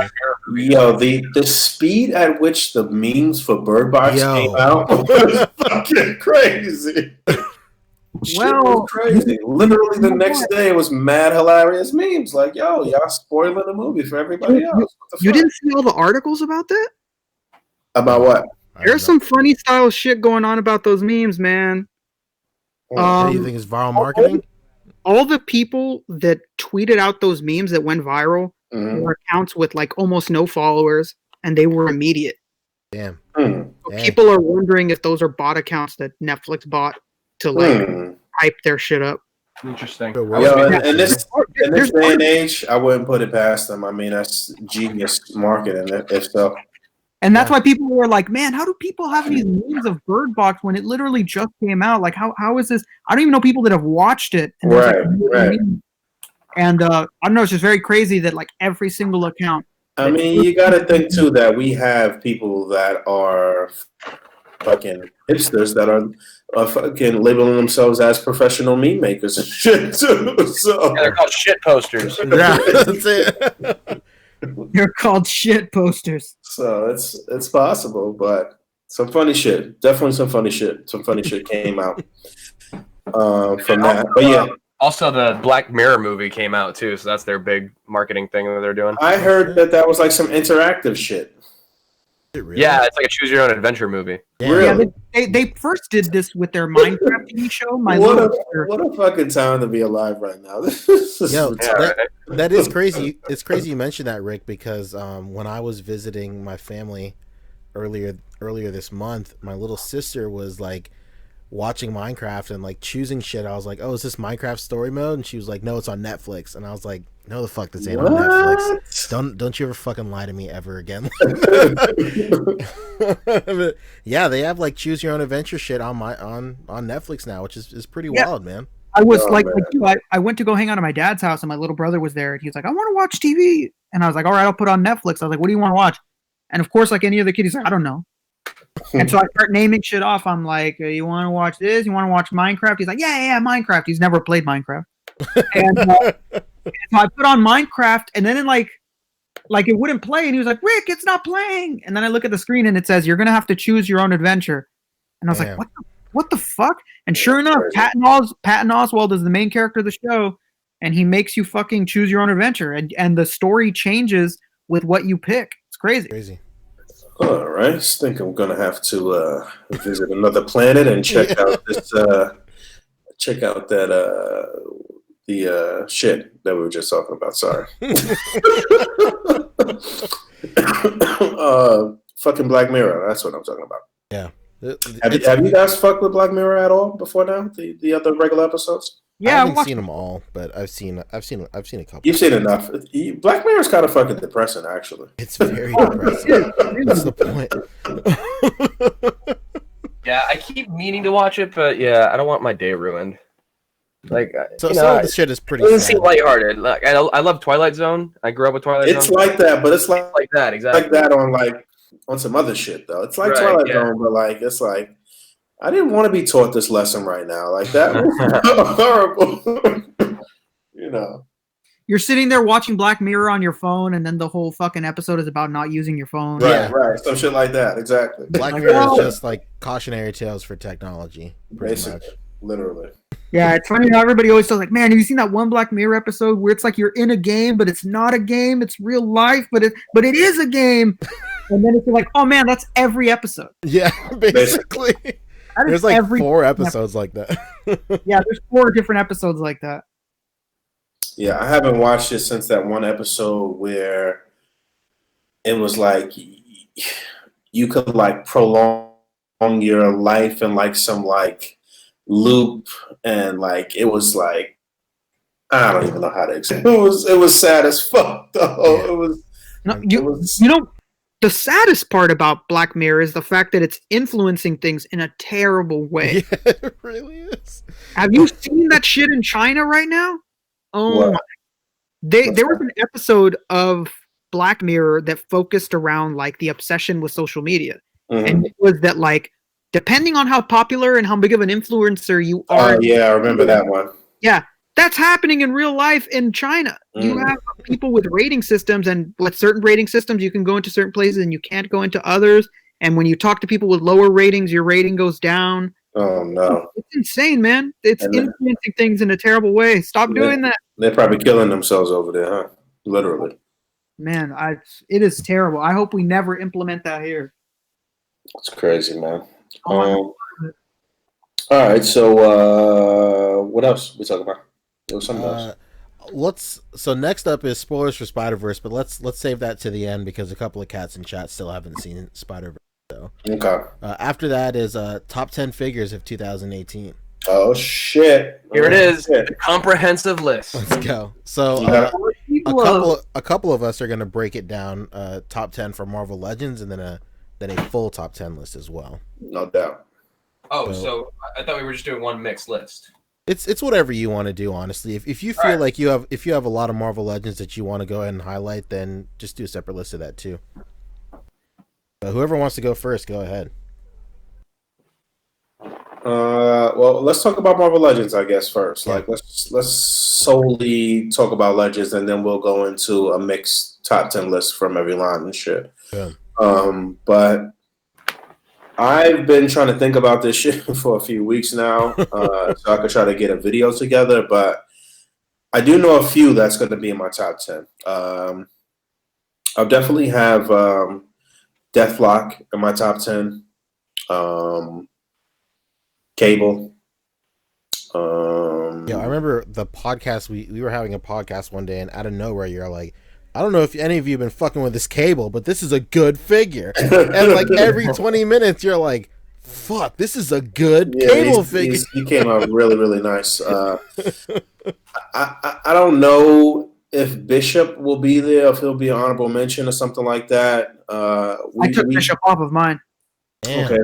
Yo, the speed at which the memes for Bird Box came out was fucking crazy.
Well,
crazy. Literally the next day, it was mad hilarious memes. Like, yo, y'all spoiling the movie for everybody else.
You didn't see all the articles about that?
About what?
There's some funny style shit going on about those memes, man.
What do you think is viral marketing?
All the people that tweeted out those memes that went viral were accounts with like almost no followers, and they were immediate.
Damn.
So people are wondering if those are bot accounts that Netflix bought to like hype their shit up.
Interesting.
In this day and age, I wouldn't put it past them. I mean, that's genius marketing, if so.
And that's why people were like, man, how do people have these memes of Bird Box when it literally just came out? Like, how is this? I don't even know people that have watched it. And
right.
And I don't know, it's just very crazy that like every single account
I mean, you got to think too that we have people that are fucking hipsters that are fucking labeling themselves as professional meme makers and shit too. So
Yeah, they're called shit posters.
Yeah, that's it.
They're called shit posters.
So it's possible, but some funny shit. Definitely some funny shit. Some funny shit came out from that. But yeah.
Also, the Black Mirror movie came out too, so that's their big marketing thing that they're doing.
I heard that was like some interactive shit.
Really?
Yeah, it's like a choose your own adventure movie.
Yeah.
Really?
Yeah, they first did this with their Minecraft TV show.
What a fucking time to be alive right now. This is
Yo,
Yeah,
that is crazy. It's crazy you mentioned that, Rick, because when I was visiting my family earlier this month, my little sister was like watching Minecraft and like choosing shit. I was like, "Oh, is this Minecraft story mode?" And she was like, "No, it's on Netflix." And I was like, "No, the fuck, this ain't on Netflix. Don't you ever fucking lie to me ever again." But, yeah, they have like choose your own adventure shit on Netflix now, which is pretty wild, man.
I was
Oh,
like
man.
you, I went to go hang out at my dad's house, and my little brother was there, and he was like, "I want to watch TV," and I was like, "All right, I'll put on Netflix." I was like, "What do you want to watch?" And of course, like any other kid, he's like, "I don't know." And so I start naming shit off. I'm like, "You want to watch this? You want to watch Minecraft?" He's like, yeah, Minecraft. He's never played Minecraft. And so I put on Minecraft, and then like it wouldn't play, and he was like, "Rick, it's not playing." And then I look at the screen, and it says, "You're gonna have to choose your own adventure." And I was
Damn.
like, "What the fuck?" And sure enough, Patton Oswalt is the main character of the show, and he makes you fucking choose your own adventure, and the story changes with what you pick. It's crazy.
Crazy.
All right, I think I'm gonna have to visit another planet and check out this. Check out that the shit that we were just talking about. Sorry. Fucking Black Mirror. That's what I'm talking about.
Yeah.
Have you guys fucked with Black Mirror at all before now? The other regular episodes?
I
Yeah,
haven't
watched
seen them all, but I've seen a couple.
You've seen enough. Black Mirror is kind of fucking depressing, actually.
It's very depressing. That's the point.
Yeah, I keep meaning to watch it, but yeah, I don't want my day ruined. Like,
So some of the shit is pretty
it doesn't
sad.
seem lighthearted. Like, I love Twilight Zone. I grew up with Twilight
It's
Zone.
like that, but it's like
that, exactly.
that on some other shit though. It's like
Right,
Twilight
yeah.
Zone, but like it's like I didn't want to be taught this lesson right now. Like that was horrible. You know.
You're sitting there watching Black Mirror on your phone, and then the whole fucking episode is about not using your phone.
Right,
Yeah.
right. Some shit like that. Exactly.
Black
Like,
Mirror
oh.
is just like cautionary tales for technology, pretty much.
Basically. Literally.
Yeah, it's funny how everybody always says like, "Man, have you seen that one Black Mirror episode where it's like you're in a game, but it's not a game, it's real life, but it is a game." And then it's like, "Oh man, that's every episode."
Yeah, basically.
That is
There's like
every
4 episodes like that.
Yeah, there's 4 different episodes like that.
Yeah, I haven't watched it since that one episode where it was like you could like prolong your life in like some like loop, and like it was like I don't even know how to explain. It was sad as fuck though. It was.
No,
it was
you know, the saddest part about Black Mirror is the fact that it's influencing things in a terrible way.
Yeah, it really is.
Have you seen that shit in China right now? Oh,
What?
my. There was an episode of Black Mirror that focused around like the obsession with social media,
mhm.
and it was that like depending on how popular and how big of an influencer you are,
Oh yeah, I remember that one.
yeah, that's happening in real life in China. You
Mm.
have people with rating systems, and with certain rating systems, you can go into certain places and you can't go into others. And when you talk to people with lower ratings, your rating goes down.
Oh no,
It's insane, man. It's
And
influencing things in a terrible way. Stop doing that.
they're probably killing themselves over there, huh? Literally.
Man, it is terrible. I hope we never implement that here.
It's crazy, man.
Oh my
All right, so what else we talking about? There was something else.
So next up is spoilers for Spider-Verse, but let's save that to the end because a couple of cats in chat still haven't seen Spider-Verse. So
Okay.
after that is top 10 figures of 2018.
Oh shit!
Here it is,
Shit.
the comprehensive list.
Let's go. So
Yeah.
a couple of us are going to break it down, top 10 for Marvel Legends, and then a full top 10 list as well.
No doubt.
Oh, so I thought we were just doing one mixed list.
It's whatever you want to do, honestly. If you feel like you have a lot of Marvel Legends that you want to go ahead and highlight, then just do a separate list of that too. Whoever wants to go first, go ahead.
Well, let's talk about Marvel Legends, I guess, first.
Yeah.
Like, let's solely talk about Legends, and then we'll go into a mixed top 10 list from every line and shit.
Yeah.
But I've been trying to think about this shit for a few weeks now, so I could try to get a video together. But I do know a few that's going to be in my top 10. I'll definitely have Deathlok in my top 10. Cable.
Yeah, I remember the podcast. We were having a podcast one day, and out of nowhere, you're like, I don't know if any of you have been fucking with this Cable, but this is a good figure. And like every 20 minutes, you're like, fuck, this is a good Cable figure.
He came out really, really nice. I don't know if Bishop will be there, if he'll be an honorable mention or something like that.
I took Bishop off of mine.
Damn.
Okay.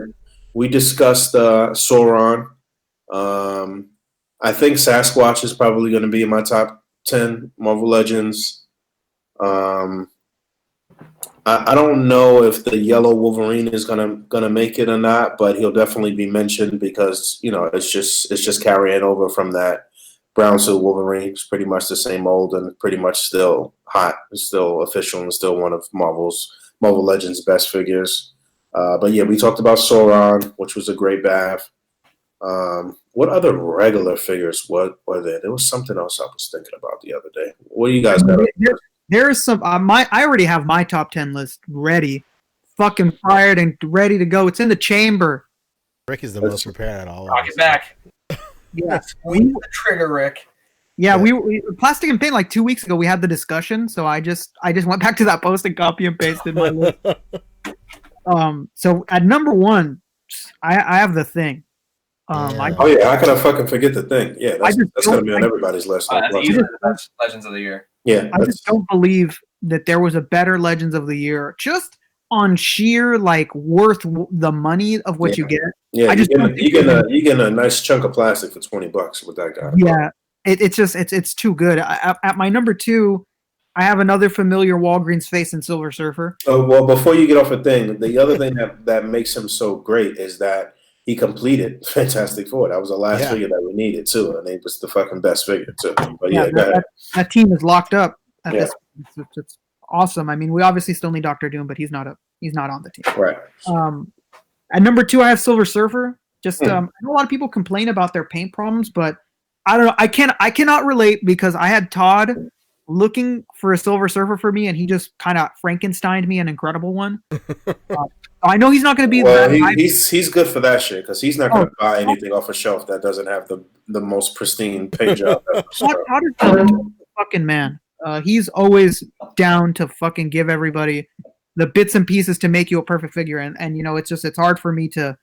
We discussed Sauron. I think Sasquatch is probably going to be in my top 10 Marvel Legends. I don't know if the yellow Wolverine is gonna make it or not, but he'll definitely be mentioned because it's just carrying over from that brown suit Wolverine. It's pretty much the same mold and pretty much still hot. It's still official and still one of Marvel Legends' best figures. But yeah, we talked about Sauron, which was a great bath. What other regular figures were there? There was something else I was thinking about the other day. What do you guys got?
There's some. I already have my top 10 list ready, fucking fired and ready to go. It's in the chamber.
Rick is the most prepared at all.
Rock it back.
Yeah,
Squeeze the trigger, Rick.
Yeah, we Plastic and Paint like 2 weeks ago. We had the discussion, so I just went back to that post and copy and pasted my list. So at number 1, I have the Thing.
Yeah.
Oh yeah, how could I fucking forget the Thing? Yeah, that's gonna be on everybody's list.
That's easily the best Legends of the Year.
Yeah,
I just don't believe that there was a better Legends of the Year, just on sheer like worth the money of what you get.
Yeah,
I just
you get a nice chunk of plastic for $20 with that guy.
Yeah, it's too good. At my number 2, I have another familiar Walgreens face in Silver Surfer.
Oh well, before you get off a Thing, the other thing that makes him so great is that he completed Fantastic Four. That was the last figure that we needed too, and it was the fucking best figure too. But
that team is locked up.
Yeah.
It's awesome. I mean, we obviously still need Doctor Doom, but he's not on the team.
Right.
At number 2, I have Silver Surfer. Just I know a lot of people complain about their paint problems, but I don't know. I cannot relate because I had Todd looking for a Silver Surfer for me, and he just kind of Frankensteined me an incredible one. I know he's not going to be.
Well, he's good for that shit because he's not going to buy anything off a shelf that doesn't have the most pristine paint job.
Todd is a fucking man. He's always down to fucking give everybody the bits and pieces to make you a perfect figure, and it's hard for me to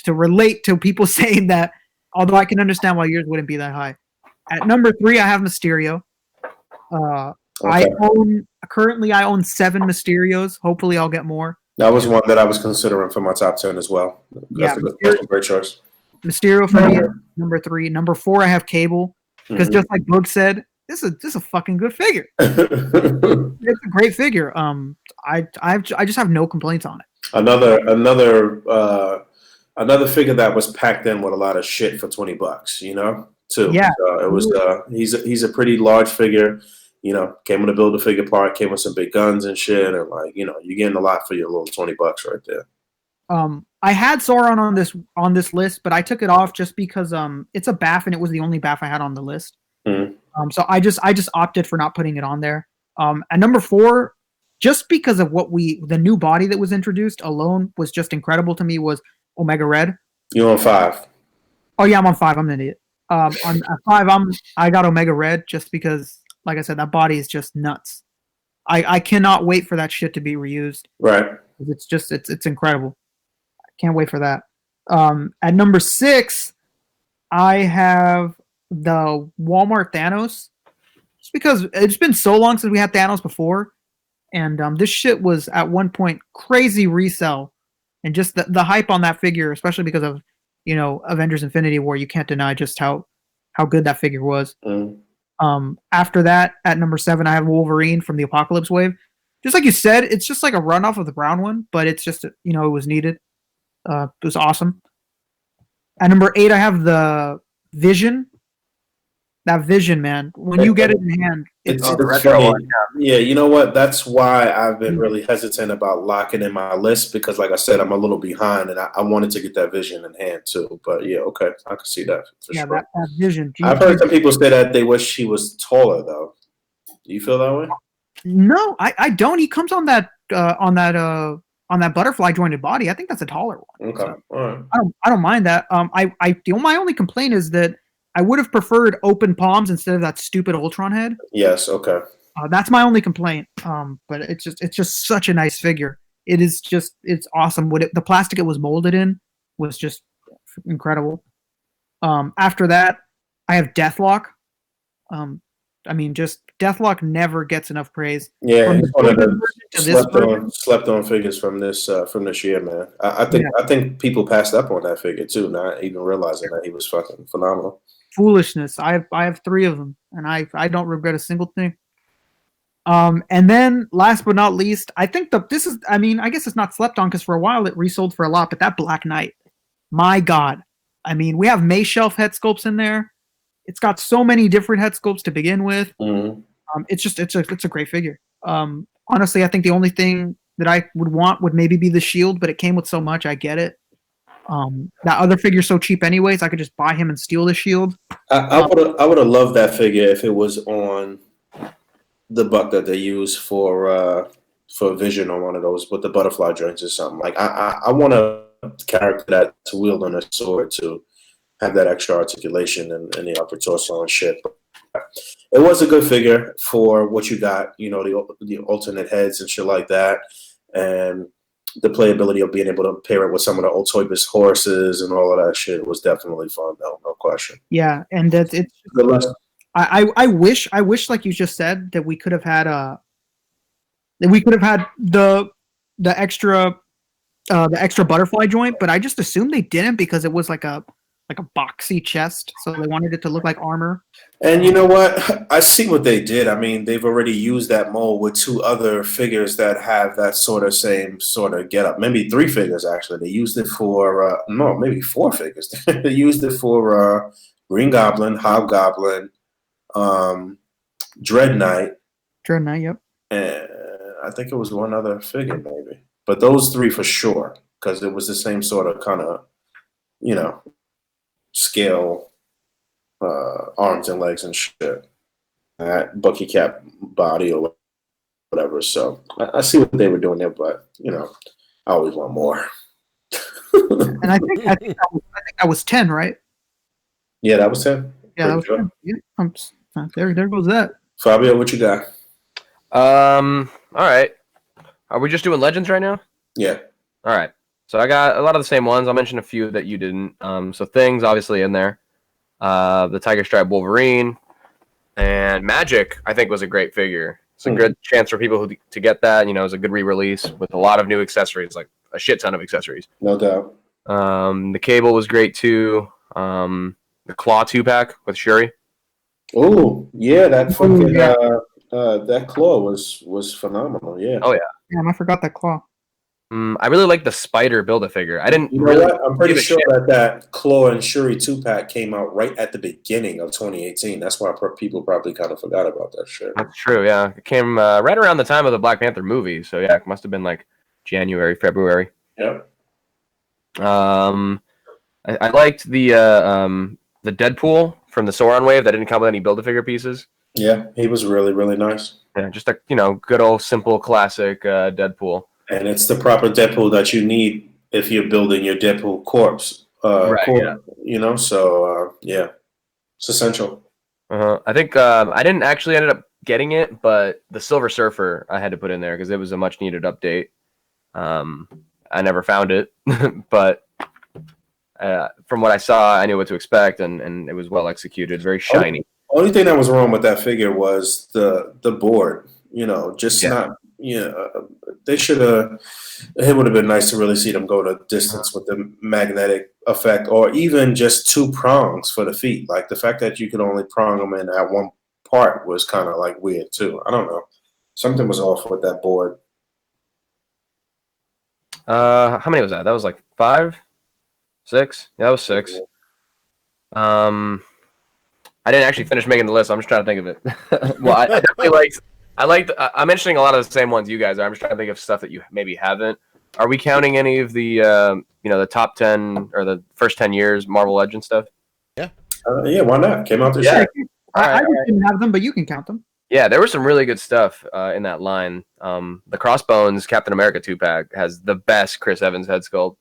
relate to people saying that. Although I can understand why yours wouldn't be that high. At number 3, I have Mysterio. I own 7 Mysterios. Hopefully, I'll get more.
That was one that I was considering for my top 10 as well. That's a great choice.
Mysterio for me, number 3. Number 4, I have Cable because just like Boog said, this is a fucking good figure. It's a great figure. I just have no complaints on it.
Another figure that was packed in with a lot of shit for $20, too. Yeah, it was. He's a pretty large figure. Came with a Build-A-Figure part, came with some big guns and shit, and you're getting a lot for your little $20 right there.
I had Sauron on this list, but I took it off just because it's a BAF and it was the only BAF I had on the list.
Mm-hmm.
So I just opted for not putting it on there. At number 4, just because of the new body that was introduced alone was just incredible to me, was Omega Red.
You're on 5.
Oh yeah, I'm on 5. I'm an idiot. On 5, I got Omega Red just because, like I said, that body is just nuts. I cannot wait for that shit to be reused.
Right.
It's incredible. I can't wait for that. At number 6, I have the Walmart Thanos. Just because it's been so long since we had Thanos before, and this shit was at one point crazy resell, and just the hype on that figure, especially because of Avengers Infinity War, you can't deny just how how good that figure was.
Mm.
After that, at number 7, I have Wolverine from the Apocalypse Wave. Just like you said, it's just like a runoff of the brown one, but it's just, it was needed. It was awesome. At number 8, I have the Vision. That Vision, man. When you get it in hand,
It's
the retro
funny.
one,
Yeah, you know what? That's why I've been really hesitant about locking in my list because, like I said, I'm a little behind, and I wanted to get that Vision in hand too. But yeah, okay, I can see that for sure.
that Vision.
I've heard some people say that they wish he was taller, though. Do you feel that way?
No, I don't. He comes on that butterfly jointed body. I think that's a taller one.
Okay,
So
all right.
I don't mind that. My only complaint is that I would have preferred open palms instead of that stupid Ultron head.
Yes, okay.
That's my only complaint. But it's just such a nice figure. It's awesome. The plastic it was molded in was just incredible. After that, I have Deathlok. Just Deathlok never gets enough praise.
Yeah,
From
he's one of the
to
slept on figures from this year, man. I think people passed up on that figure too, not even realizing that he was fucking phenomenal.
Foolishness. I have 3 of them, and I don't regret a single thing. And then last but not least, I think I guess it's not slept on because for a while it resold for a lot, but that Black Knight, my God. We have May Shelf head sculpts in there. It's got so many different head sculpts to begin with.
Mm-hmm.
It's a great figure. Honestly, I think the only thing that I would want would maybe be the shield, but it came with so much, I get it. That other figure's so cheap anyways, I could just buy him and steal the shield.
I would have loved that figure if it was on the buck that they use for Vision on one of those with the butterfly joints or something. Like I want a character that's wielding a sword to have that extra articulation and the upper torso and shit. But it was a good figure for what you got, the alternate heads and shit like that, and the playability of being able to pair it with some of the old Toybus horses and all of that shit was definitely fun, though, no question.
Yeah, and it's. I wish, like you just said, that we could have had the extra butterfly joint, but I just assumed they didn't because it was like a boxy chest, so they wanted it to look like armor.
And you know what? I see what they did. They've already used that mold with 2 other figures that have that same sort of getup. Maybe 3 figures, actually. They used it for, maybe 4 figures. They used it for Green Goblin, Hobgoblin, Dread Knight.
Yep.
And I think it was one other figure, maybe. But those 3 for sure, because it was the same sort of kind of, scale arms and legs and shit. That Bucky Cap body or whatever. So I see what they were doing there, but I always want more.
And I think that was 10, right?
Yeah, that was 10.
Yeah, that was 10. Yeah, there goes that.
Fabio, what you got?
All right. Are we just doing Legends right now?
Yeah.
All right. So I got a lot of the same ones. I'll mention a few that you didn't. So Things, obviously, in there. The Tiger Stripe Wolverine. And Magic, I think, was a great figure. It's a good chance for people to get that. It was a good re-release with a lot of new accessories, like a shit ton of accessories.
No doubt.
The Cable was great, too. The Claw 2-pack with Shuri.
Oh, yeah, that fucking that claw was phenomenal. Yeah.
Oh, yeah.
Damn, I forgot that claw.
I really like the Spider Build-A-Figure. I didn't
I'm pretty sure that Claw and Shuri 2-pack came out right at the beginning of 2018. That's why people probably kind of forgot about that shit.
That's true, yeah. It came right around the time of the Black Panther movie, so yeah, it must have been like January, February.
Yep.
I liked the Deadpool from the Sauron wave that didn't come with any Build-A-Figure pieces.
Yeah, he was really, really nice.
Yeah, just a good old simple classic Deadpool.
And it's the proper Deadpool that you need if you're building your Deadpool corpse.
Right, yeah.
So yeah, it's essential.
I think I didn't actually end up getting it, but the Silver Surfer I had to put in there because it was a much needed update. I never found it, but from what I saw, I knew what to expect, and it was well executed, very shiny.
Only thing that was wrong with that figure was the board. Not They should have. It would have been nice to really see them go to distance with the magnetic effect, or even just 2 prongs for the feet. Like the fact that you could only prong them in at one part was kind of like weird too. I don't know. Something was off with that board.
How many was that? That was like 5, 6. Yeah, that was 6. I didn't actually finish making the list. I'm just trying to think of it. Well, I definitely liked. I'm mentioning a lot of the same ones you guys are. I'm just trying to think of stuff that you maybe haven't. Are we counting any of the the top 10 or the first 10 years Marvel Legends stuff?
Yeah, why not? Came out this
Yeah.
year.
I didn't have them, but you can count them.
Yeah, there was some really good stuff in that line. The Crossbones Captain America 2-pack has the best Chris Evans head sculpt,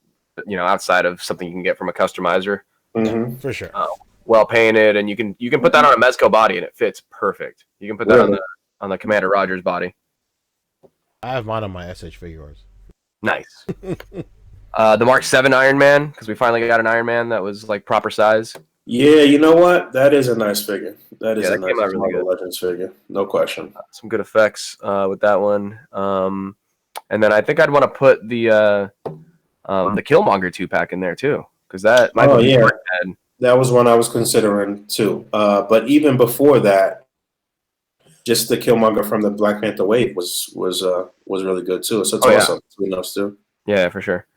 outside of something you can get from a customizer.
Mm-hmm.
For sure.
Well painted, and you can put that on a Mezco body, and it fits perfect. You can put that on the Commander Rogers body.
I have mine on my SH Figuarts.
Nice. The Mark 7 Iron Man, because we finally got an Iron Man that was like proper size.
Yeah, you know what? That is a nice figure. That is
Yeah,
a
that came
nice
out really
Marvel
good.
Legends figure. No question.
Some good effects with that one. And then I think I'd want to put the Killmonger 2-pack in there too, because that might be had.
That was one I was considering too. But even before that, just the Killmonger from the Black Panther wave was really good too. So it's awesome between those two.
Yeah, for sure.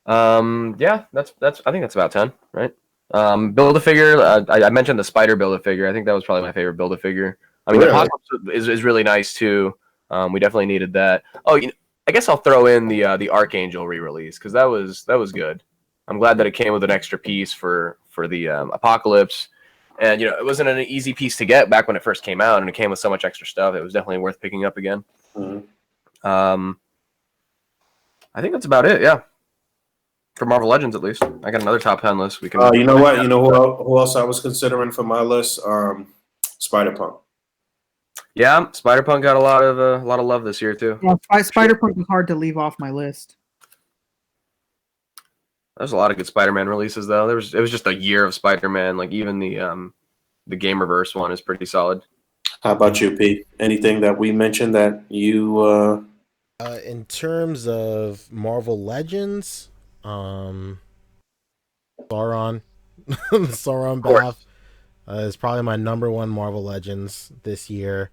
Yeah, that's I think that's about 10, right? Build-A-Figure. I mentioned the Spider Build-A-Figure. I think that was probably my favorite Build-A-Figure. I mean, the Apocalypse is really nice too. We definitely needed that. Oh, I guess I'll throw in the Archangel re-release because that was good. I'm glad that it came with an extra piece for the Apocalypse, and it wasn't an easy piece to get back when it first came out, and it came with so much extra stuff. It was definitely worth picking up again.
Mm-hmm.
I think that's about it. Yeah, for Marvel Legends at least. I got another top 10 list. We can.
You know what? You know who else I was considering for my list? Spider-Punk.
Yeah, Spider-Punk got a lot of love this year too.
Yeah, Spider-Punk was hard to leave off my list.
There's a lot of good Spider-Man releases though. It was just a year of Spider-Man. Like even the Gamerverse one is pretty solid.
How about you, Pete? Anything that we mentioned that you?
In terms of Marvel Legends, Sauron, Sauron Bath is probably my number 1 Marvel Legends this year.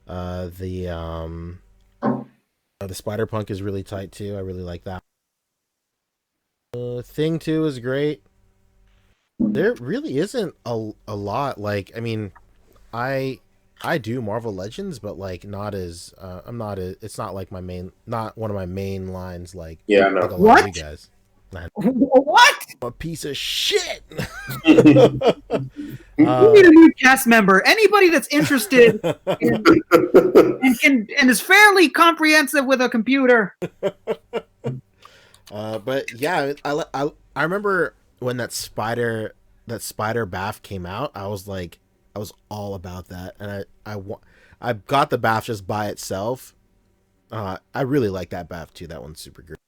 The Spider-Punk is really tight too. I really like that. Thing 2 is great. There really isn't a lot. Like, I mean, I do Marvel Legends, but like not as it's not like not one of my main lines. Like,
Yeah, I know.
like a lot
What?
of you guys.
What?
A piece of shit.
We need a new cast member. Anybody that's interested and is fairly comprehensive with a computer.
But yeah, I remember when that spider bath came out. I was all about that, and I got the bath just by itself. I really like that bath too. That one's super great.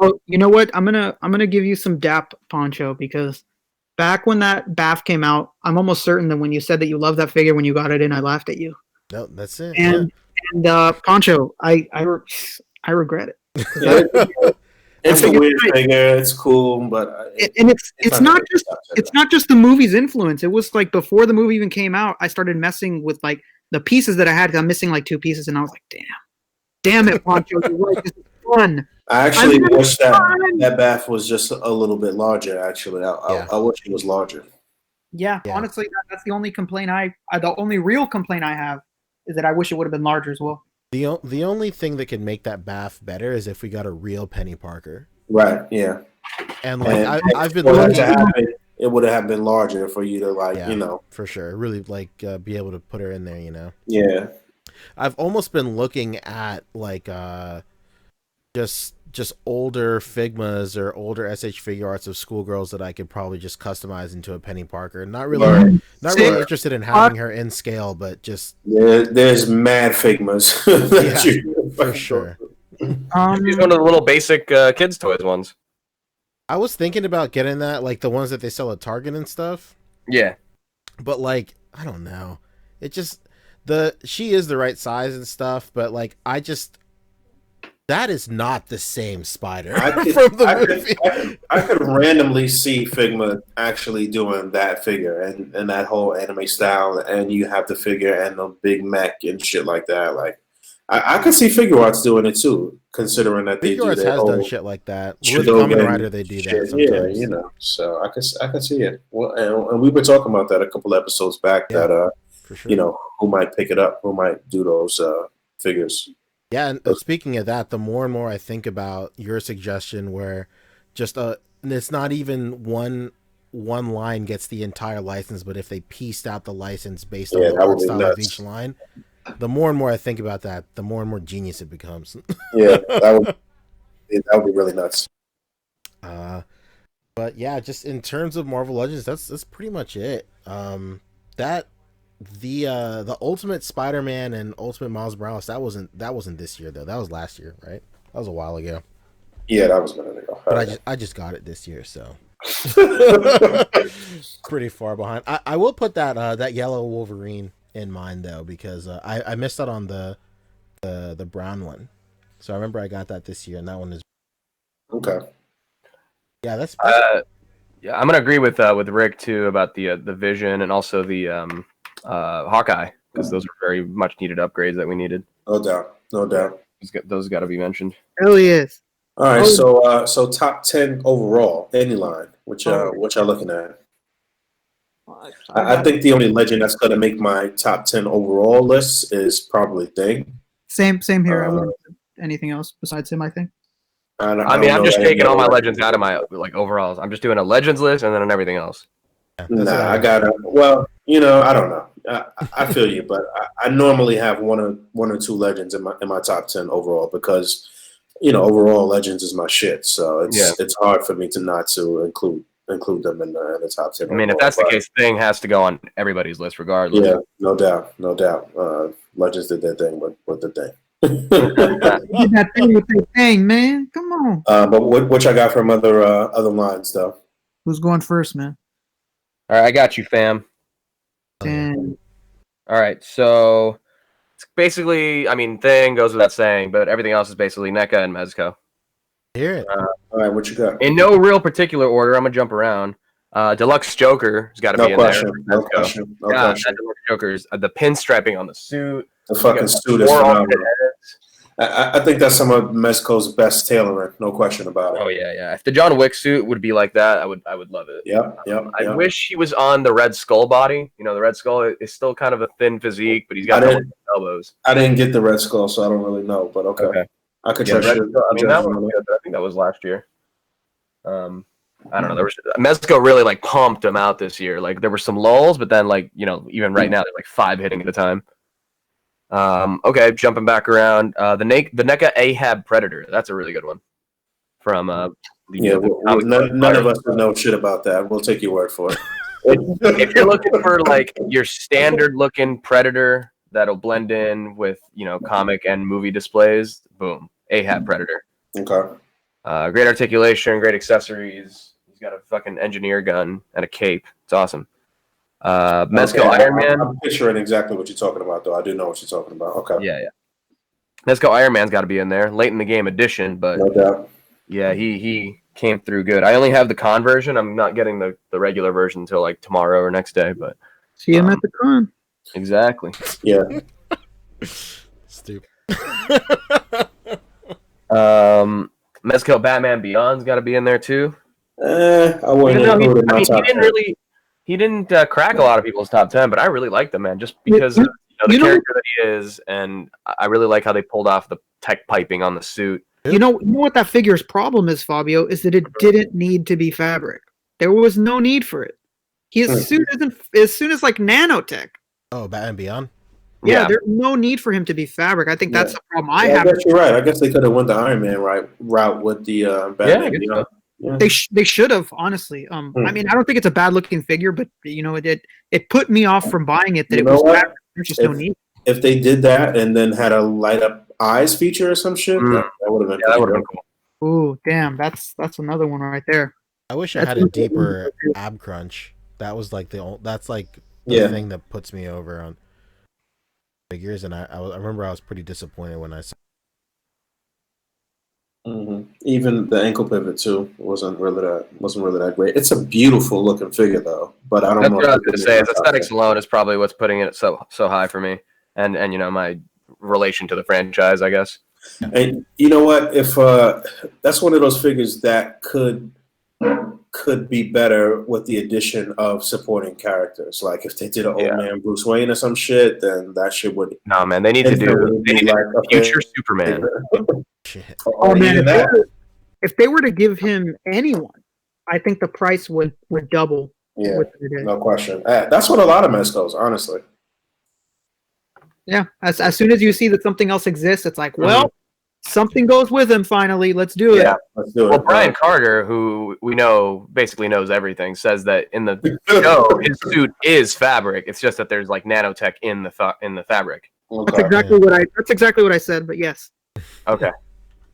Oh, you know what? I'm gonna give you some dap, Poncho, because back when that bath came out, I'm almost certain that when you said that you loved that figure when you got it in, I laughed at you.
No, that's it.
And Poncho, I regret it.
It's a weird figure. It's cool, but
it's not just the movie's influence. It was like before the movie even came out, I started messing with like the pieces that I had. I'm missing like 2 pieces, and I was like, damn it, Poncho, you're right. This is fun.
I actually wish that bath was just a little bit larger. Actually, I wish it was larger.
Yeah, honestly, that's the only complaint the only real complaint I have is that I wish it would have been larger as well.
The only thing that could make that bath better is if we got a real Penny Parker.
Right. Yeah.
And like I've been
looking to happen, it would have been larger for you to
for sure, really be able to put her in there.
Yeah.
I've almost been looking at like just older Figmas or older SH Figuarts of schoolgirls that I could probably just customize into a Penny Parker. Not really interested in having her in scale, but just
there's mad Figmas.
For sure.
She's one of the little basic kids' toys ones.
I was thinking about getting that, like the ones that they sell at Target and stuff.
Yeah.
But like, I don't know. It just she is the right size and stuff, but like I That is not the same Spider
I could,
from the movie.
I could randomly see Figma actually doing that figure and that whole anime style, and you have the figure and the big mech and shit like that. Like, I could see Figuarts doing it too, considering that they do
Figuarts
their
has
whole
done shit like that. With
Shodogan
Kamen Rider, they do
shit.
that sometimes.
Yeah, So I could see it. Well, and we were talking about that a couple episodes back.
Yeah,
That
for sure.
who might pick it up, who might do those figures.
Yeah, and speaking of that, the more and more I think about your suggestion, where just and it's not even one line gets the entire license, but if they pieced out the license based on
Yeah,
the
that would
art
be
style of
nuts.
each line, the more and more I think about that, the more and more genius it becomes.
Yeah, that would be really nuts.
But yeah, just in terms of Marvel Legends, that's pretty much it. That the Ultimate Spider-Man and Ultimate Miles Morales, that wasn't this year though. That was last year, right? That was a while ago.
Yeah, that was gonna go.
But I just got it this year, so pretty far behind. I will put that yellow Wolverine in mind though, because I missed out on the brown one. So I remember I got that this year, and that one is
Okay.
yeah. That's
Yeah, I'm gonna agree with Rick too about the Vision and also the Hawkeye, because those are very much needed upgrades that we needed.
No doubt. No doubt.
Those got to be mentioned.
Hell yes.
All right. So top 10 overall, any line, which y'all looking at? I think the only legend that's going to make my top 10 overall list is probably Thing.
Same here. I wouldn't do anything else besides him, I think.
I mean, I'm just taking all my legends out of my like overalls. I'm just doing a legends list and then on everything else.
Nah, I got it. Well, I don't know. I feel you, but I normally have one or two legends in my top 10 overall because overall legends is my shit. So it's hard for me to not to include them in the top 10.
I mean, if that's the case, Thing has to go on everybody's list regardless.
Yeah, no doubt. Legends did their thing with the thing.
Did that thing with the thing, man. Come on.
But what I got from other lines though?
Who's going first, man?
All right, I got you, fam.
And
all right, so it's basically, I mean, Thing goes without saying, but everything else is basically Neca and Mezco.
Hear it.
All right, what you got?
In no real particular order, I'm gonna jump around. Deluxe Joker has got to be in there.
No question.
Deluxe Joker's the pinstriping on the suit.
The fucking suit is phenomenal. I think that's some of Mezco's best tailoring, no question about it.
Oh yeah. If the John Wick suit would be like that, I would love it.
Yep.
I wish he was on the Red Skull body. The Red Skull is still kind of a thin physique, but he's got elbows.
I didn't get the Red Skull, so I don't really know. But okay. I could trust you.
I mean, that was good. I think that was last year. I don't know. There was Mezco really like pumped him out this year. Like there were some lulls, but then even right now they're like 5 hitting at a time. Okay, jumping back around. The Neca A.C.B.A. Predator. That's a really good one. From
none of us know shit about that. We'll take your word for it.
If you're looking for like your standard looking Predator that'll blend in with comic and movie displays, boom, A.C.B.A. Predator.
Okay.
Great articulation, great accessories. He's got a fucking engineer gun and a cape. It's awesome. Mezco Iron Man.
I'm picturing exactly what you're talking about, though. I do know what you're talking about. Okay.
Yeah. Mezco Iron Man's got to be in there. Late in the game edition, but
no doubt.
Yeah, he came through good. I only have the con version. I'm not getting the regular version until like tomorrow or next day. But
see him at the con.
Exactly.
Yeah.
Stupid.
Mezco Batman Beyond's got to be in there too.
I wouldn't.
He didn't crack a lot of people's top 10, but I really liked him, man, just because of the character that he is, and I really like how they pulled off the tech piping on the suit.
You know what that figure's problem is, Fabio, is that it didn't need to be fabric. There was no need for it. His suit isn't as soon as like nanotech.
Oh, Batman Beyond?
Yeah, there's no need for him to be fabric. I think that's the problem I have.
I guess you're right. I guess they could have went the Iron Man route with the Batman Beyond.
Yeah. They should have, honestly. I mean, I don't think it's a bad looking figure, but it put me off from buying it that it was fabric. There's just no need.
If they did that and then had a light up eyes feature or some shit, that would have been
cool.
Ooh, damn, that's another one right there.
I wish I had a deeper ab crunch. That was like the thing that puts me over on figures, and I remember I was pretty disappointed when I saw.
Even the ankle pivot too wasn't really that great. It's a beautiful looking figure though, but I don't
That's
know.
what I was
if
going to say. Is aesthetics alone is probably what's putting it so high for me, and my relation to the franchise, I guess.
And you know what? If that's one of those figures that could be better with the addition of supporting characters. Like if they did an old man Bruce Wayne or some shit, then that shit would.
No, man, they need to do like future Superman.
Shit.
Oh man, if they were to give him anyone, I think the price would double.
Yeah, no question. That's what a lot of Mezcos, honestly.
Yeah, as soon as you see that something else exists, it's like, well, something goes with him finally. Let's do it.
Yeah, let's do it.
Well, Brian Carter, who we know basically knows everything, says that in the show his suit is fabric. It's just that there's like nanotech in the fabric.
Okay. That's exactly what I said. But yes.
Okay.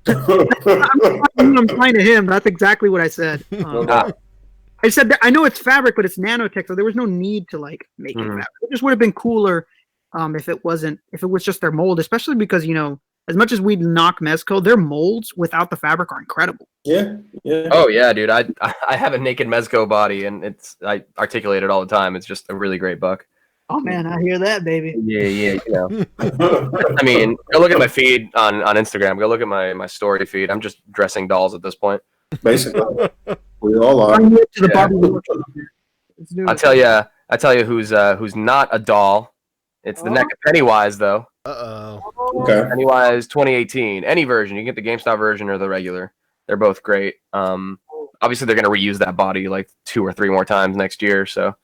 I'm fine to him. That's exactly what I said. I said that I know it's fabric, but it's nanotech, so there was no need to like make it fabric. It just would have been cooler if it was just their mold, especially because as much as we knock Mezco, their molds without the fabric are incredible.
Yeah.
Oh yeah, dude. I have a naked Mezco body, and I articulate it all the time. It's just a really great buck.
Oh man, I hear that, baby.
Yeah. I mean, go look at my feed on Instagram. Go look at my story feed. I'm just dressing dolls at this point.
Basically, we all are.
I tell you who's not a doll. It's the Neca Pennywise though.
Okay.
Pennywise 2018. Any version. You can get the GameStop version or the regular. They're both great. Obviously they're gonna reuse that body like 2 or 3 more times next year, so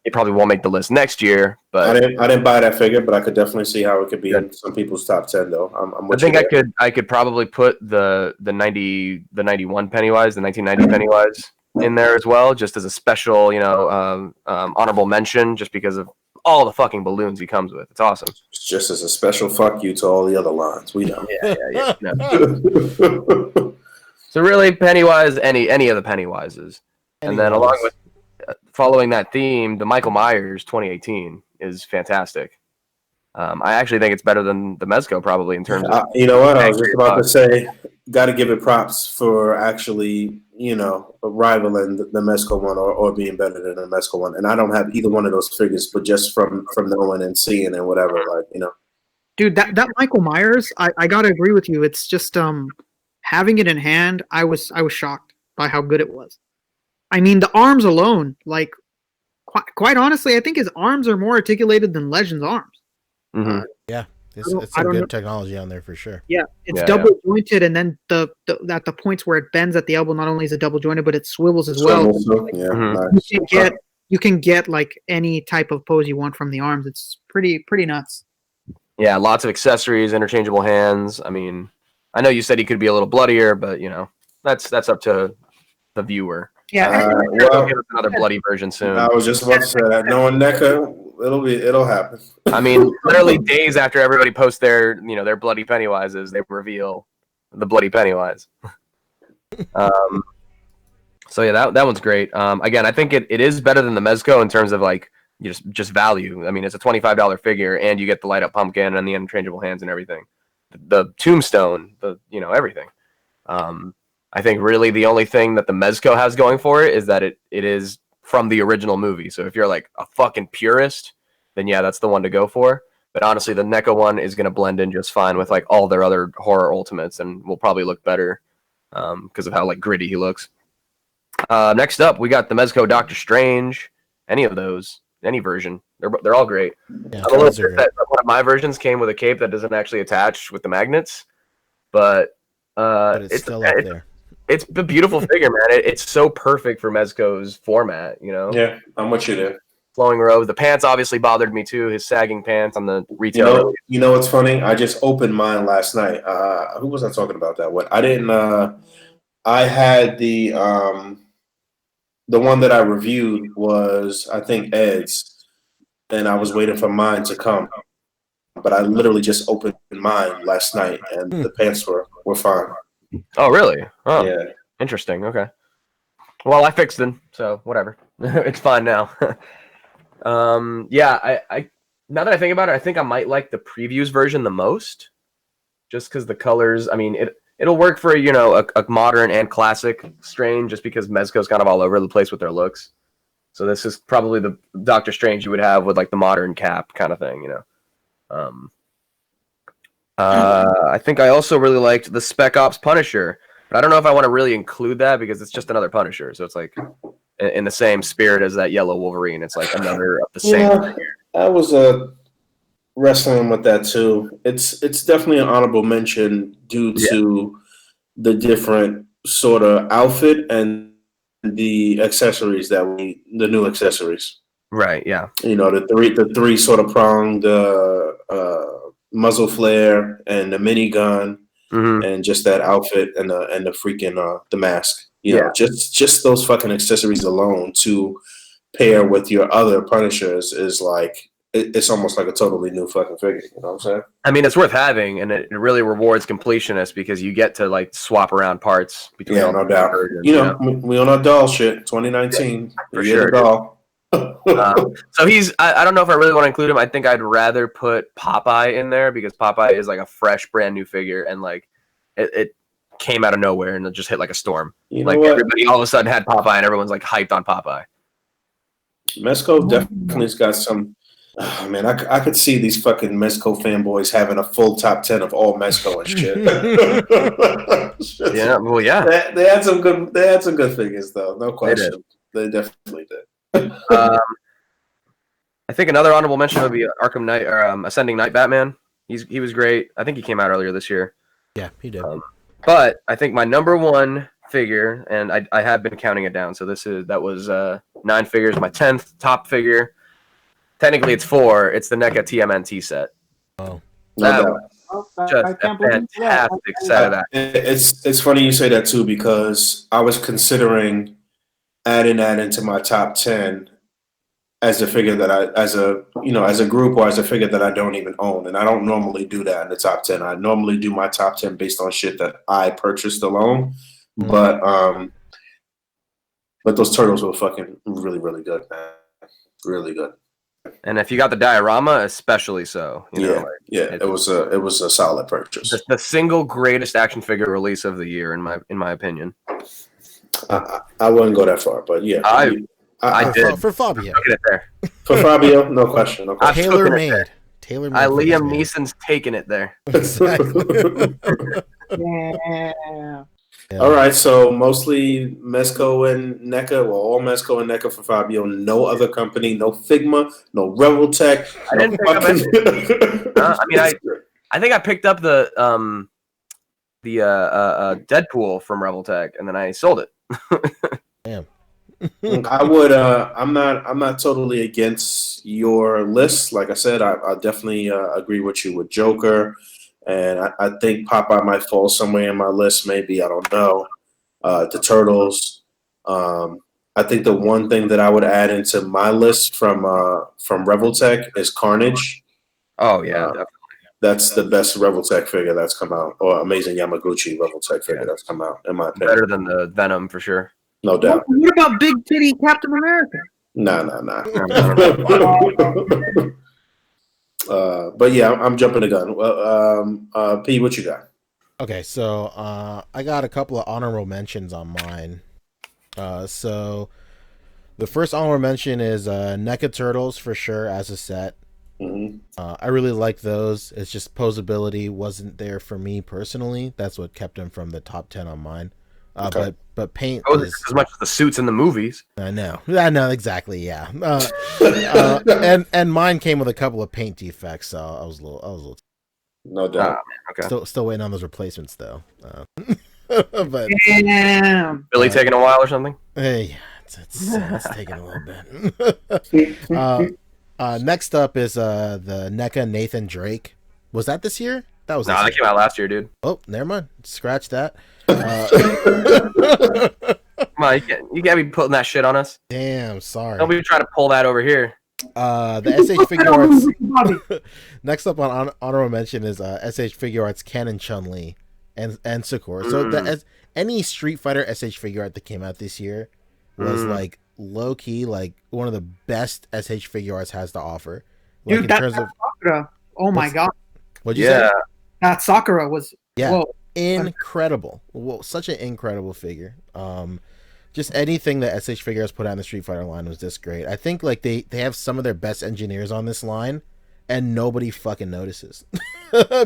it probably won't make the list next year. But
I didn't buy that figure, but I could definitely see how it could be in some people's top 10 though.
I think I could probably put the 91 Pennywise, the 1990 Pennywise in there as well, just as a special, honorable mention, just because of all the fucking balloons he comes with. It's awesome.
It's just as a special fuck you to all the other lines. We know.
Yeah. No. So really, Pennywise, any of the Pennywises, and then along with following that theme, the Michael Myers 2018 is fantastic. I actually think it's better than the Mezco probably in terms of.
You know what? I was just about to say, got to give it props for actually, rivaling the Mezco one or being better than the Mezco one. And I don't have either one of those figures, but just from knowing and seeing and whatever,
Dude, that Michael Myers, I gotta agree with you. It's just having it in hand, I was shocked by how good it was. I mean, the arms alone, like, quite honestly, I think his arms are more articulated than Legend's arms.
Mm-hmm. Yeah, it's some good technology on there for sure.
Yeah, it's double jointed, and then the at the points where it bends at the elbow, not only is it double jointed, but it swivels as well.
Nice.
You can get like any type of pose you want from the arms. It's pretty nuts.
Yeah, lots of accessories, interchangeable hands. I mean, I know you said he could be a little bloodier, but that's up to the viewer.
Yeah,
we'll give us another bloody version soon.
I was just about to say that. Knowing Neca, it'll happen.
I mean, literally days after everybody posts their bloody Pennywises, they reveal the bloody Pennywise. So yeah, that one's great. Again, I think it is better than the Mezco in terms of like just value. I mean, it's a $25 figure, and you get the light up pumpkin and the interchangeable hands and everything. The tombstone, everything. I think really the only thing that the Mezco has going for it is that it is from the original movie. So if you're like a fucking purist, then yeah, that's the one to go for. But honestly, the Neca one is going to blend in just fine with like all their other horror ultimates, and will probably look better because of how like gritty he looks. Next up, we got the Mezco Doctor Strange. Any of those, any version, they're all great.
Yeah,
I'm a little bit that one of my versions came with a cape that doesn't actually attach with the magnets, but
it's still up there.
It's a beautiful figure, man. It's so perfect for Mezco's format,
Yeah, I'm with you there.
Flowing robes. The pants obviously bothered me too. His sagging pants on the retail.
You know what's funny? I just opened mine last night. Who was I talking about that with? I didn't. I had the one that I reviewed was, I think, Ed's, and I was waiting for mine to come. But I literally just opened mine last night, and the pants were fine.
Oh, really? Oh,
yeah.
Interesting. Okay. Well, I fixed them, so whatever. It's fine now. Yeah, I now that I think about it, I think I might like the previews version the most, just because the colors. I mean, it it'll work for a modern and classic Strange, just because Mezco's kind of all over the place with their looks. So this is probably the Doctor Strange you would have with like the modern Cap kind of thing, I think I also really liked the Specops Punisher, but I don't know if I want to really include that because it's just another Punisher. So it's like in the same spirit as that yellow Wolverine. It's like another of the same.
I was wrestling with that too. It's definitely an honorable mention due to the different sort of outfit and the accessories the new accessories.
Right. Yeah.
The three sort of pronged muzzle flare and the minigun, and just that outfit and the freaking the mask. Just those fucking accessories alone to pair with your other Punishers is like it's almost like a totally new fucking figure. You know what I'm saying?
I mean, it's worth having, and it really rewards completionists because you get to like swap around parts between.
Yeah, no doubt. Versions, we on our doll shit. 2019
for sure.
Doll.
So I don't know if I really want to include him. I think I'd rather put Popeye in there because Popeye is like a fresh, brand new figure, and like it came out of nowhere and it just hit like a storm. Everybody all of a sudden had Popeye, and everyone's like hyped on Popeye.
Mezco definitely's got some. Oh, man, I could see these fucking Mezco fanboys having a full top 10 of all Mezco and shit.
Yeah, well, yeah.
They had some good figures though, no question. They definitely did.
I think another honorable mention would be Arkham Knight or Ascending Knight Batman. He was great. I think he came out earlier this year.
Yeah, he did.
But I think my number one figure, and I have been counting it down, so that was 9 figures. My 10th top figure. Technically, it's 4. It's the NECA TMNT set.
Oh,
that was just a fantastic set of that.
It's funny you say that too because I was considering adding that into my top 10 as a figure that as a group or as a figure that I don't even own, and I don't normally do that in the top 10. I normally do my top 10 based on shit that I purchased alone, but those turtles were fucking really, really good, man. Really good.
And if you got the diorama, especially so.
It was a solid purchase.
The single greatest action figure release of the year, in my opinion.
I wouldn't go that far, but yeah,
I did
for Fabio.
Look at it there.
For Fabio, no question.
Tailor made.
Liam Neeson's taking it there.
Exactly.
Yeah.
All right, so mostly Mezco and NECA. Well, all Mezco and NECA for Fabio. No other company. No Figma. No Rebel Tech.
I didn't pick up anything. I think I picked up the Deadpool from Rebel Tech, and then I sold it.
Damn.
I would. I'm not totally against your list. Like I said, I definitely agree with you with Joker. And I think Popeye might fall somewhere in my list. Maybe, I don't know. The Turtles. I think the one thing that I would add into my list from Revoltech is Carnage.
Oh yeah, definitely.
That's the best Revoltech figure that's come out, or Amazing Yamaguchi Revoltech figure that's come out, in my opinion.
Better than the Venom for sure.
No doubt.
What about Big Titty Captain America?
Nah. But yeah, I'm jumping the gun. Well, P, what you got?
Okay, so I got a couple of honorable mentions on mine. So the first honorable mention is NECA Turtles for sure as a set.
Mm-hmm.
I really like those. It's just posability wasn't there for me personally. That's what kept them from the top 10 on mine.
Okay.
But paint
is as much as the suits in the movies.
I know exactly. Yeah. And mine came with a couple of paint defects, so I was a little.
No doubt.
Okay.
Still waiting on those replacements though. But
Damn.
Billy taking a while or something.
Hey, it's taking a little bit. Next up is the NECA Nathan Drake. Was that this year? That was
that came out last year, dude.
Oh, never mind. Scratch that.
Come on, you can't be putting that shit on us.
Damn, sorry.
Don't be trying to pull that over here.
The SH Figuarts. Next up on honorable mention is SH Figuarts Canon Chumlee and Sakura. So any Street Fighter SH Figuart that came out this year was like low key, like one of the best SH Figuarts has to offer. Like,
Dude, Sakura. Oh my god.
What'd you say?
That Sakura was.
Yeah.
Whoa.
incredible. Well, such an incredible figure. Just anything that SH Figuarts put out in the Street Fighter line was just great. I think like they have some of their best engineers on this line, and nobody fucking notices.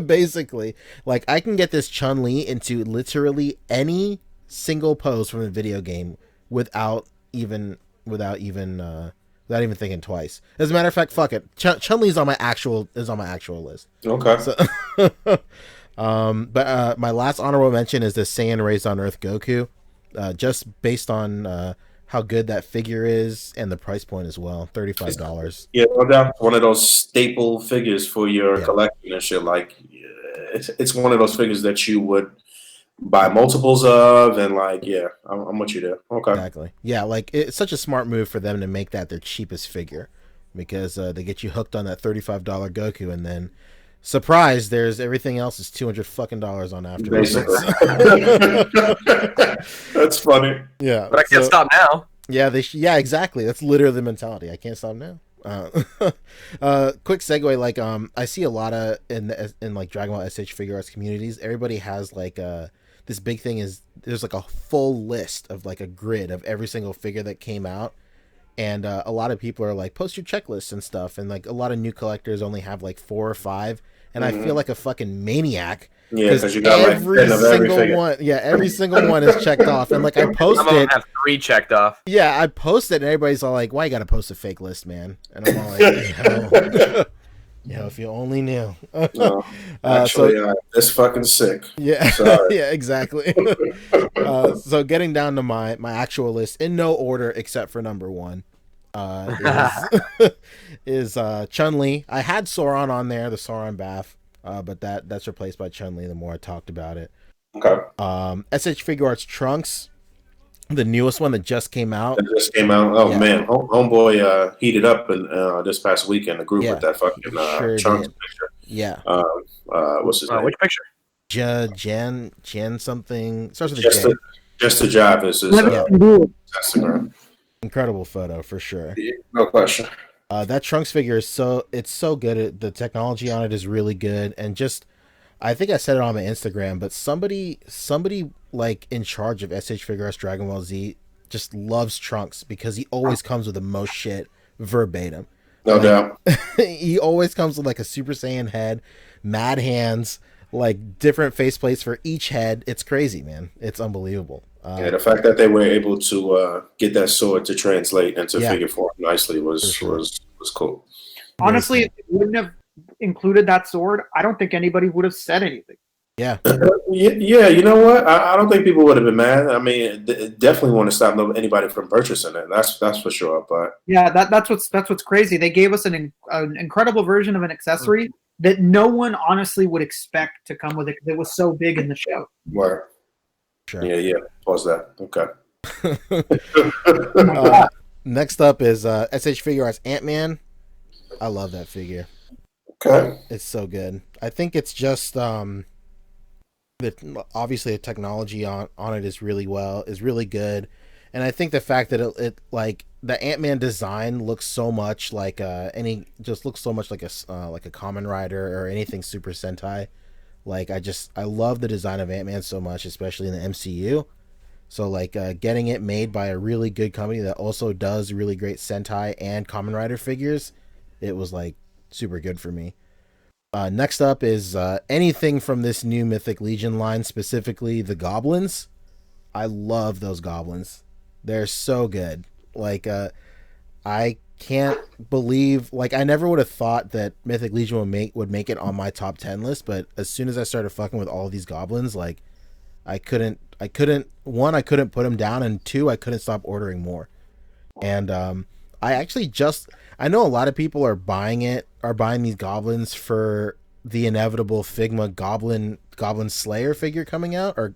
Basically, like I can get this Chumlee into literally any single pose from the video game without even thinking twice. As a matter of fact, fuck it, Chun-Li is on my actual list.
Okay.
So, but my last honorable mention is the Saiyan Raised on Earth Goku, just based on how good that figure is and the price point as well, $35.
Yeah, no doubt. One of those staple figures for your collection and shit. Like, it's one of those figures that you would buy multiples of, and like, yeah, I'm with you there. Okay,
exactly. Yeah, like it's such a smart move for them to make that their cheapest figure, because they get you hooked on that $35 Goku, and then surprise, there's everything else is $200 fucking on after.
Basically. That's funny.
Yeah,
but I can't stop now.
Yeah, yeah, exactly. That's literally the mentality. I can't stop now. Quick segue. Like, I see a lot of in like Dragon Ball SH Figuarts communities. Everybody has like this big thing is there's like a full list of like a grid of every single figure that came out, and a lot of people are like, post your checklists and stuff, and like a lot of new collectors only have like 4 or 5, and I feel like a fucking maniac.
Yeah, because you got
every single one. Yeah, every single one is checked off, and like I posted.
Some of them have 3 checked off.
Yeah, I posted, and everybody's all like, "Why you got to post a fake list, man?" And I'm all like, if you only knew.
No, actually, it's fucking sick.
Yeah, yeah, exactly. So getting down to my actual list in no order except for number 1 is Chun-Li. I had Sauron on there, the Sauron bath. But that's replaced by Chun-Li the more I talked about it.
Okay.
SH Figuarts Trunks, the newest one that just came out.
Oh, yeah. Man. Homeboy heated up in, this past weekend, a group with that fucking Trunks picture.
Yeah.
What's his name?
Which picture?
Jan something. Starts with a J.
Just a Jive is his Instagram.
Incredible photo for sure.
Yeah, no question.
That Trunks figure is so good. The technology on it is really good, and just I think I said it on my Instagram, but somebody like in charge of SH Figuarts Dragon Ball Z just loves Trunks because he always comes with the most shit verbatim.
No doubt.
He always comes with like a Super Saiyan head, mad hands, like different faceplates for each head. It's crazy, man. It's unbelievable.
Yeah, the fact that they were able to get that sword to translate into figure form nicely was cool.
Honestly, if it wouldn't have included that sword, I don't think anybody would have said anything.
Yeah.
Yeah, you know what? I don't think people would have been mad. I mean, definitely want to stop anybody from purchasing it. That's for sure. But
yeah, that's what's crazy. They gave us an incredible version of an accessory that no one honestly would expect to come with it because it was so big in the show.
Word.
Sure.
Yeah. Pause that.
Okay. Next up is SH Figuarts Ant-Man. I love that figure.
Okay.
It's so good. I think it's just obviously the technology on it is really good, and I think the fact that it like the Ant-Man design looks so much like a Kamen Rider or anything Super Sentai. Like I love the design of Ant-Man so much, especially in the MCU. So like getting it made by a really good company that also does really great Sentai and Kamen Rider figures, it was like super good for me. Next up is anything from this new Mythic Legion line, specifically the Goblins. I love those Goblins. They're so good. Like I can't believe, like I never would have thought that Mythic Legion would make it on my top 10 list, but as soon as I started fucking with all of these Goblins, like I couldn't put them down, and 2, I couldn't stop ordering more. And I know a lot of people are buying these Goblins for the inevitable Figma Goblin Slayer figure coming out, or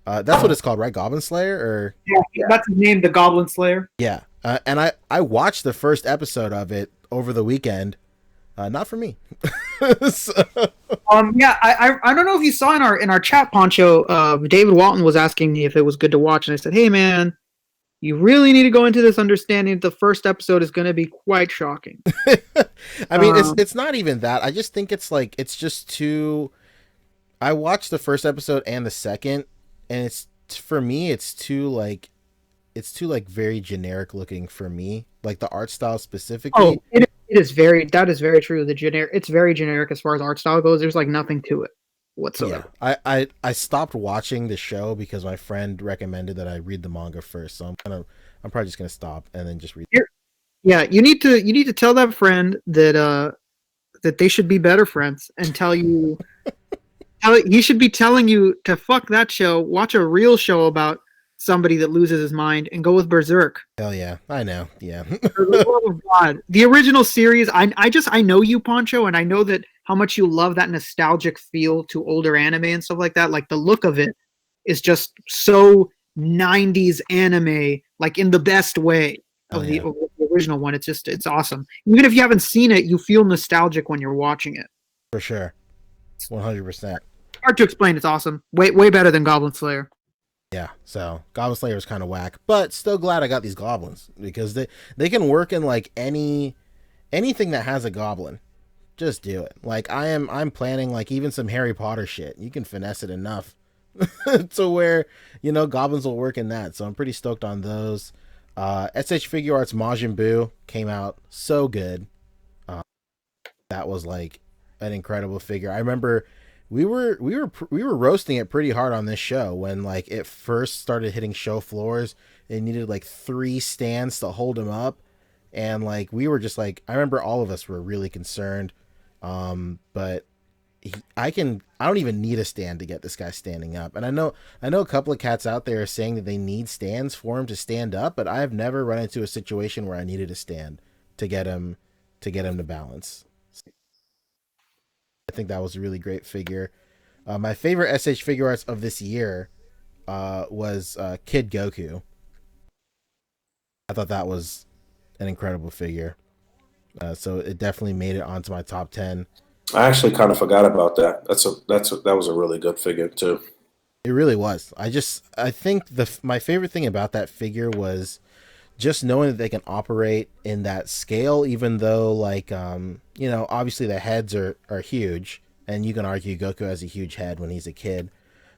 that's what it's called, right? Goblin Slayer, or
yeah, that's his name, the Goblin Slayer.
Yeah, and I watched the first episode of it over the weekend. Not for me. So.
Yeah, I don't know if you saw in our chat, Poncho. David Walton was asking me if it was good to watch, and I said, "Hey, man, you really need to go into this understanding the first episode is going to be quite shocking."
I mean, it's not even that. I just think it's like it's just too. I watched the first episode and the second, and it's for me it's too like very generic looking for me. Like the art style specifically.
Oh, it is very that is very true. It's very generic as far as art style goes. There's like nothing to it
Yeah,
whatsoever.
I stopped watching the show because my friend recommended that I read the manga first. So I'm probably just gonna stop and then just read.
Yeah, you need to tell that friend that they should be better friends and he should be telling you to fuck that show, watch a real show about somebody that loses his mind and go with Berserk.
Hell yeah, I know. Yeah,
For the love of God. The original series, I know you, Poncho, and I know that how much you love that nostalgic feel to older anime and stuff like that. Like the look of it is just so 90s anime, like in the best way of the original one. It's awesome. Even if you haven't seen it, you feel nostalgic when you're watching it.
for sure, 100%.
Hard to explain. It's awesome. Way better than Goblin Slayer.
Yeah, so Goblin Slayer is kind of whack, but still glad I got these goblins because they can work in like anything that has a goblin. Just do it. Like I'm planning like even some Harry Potter shit. You can finesse it enough to where goblins will work in that. So I'm pretty stoked on those. SH Figuarts Majin Buu came out so good. That was like an incredible figure. I remember we were roasting it pretty hard on this show when like it first started hitting show floors. It needed like 3 stands to hold him up, and like we were just like, I remember all of us were really concerned. But I don't even need a stand to get this guy standing up. And I know a couple of cats out there are saying that they need stands for him to stand up, but I have never run into a situation where I needed a stand to get him to balance. I think that was a really great figure. My favorite SH Figuarts of this year was Kid Goku. I thought that was an incredible figure. So it definitely made it onto my top 10.
I actually kind of forgot about that. That was a really good figure too.
It really was. I think my favorite thing about that figure was just knowing that they can operate in that scale, even though like obviously the heads are huge, and you can argue Goku has a huge head when he's a kid,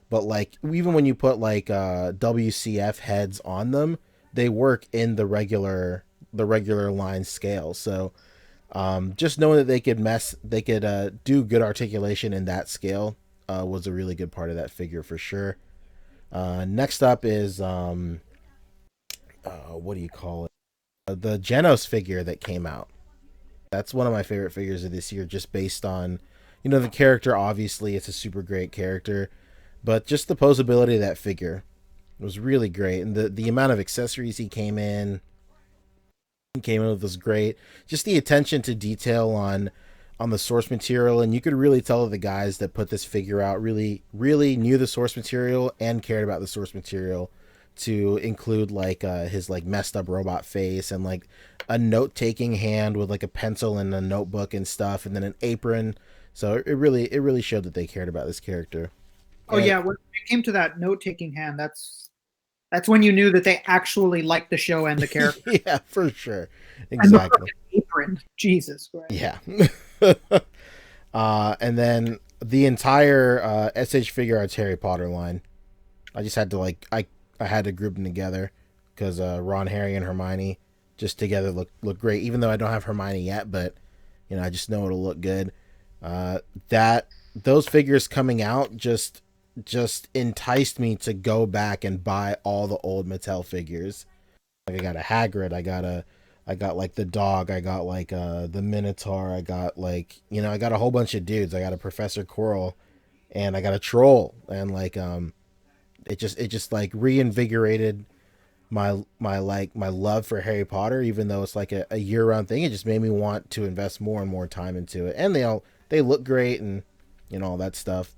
but like even when you put like WCF heads on them, they work in the regular line scale. So just knowing that they could do good articulation in that scale was a really good part of that figure for sure. Next up is what do you call it? The Genos figure that came out. That's one of my favorite figures of this year, just based on the character. Obviously, it's a super great character, but just the posability of that figure was really great, and the amount of accessories he came in with was great. Just the attention to detail on the source material, and you could really tell that the guys that put this figure out really knew the source material and cared about the source material to include like his like messed up robot face and like a note-taking hand with like a pencil and a notebook and stuff, and then an apron. So it really showed that they cared about this character.
Oh yeah, when it came to that note-taking hand, that's when you knew that they actually liked the show and the character.
Yeah, for sure. Exactly.
And the apron. Jesus Christ.
Yeah. And then the entire SH Figuarts Harry Potter line. I just had to like I had to group them together because Ron, Harry, and Hermione just together look great. Even though I don't have Hermione yet, but I just know it'll look good. Those figures coming out just enticed me to go back and buy all the old Mattel figures. Like I got a Hagrid, I got like the dog, I got like the Minotaur, I got like I got a whole bunch of dudes. I got a Professor Quirrell, and I got a troll, and like it just like reinvigorated my love for Harry Potter, even though it's like a year-round thing. It just made me want to invest more and more time into it, and they look great and all that stuff.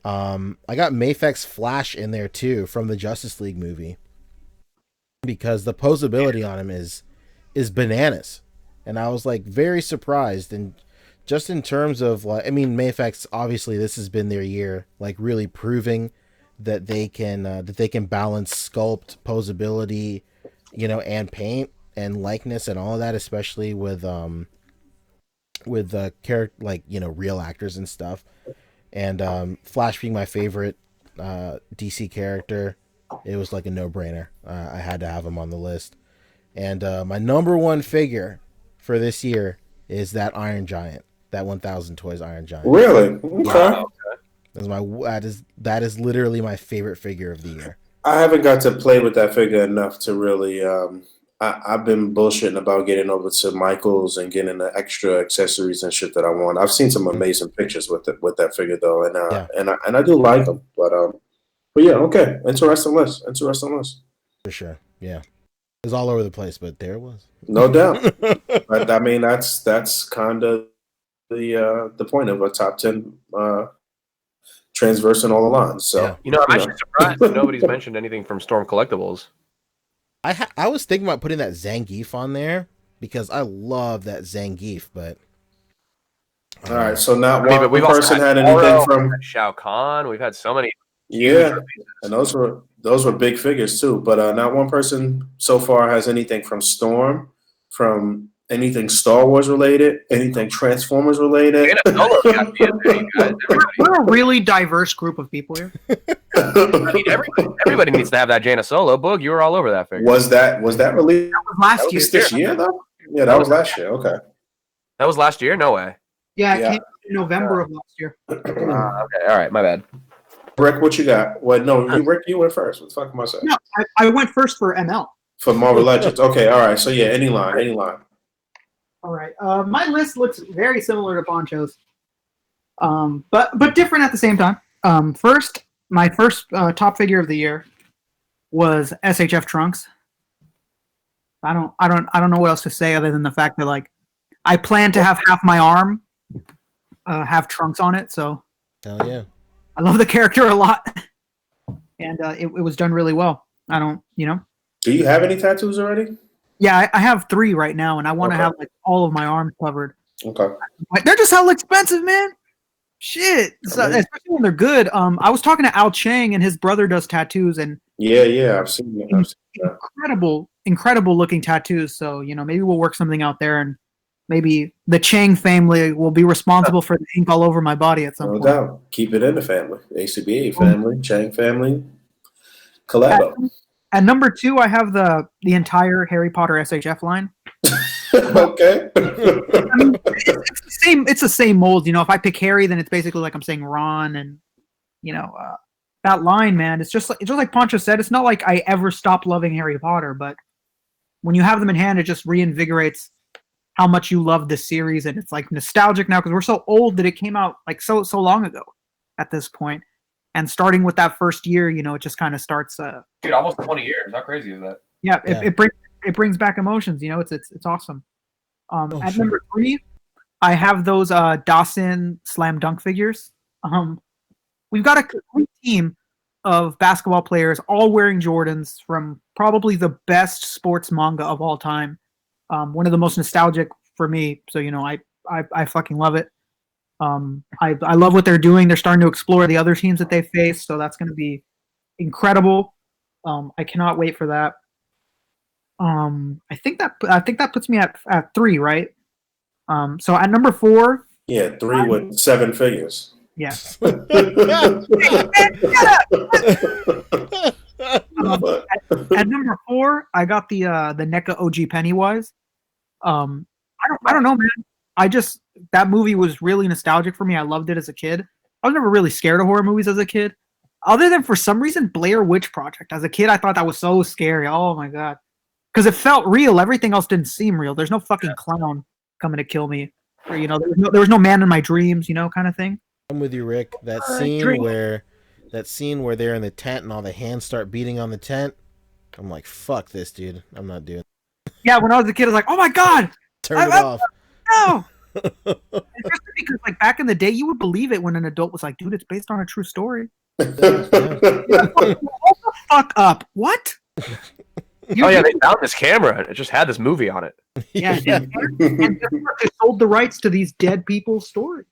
I got Mafex Flash in there too from the Justice League movie, because the posability on him is bananas, and I was like very surprised. And just in terms of like, I mean, Mafex, obviously this has been their year, like really proving that they can balance sculpt, posability, and paint and likeness and all of that, especially with the character, like real actors and stuff. And Flash being my favorite DC character, it was like a no-brainer. I had to have him on the list. And my number one figure for this year is that Iron Giant, that 1,000 Toys Iron Giant.
Really? Okay.
That is literally my favorite figure of the year.
I haven't got to play with that figure enough to really. I've been bullshitting about getting over to Michael's and getting the extra accessories and shit that I want. I've seen some amazing pictures with that figure though, and I do like them. But yeah, okay, interesting list.
For sure, yeah. It was all over the place, but there it was.
No doubt. But I mean, that's kind of the point of a top 10 transversing all the lines. So
I'm actually surprised that nobody's mentioned anything from Storm Collectibles.
I was thinking about putting that Zangief on there because I love that Zangief, but
all right. So not one person had anything from
Shao Kahn. We've had so many.
Yeah, and those were big figures too. But not one person so far has anything from Storm, from anything Star Wars related, anything Transformers related.
We're a really diverse group of people here.
I mean, everybody needs to have that Jaina Solo. Boog, you were all over that figure.
Was that released?
That was last year.
This year though? Yeah, that was last year. Okay.
That was last year? No way.
Yeah, it came in November of last year.
Okay, all right, my bad.
Rick, what you got? Well, no, Rick, you went first. What the fuck am I saying?
No, I went first for ML.
For Marvel Legends. Okay, all right. So yeah, any line.
All right. My list looks very similar to Poncho's, but different at the same time. My first top figure of the year was SHF Trunks. I don't know what else to say other than the fact that like I plan to have half my arm have Trunks on it. So
hell yeah,
I love the character a lot, and it was done really well.
Do you have any tattoos already?
Yeah, I have 3 right now, and I want to have like all of my arms covered.
Okay.
They're just hella expensive, man. Shit. So, especially when they're good. I was talking to Al Chang, and his brother does tattoos, and
yeah, I've seen that.
Incredible looking tattoos. So maybe we'll work something out there, and maybe the Chang family will be responsible for the ink all over my body at some point.
No doubt. Keep it in the family. A.C.B.A. family, Chang family, collabo.
At number 2, I have the entire Harry Potter SHF line.
Okay.
I mean, it's the same mold. If I pick Harry, then it's basically like I'm saying Ron, and that line, man. It's just like Poncho said. It's not like I ever stopped loving Harry Potter, but when you have them in hand, it just reinvigorates how much you love this series, and it's like nostalgic now because we're so old that it came out like so long ago at this point. And starting with that first year, it just kind of starts.
Dude, almost 20 years. How crazy is that?
Yeah, it brings back emotions. It's awesome. At number 3, I have those Dawson slam dunk figures. We've got a complete team of basketball players all wearing Jordans from probably the best sports manga of all time. One of the most nostalgic for me. So I fucking love it. I love what they're doing. They're starting to explore the other teams that they face, so that's going to be incredible. I cannot wait for that. I think that puts me at 3, right? So at number 4,
yeah, 3 with 7 figures.
Yeah. At number 4, I got the NECA OG Pennywise. I don't know, man. That movie was really nostalgic for me. I loved it as a kid. I was never really scared of horror movies as a kid, other than for some reason Blair Witch Project. As a kid, I thought that was so scary. Oh my god, because it felt real. Everything else didn't seem real. There's no fucking clown coming to kill me, or there was no man in my dreams, kind of thing.
I'm with you, Rick. That scene where they're in the tent and all the hands start beating on the tent. I'm like, fuck this, dude. I'm not doing it.
Yeah, when I was a kid, I was like, oh my god,
turn it off.
No. Especially because, like, back in the day, you would believe it when an adult was like, "Dude, it's based on a true story." Hold the fuck up! What?
They found this camera. It just had this movie on it.
Yeah, and they sold the rights to these dead people's stories.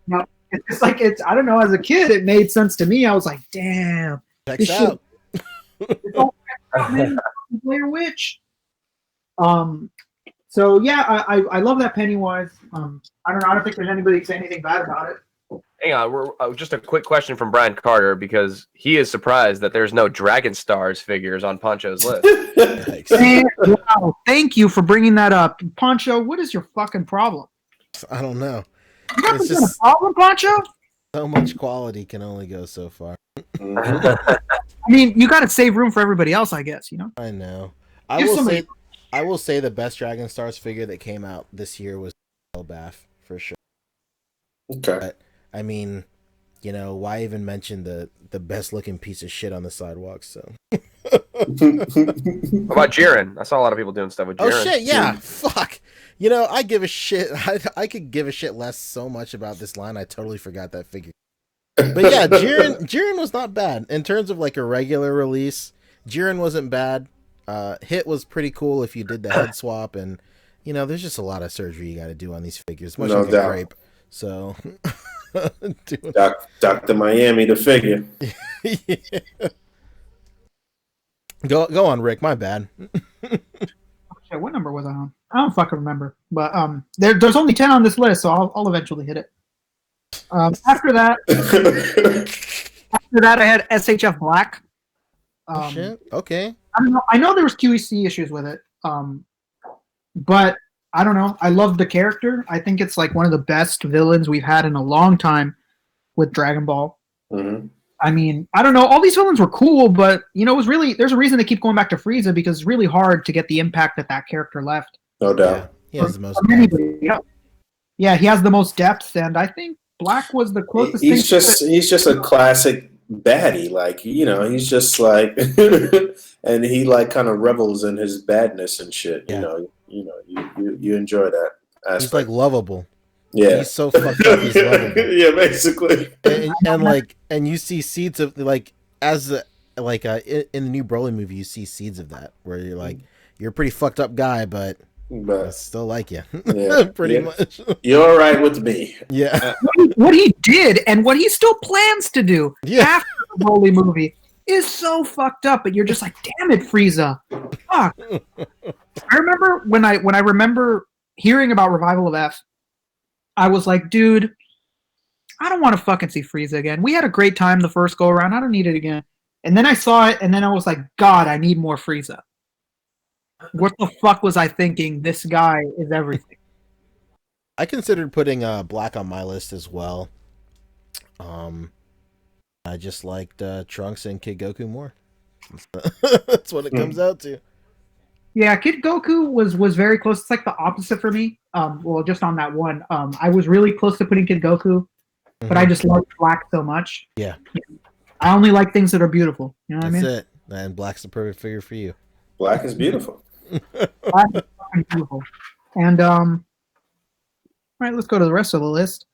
Now, it's like I don't know. As a kid, it made sense to me. I was like, "Damn,
checks out."
It's all out, man. Blair Witch. So yeah, I love that Pennywise. I don't know. I don't think there's anybody that can say anything bad about it.
Hang on, just a quick question from Brian Carter because he is surprised that there's no Dragon Stars figures on Poncho's list.
Wow, thank you for bringing that up, Poncho. What is your fucking problem?
I don't know.
You got
It's
a
just
problem, Poncho?
so much quality can only go so far.
I mean, you got to save room for everybody else, I guess. You know.
I know.
Give somebody-
I will say the best Dragon Stars figure that came out this year was Bath for sure.
Okay.
But I mean, you know, why even mention the best looking piece of shit on the sidewalk? So.
What about Jiren? I saw a lot of people doing stuff with Jiren.
Oh shit! Yeah, fuck. You know, I give a shit. I could give a shit less so much about this line. I totally forgot that figure. But yeah, Jiren was not bad in terms of like a regular release. Jiren wasn't bad. Hit was pretty cool if you did the head swap, and you know, there's just a lot of surgery you got to do on these figures, much like a grape. So,
Dr. Miami, the figure.
Yeah. Go on, Rick. My bad.
Shit, what number was I on? I don't fucking remember. But there's only 10 on this list, so I'll eventually hit it. After that, I had SHF Black.
Shit. Okay.
I know there was QEC issues with it, but I don't know. I love the character. I think it's like one of the best villains we've had in a long time with Dragon Ball.
Mm-hmm.
I mean, I don't know. All these villains were cool, but you know, it was really there's a reason to keep going back to Frieza because it's really hard to get the impact that character left.
No doubt.
Yeah, he has the most.
Yeah, he has the most depth, and I think Black was the closest.
He's just a classic baddie, like, you know, he's just like, and he like kind of revels in his badness and shit.
Yeah.
You enjoy that aspect.
He's like lovable.
Yeah,
he's so fucked up. He's lovable.
Yeah, basically.
And you see seeds of like in the new Broly movie, you see seeds of that where you're like, you're a pretty fucked up guy, but I still like you.
Yeah,
pretty much.
You're all right with me.
Yeah.
What he did and what he still plans to do after the Broly movie is so fucked up. But you're just like, damn it, Frieza. Fuck. I remember when I remember hearing about Revival of F, I was like, dude, I don't want to fucking see Frieza again. We had a great time the first go around. I don't need it again. And then I saw it, and then I was like, God, I need more Frieza. What the fuck was I thinking? This guy is everything.
I considered putting Black on my list as well. I just liked Trunks and Kid Goku more. That's what it comes out to.
Yeah, Kid Goku was very close. It's like the opposite for me. Well, just on that one, I was really close to putting Kid Goku, but I just loved Black so much.
Yeah.
I only like things that are beautiful. You know what I mean?
That's it. And Black's the perfect figure for you.
Black is beautiful.
Black is fucking beautiful. And all right, let's go to the rest of the list.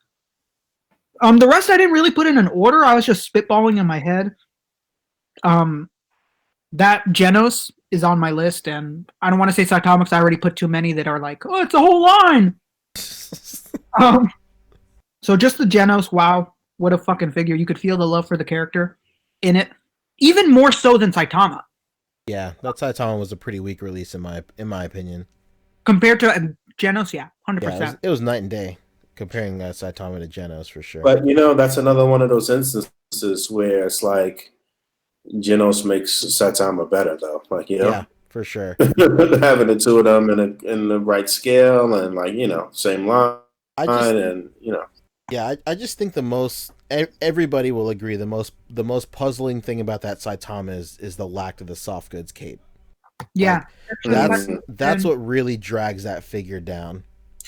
The rest I didn't really put in an order. I was just spitballing in my head. That Genos is on my list, and I don't want to say Saitama because I already put too many that are like, oh, it's a whole line. So just the Genos, wow, what a fucking figure. You could feel the love for the character in it, even more so than Saitama.
Yeah, that Saitama was a pretty weak release in my opinion.
Compared to Genos, yeah, 100%.
Yeah, it was night and day comparing Saitama to Genos for sure.
But, you know, that's another one of those instances where it's like Genos makes Saitama better, though. Like, you know?
Yeah, for sure.
Having the two of them in the right scale and, like, you know, same line and, you know.
Yeah, I just think everybody will agree the most puzzling thing about that Saitama is the lack of the soft goods cape.
Yeah.
Like, that's what really drags that figure down.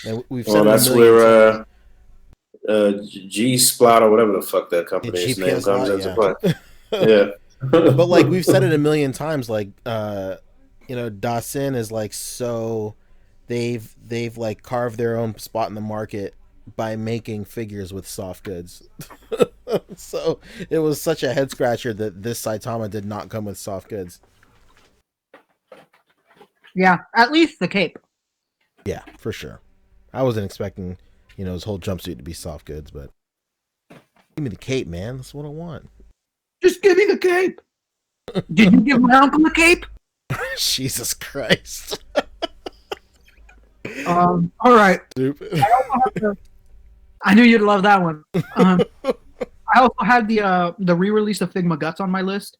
And we've said
that's where G-Splot or whatever the fuck that company's name comes into play. Yeah.
But like we've said it a million times, like you know, Dasin is like so they've like carved their own spot in the market by making figures with soft goods. So it was such a head scratcher that this Saitama did not come with soft goods.
Yeah, at least the cape.
Yeah, for sure. I wasn't expecting, you know, his whole jumpsuit to be soft goods, but give me the cape, man. That's what I want.
Just give me the cape. Did you give my uncle a cape?
Jesus Christ.
All right.
Stupid.
I knew you'd love that one. I also had the re-release of Figma Guts on my list.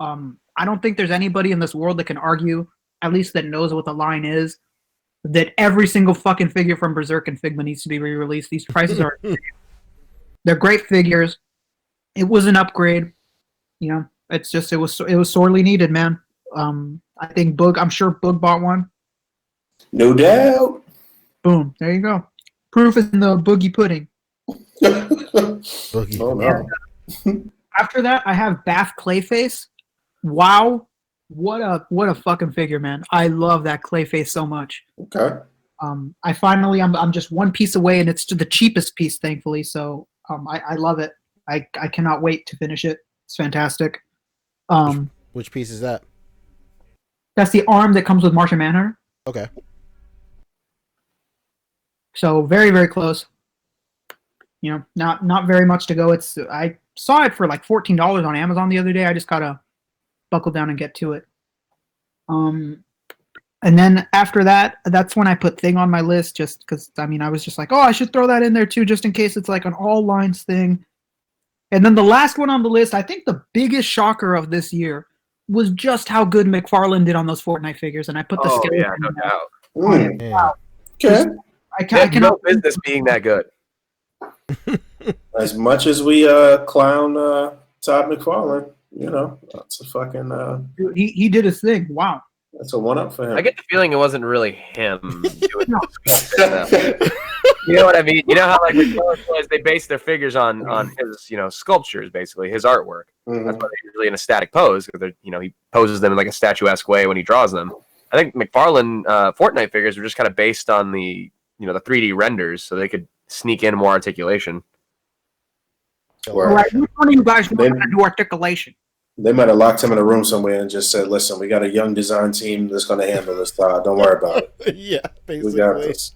I don't think there's anybody in this world that can argue, at least that knows what the line is, that every single fucking figure from Berserk and Figma needs to be re-released. These prices are they're great figures. It was an upgrade. You know, it's just it was sorely needed, man. I think I'm sure Boog bought one.
No doubt.
Boom, there you go. Proof is in the boogie pudding.
Boogie.
Oh no.
After that, I have Bath Clayface. Wow, what a fucking figure, man! I love that Clayface so much.
Okay.
I'm just one piece away, and it's the cheapest piece, thankfully. So I love it. I cannot wait to finish it. It's fantastic.
Which piece is that?
That's the arm that comes with Martian Manhunter.
Okay.
So very, very close. You know, not very much to go. I saw it for like $14 on Amazon the other day. I just gotta buckle down and get to it. And then after that, that's when I put Thing on my list, just because I was just like, oh, I should throw that in there too, just in case it's like an all lines thing. And then the last one on the list, I think the biggest shocker of this year was just how good McFarlane did on those Fortnite figures, and I put the skeleton.
Yeah, no doubt.
Wow.
Okay.
I
They have no
cannot
business being that good.
As much as we clown Todd McFarlane, you know, that's a fucking
Dude, he did his thing. Wow.
that's a one up for him.
I get the feeling it wasn't really him doing this. You know what I mean? You know how like with toys, they base their figures on his sculptures, basically his artwork.
Mhm.
That's why they're usually in a static pose because he poses them in like a statuesque way when he draws them. I think McFarlane Fortnite figures were just kind of based on the the 3D renders, so they could sneak in more articulation.
All right, which one of you guys want to do articulation?
They might have locked him in a room somewhere and just said, "Listen, we got a young design team that's going to handle this. Todd. Don't worry about it.
Yeah, basically.
We got this."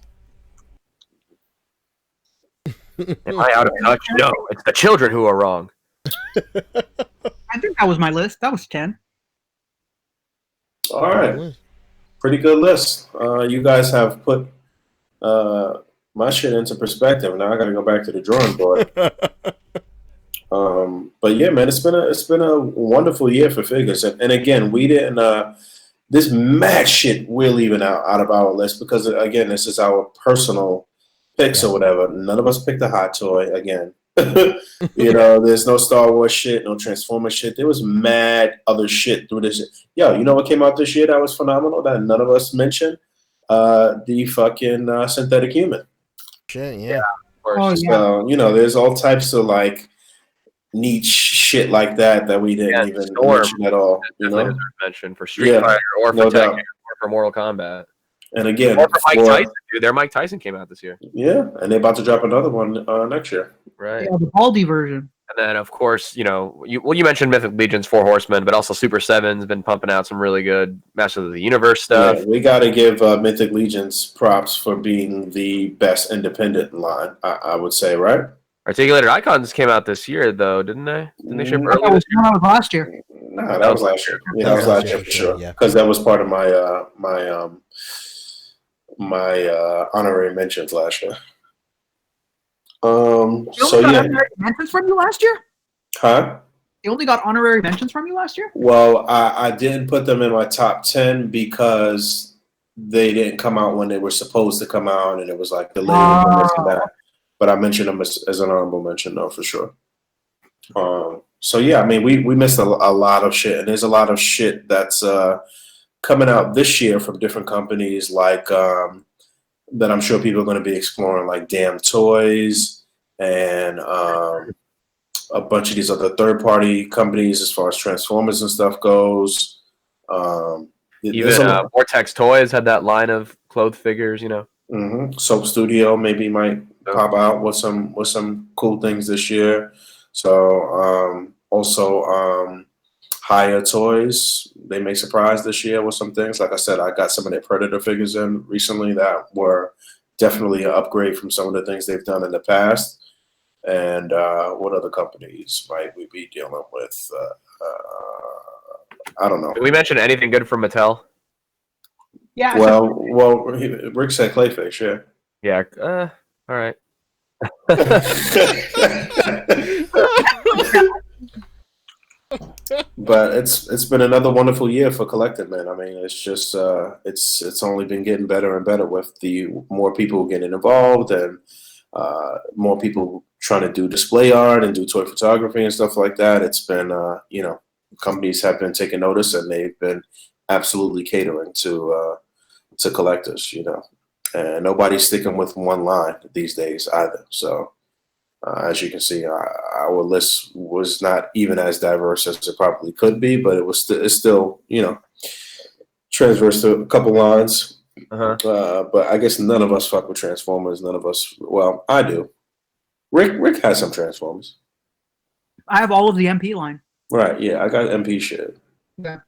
Am I out of touch? No, it's the children who are wrong.
I think that was my list. That was 10.
All right, pretty good list. You guys have put my shit into perspective. Now I got to go back to the drawing board. But yeah, man, it's been a wonderful year for figures, and again, we didn't. This mad shit we're leaving out of our list because again, this is our personal picks or whatever. None of us picked a hot toy again. There's no Star Wars shit, no Transformers shit. There was mad other shit through this. Yo, you know what came out this year that was phenomenal that none of us mentioned? The fucking synthetic human.
Shit, yeah.
Oh, yeah.
So, there's all types of like niche shit like that we didn't even mention at all.
Definitely deserves mention for Street Fighter or for
no
Tekken
doubt.
or for Mortal Kombat.
And again,
Or for Mike Tyson, dude. Their Mike Tyson came out this year.
Yeah, and they're about to drop another one next year.
Right.
Yeah, the Baldy version.
And then, of course, you mentioned Mythic Legion's 4 Horsemen, but also Super 7's been pumping out some really good Masters of the Universe stuff.
Yeah, we got to give Mythic Legion's props for being the best independent line, I would say, right?
Articulated Icons came out this year, though, didn't they? Didn't they ship
That
early
was
this year?
last year.
No, that was last year. Yeah, that was last year for sure.
Yeah.
Because that was part of my my honorary mentions last year.
Honorary mentions from you last year?
Huh?
They only got honorary mentions from you last year?
Well, I didn't put them in my top 10 because they didn't come out when they were supposed to come out, and it was like delayed and this and that. But I mentioned them as an honorable mention, though, for sure. So yeah, I mean, we missed a lot of shit, and there's a lot of shit that's coming out this year from different companies, like that I'm sure people are going to be exploring, like Damn Toys and a bunch of these other third-party companies as far as Transformers and stuff goes.
Even Vortex Toys had that line of clothed figures,
Soap Studio maybe might pop out with some cool things this year. So also Higher Toys, they may surprise this year with some things. Like I said, I got some of their Predator figures in recently that were definitely an upgrade from some of the things they've done in the past. And what other companies might we be dealing with? I don't know.
Did we mention anything good from Mattel?
Yeah.
Well, Rick said Clayface, yeah.
Yeah. All right.
But it's been another wonderful year for collecting, man. I mean, it's just it's only been getting better and better with the more people getting involved and more people trying to do display art and do toy photography and stuff like that. It's been companies have been taking notice and they've been absolutely catering to collectors, and nobody's sticking with one line these days either. So. As you can see, our list was not even as diverse as it probably could be, but it's still, transverse to a couple lines. But I guess none of us fuck with Transformers. None of us. Well, I do. Rick has some Transformers.
I have all of the MP line.
Right. Yeah, I got MP shit.
Yeah.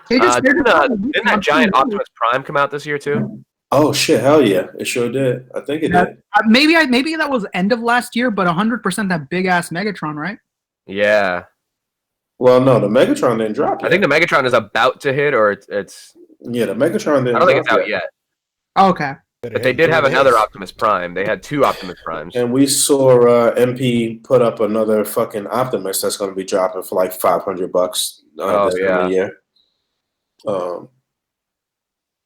Didn't that giant Optimus Prime come out this year too?
Oh shit! Hell yeah, it sure did. I think it did.
Maybe that was end of last year, but 100% that big ass Megatron, right?
Yeah.
Well, no, the Megatron didn't drop yet.
I think the Megatron is about to hit, or it's.
Yeah, the Megatron didn't.
I don't think it's out yet.
Oh, okay.
But they did have another Optimus Prime. They had 2 Optimus Primes.
And we saw MP put up another fucking Optimus that's going to be dropping for like $500 this coming year.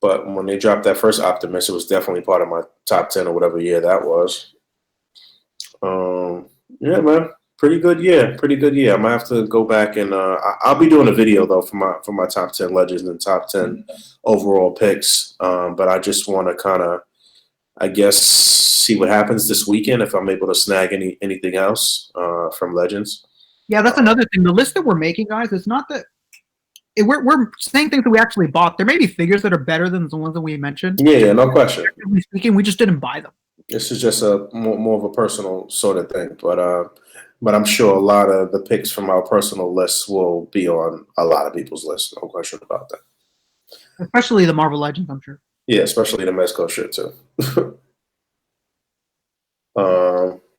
But when they dropped that first Optimus, it was definitely part of my top 10 or whatever year that was. Yeah, man, pretty good year. I'm gonna have to go back and I'll be doing a video though for my top 10 legends and top 10 overall picks. But I just want to kind of, I guess, see what happens this weekend if I'm able to snag anything else from legends.
Yeah, that's another thing. The list that we're making, guys, it's not that. We're saying things that we actually bought. There may be figures that are better than the ones that we mentioned.
Yeah, no question.
Speaking, we just didn't buy them.
This is just a more of a personal sort of thing, but I'm sure a lot of the picks from our personal lists will be on a lot of people's lists. No question about that.
Especially the Marvel Legends, I'm sure.
Yeah, especially the Mezco shit too.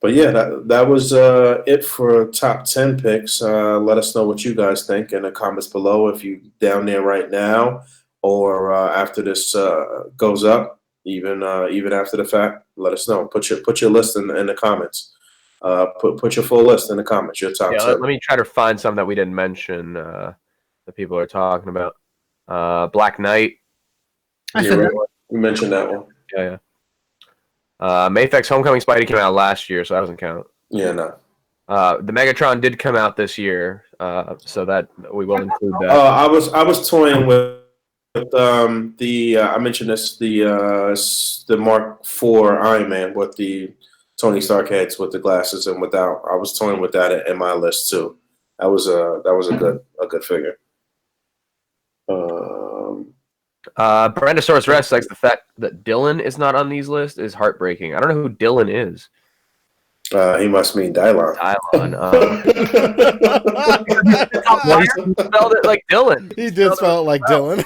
But yeah, that was it for top 10 picks. Let us know what you guys think in the comments below if you down there right now or after this goes up, even after the fact. Let us know. Put your list in the comments. Put your full list in the comments. Your top 10.
Let me try to find some that we didn't mention that people are talking about. Black Knight.
We mentioned that one.
Yeah. Mayfek's Homecoming Spidey came out last year, so that doesn't count.
Yeah, no.
The Megatron did come out this year, so that we will include that.
I was toying with the I mentioned this the Mark IV Iron Man with the Tony Stark heads with the glasses and without. I was toying with that in my list too. That was a good figure.
Brandosaurus Rex likes the fact that Dylan is not on these lists is heartbreaking. I don't know who Dylan is.
He must mean Dylon.
He spelled it like Dylan.
He did spell it like Dylan.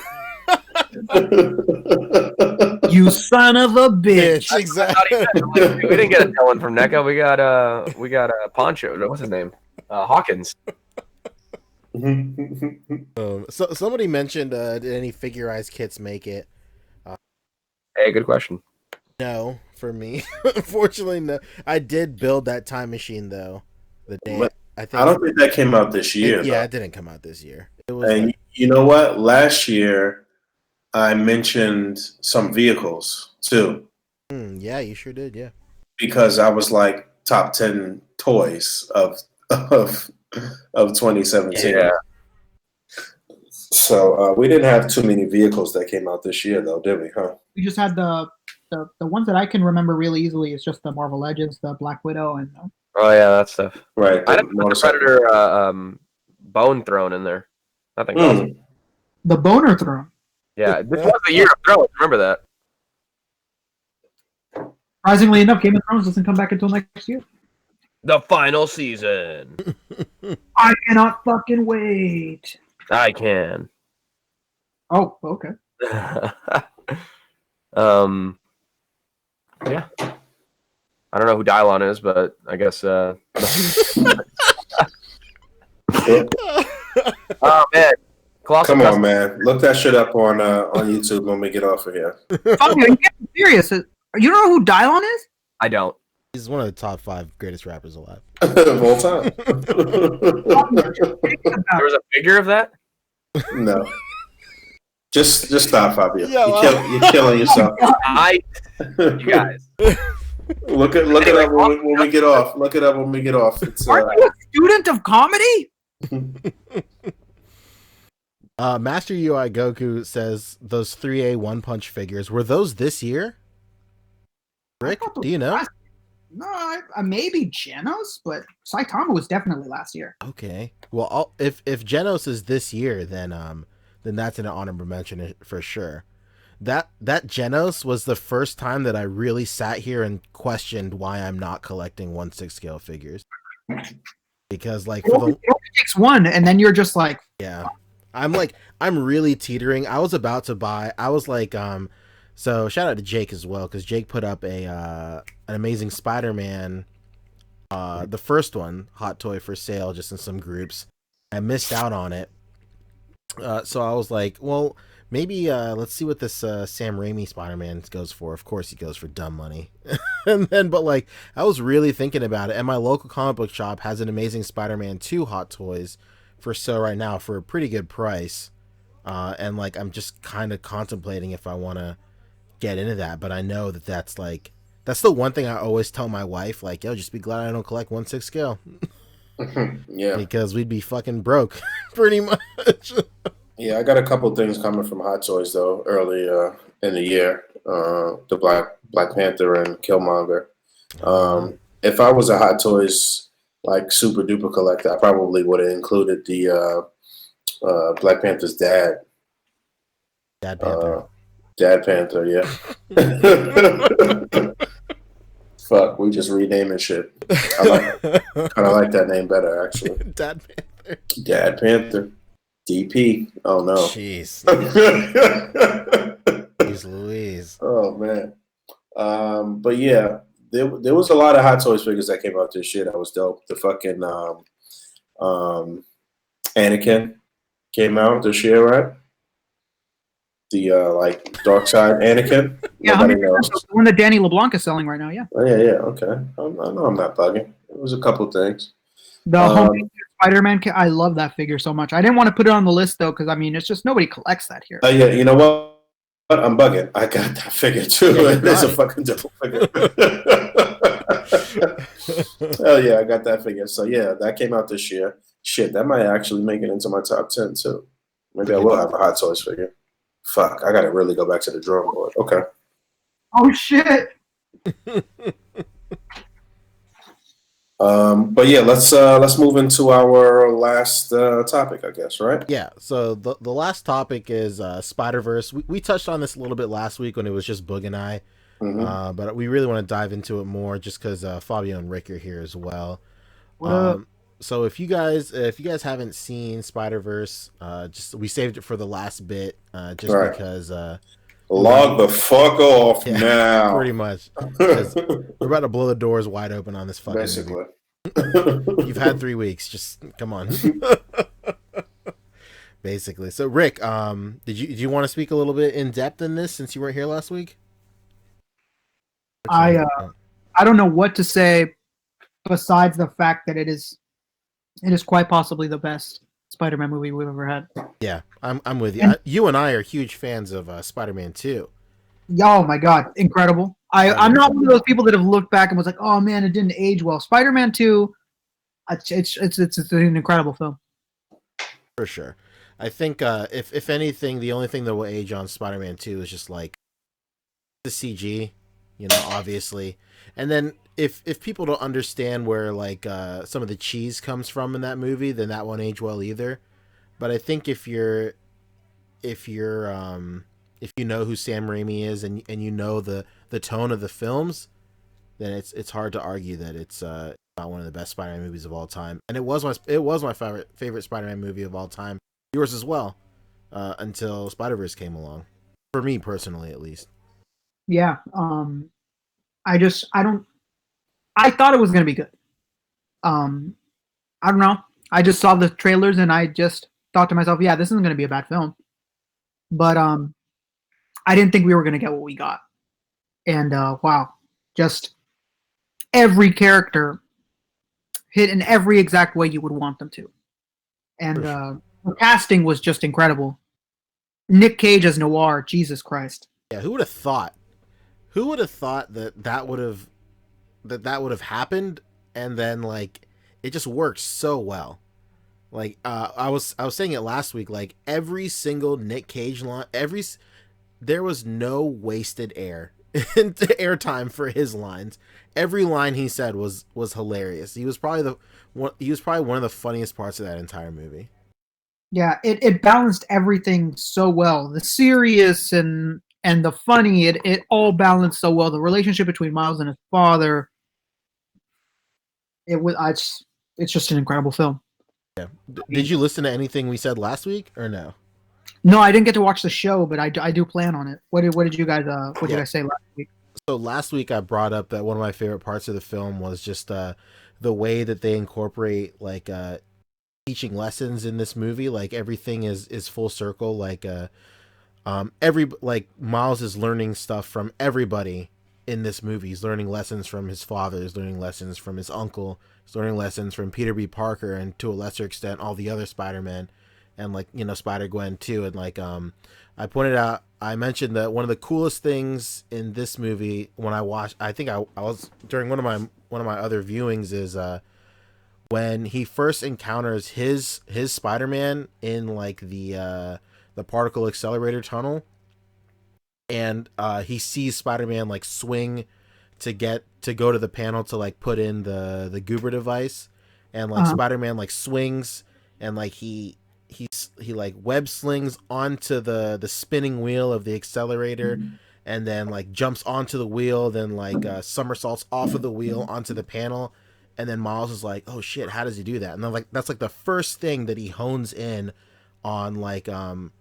You son of a bitch!
Exactly.
We didn't get a Dylan from Neca. We got a Poncho. What's his name? Hawkins.
So somebody mentioned did any figurized kits make it?
Hey, good question.
No, for me, unfortunately, no. I did build that time machine though. The day
I don't think that came out this year.
It didn't come out this year. It was.
And you know what? Last year, I mentioned some vehicles too.
Yeah, you sure did. Yeah,
because I was like top 10 toys of 2017.
Yeah.
So we didn't have too many vehicles that came out this year, though, did we? Huh?
We just had the ones that I can remember really easily. Is just the Marvel Legends, the Black Widow, and
oh yeah, that stuff.
Right.
I didn't put the Predator Bone Throne in there. Nothing else.
The Boner Throne.
Yeah, this was the year of Thrones. Remember that.
Surprisingly enough, Game of Thrones doesn't come back until next year.
The final season.
I cannot fucking wait.
I can.
Oh, okay.
Yeah. I don't know who Dylon is, but I guess. Oh man, Colossal
Come on, man! Look that shit up on YouTube when we get off of here.
Fuck you! Are you serious? You don't know who Dylon is?
I don't.
He's one of the top 5 greatest rappers alive.
Of all time.
There was a figure of that?
No. Just stop, Fabio.
Yo,
You're killing yourself.
You guys.
Look it up when we get off. Look it up when we get off. It's,
Aren't you a student of comedy?
Master UI Goku says those 3A One Punch figures, were those this year? Rick, do you know?
No, maybe Genos, but Saitama was definitely last year.
Okay. Well, if Genos is this year, then that's an honorable mention for sure. That Genos was the first time that I really sat here and questioned why I'm not collecting 1/6 scale figures. Because like
it only takes one, and then you're just like,
yeah. I'm really teetering. I was about to buy. I was like, so shout out to Jake as well, because Jake put up an Amazing Spider-Man, the first one, hot toy for sale, just in some groups. I missed out on it. So I was like, well, maybe let's see what this Sam Raimi Spider-Man goes for. Of course he goes for dumb money. But like, I was really thinking about it, and my local comic book shop has an Amazing Spider-Man 2 hot toys for sale right now for a pretty good price. And like, I'm just kind of contemplating if I want to get into that, but I know that's the one thing I always tell my wife, like, yo, just be glad I don't collect 1/6 scale.
Yeah,
because we'd be fucking broke pretty much.
Yeah, I got a couple things coming from Hot Toys though early in the year. The Black Panther and Killmonger. If I was a Hot Toys like super duper collector, I probably would have included the Black Panther's dad.
Dad Panther.
Dad Panther, yeah. Fuck, we just renaming shit. I kind of like that name better, actually.
Dad Panther.
Dad Panther. DP. Oh no.
Jeez. Jeez Louise.
Oh man. But yeah, there was a lot of Hot Toys figures that came out this year that was dope. The fucking Anakin came out this year, right? The like Dark Side Anakin.
Yeah,
Nobody knows.
the one that Danny LeBlanc is selling right now. Yeah.
Oh, yeah, okay. I know I'm not bugging. It was a couple things.
The homemade Spider-Man. I love that figure so much. I didn't want to put it on the list though, because I mean, it's just nobody collects that here.
Yeah, you know what? I'm bugging. I got that figure too.
Yeah,
It's a fucking different figure. Hell yeah, I got that figure. So yeah, that came out this year. Shit, that might actually make it into my top 10 too. Maybe I will have a Hot Toys figure. Fuck, I gotta really go back to the drawing board. Okay.
Oh shit.
But yeah, let's move into our last topic, I guess, right?
Yeah. So the last topic is Spider-Verse. We touched on this a little bit last week when it was just Boog and I, but we really want to dive into it more just because Fabio and Rick are here as well. So if you guys haven't seen Spider-Verse, we saved it for the last bit, because
log the fuck off now.
Pretty much. We're about to blow the doors wide open on this fucking
basically.
movie. You've had 3 weeks. Just come on. Basically. So Rick, did you want to speak a little bit in depth in this since you weren't here last week?
I don't know what to say besides the fact that it is quite possibly the best Spider-Man movie we've ever had.
Yeah, I'm with you. You and I are huge fans of Spider-Man 2.
Oh my god, incredible! I'm not one of those people that have looked back and was like, "Oh man, it didn't age well." Spider-Man 2, it's an incredible film.
For sure. I think if anything, the only thing that will age on Spider-Man 2 is just like the CG, obviously. And then if people don't understand where like some of the cheese comes from in that movie, then that won't age well either. But I think if you know who Sam Raimi is and you know the tone of the films, then it's hard to argue that it's not one of the best Spider-Man movies of all time. And it was my favorite Spider-Man movie of all time. Yours as well, until Spider-Verse came along. For me personally, at least.
Yeah. I thought it was gonna be good. I don't know. I just saw the trailers and I just thought to myself, yeah, this isn't gonna be a bad film. But I didn't think we were gonna get what we got. And wow, just every character hit in every exact way you would want them to. And the casting was just incredible. Nick Cage as Noir, Jesus Christ.
Yeah, who would have thought? Who would have thought that would have happened, and then like it just worked so well. Like I was saying it last week. Like every single Nick Cage line, there was no wasted airtime for his lines. Every line he said was hilarious. He was probably one of the funniest parts of that entire movie.
Yeah, it balanced everything so well. The serious and the funny, it all balanced so well. The relationship between Miles and his father, it's just an incredible film.
Yeah. Did you listen to anything we said last week or no?
No, I didn't get to watch the show, but I do plan on it. What did you guys did you guys say last week?
So last week I brought up that one of my favorite parts of the film was just the way that they incorporate like teaching lessons in this movie. Like everything is full circle. Like Miles is learning stuff from everybody in this movie. He's learning lessons from his father. He's learning lessons from his uncle. He's learning lessons from Peter B. Parker, and to a lesser extent all the other Spider-Man, and like Spider-Gwen too. And like I mentioned that one of the coolest things in this movie when I watched, I think I was during one of my other viewings, is when he first encounters his Spider-Man in like the particle accelerator tunnel, and he sees Spider-Man like swing to go to the panel to like put in the Goober device, and like Spider-Man like swings, and like he like web slings onto the spinning wheel of the accelerator, and then like jumps onto the wheel, then like somersaults off of the wheel onto the panel, and then Miles is like, oh shit, how does he do that? And then like that's like the first thing that he hones in on, like on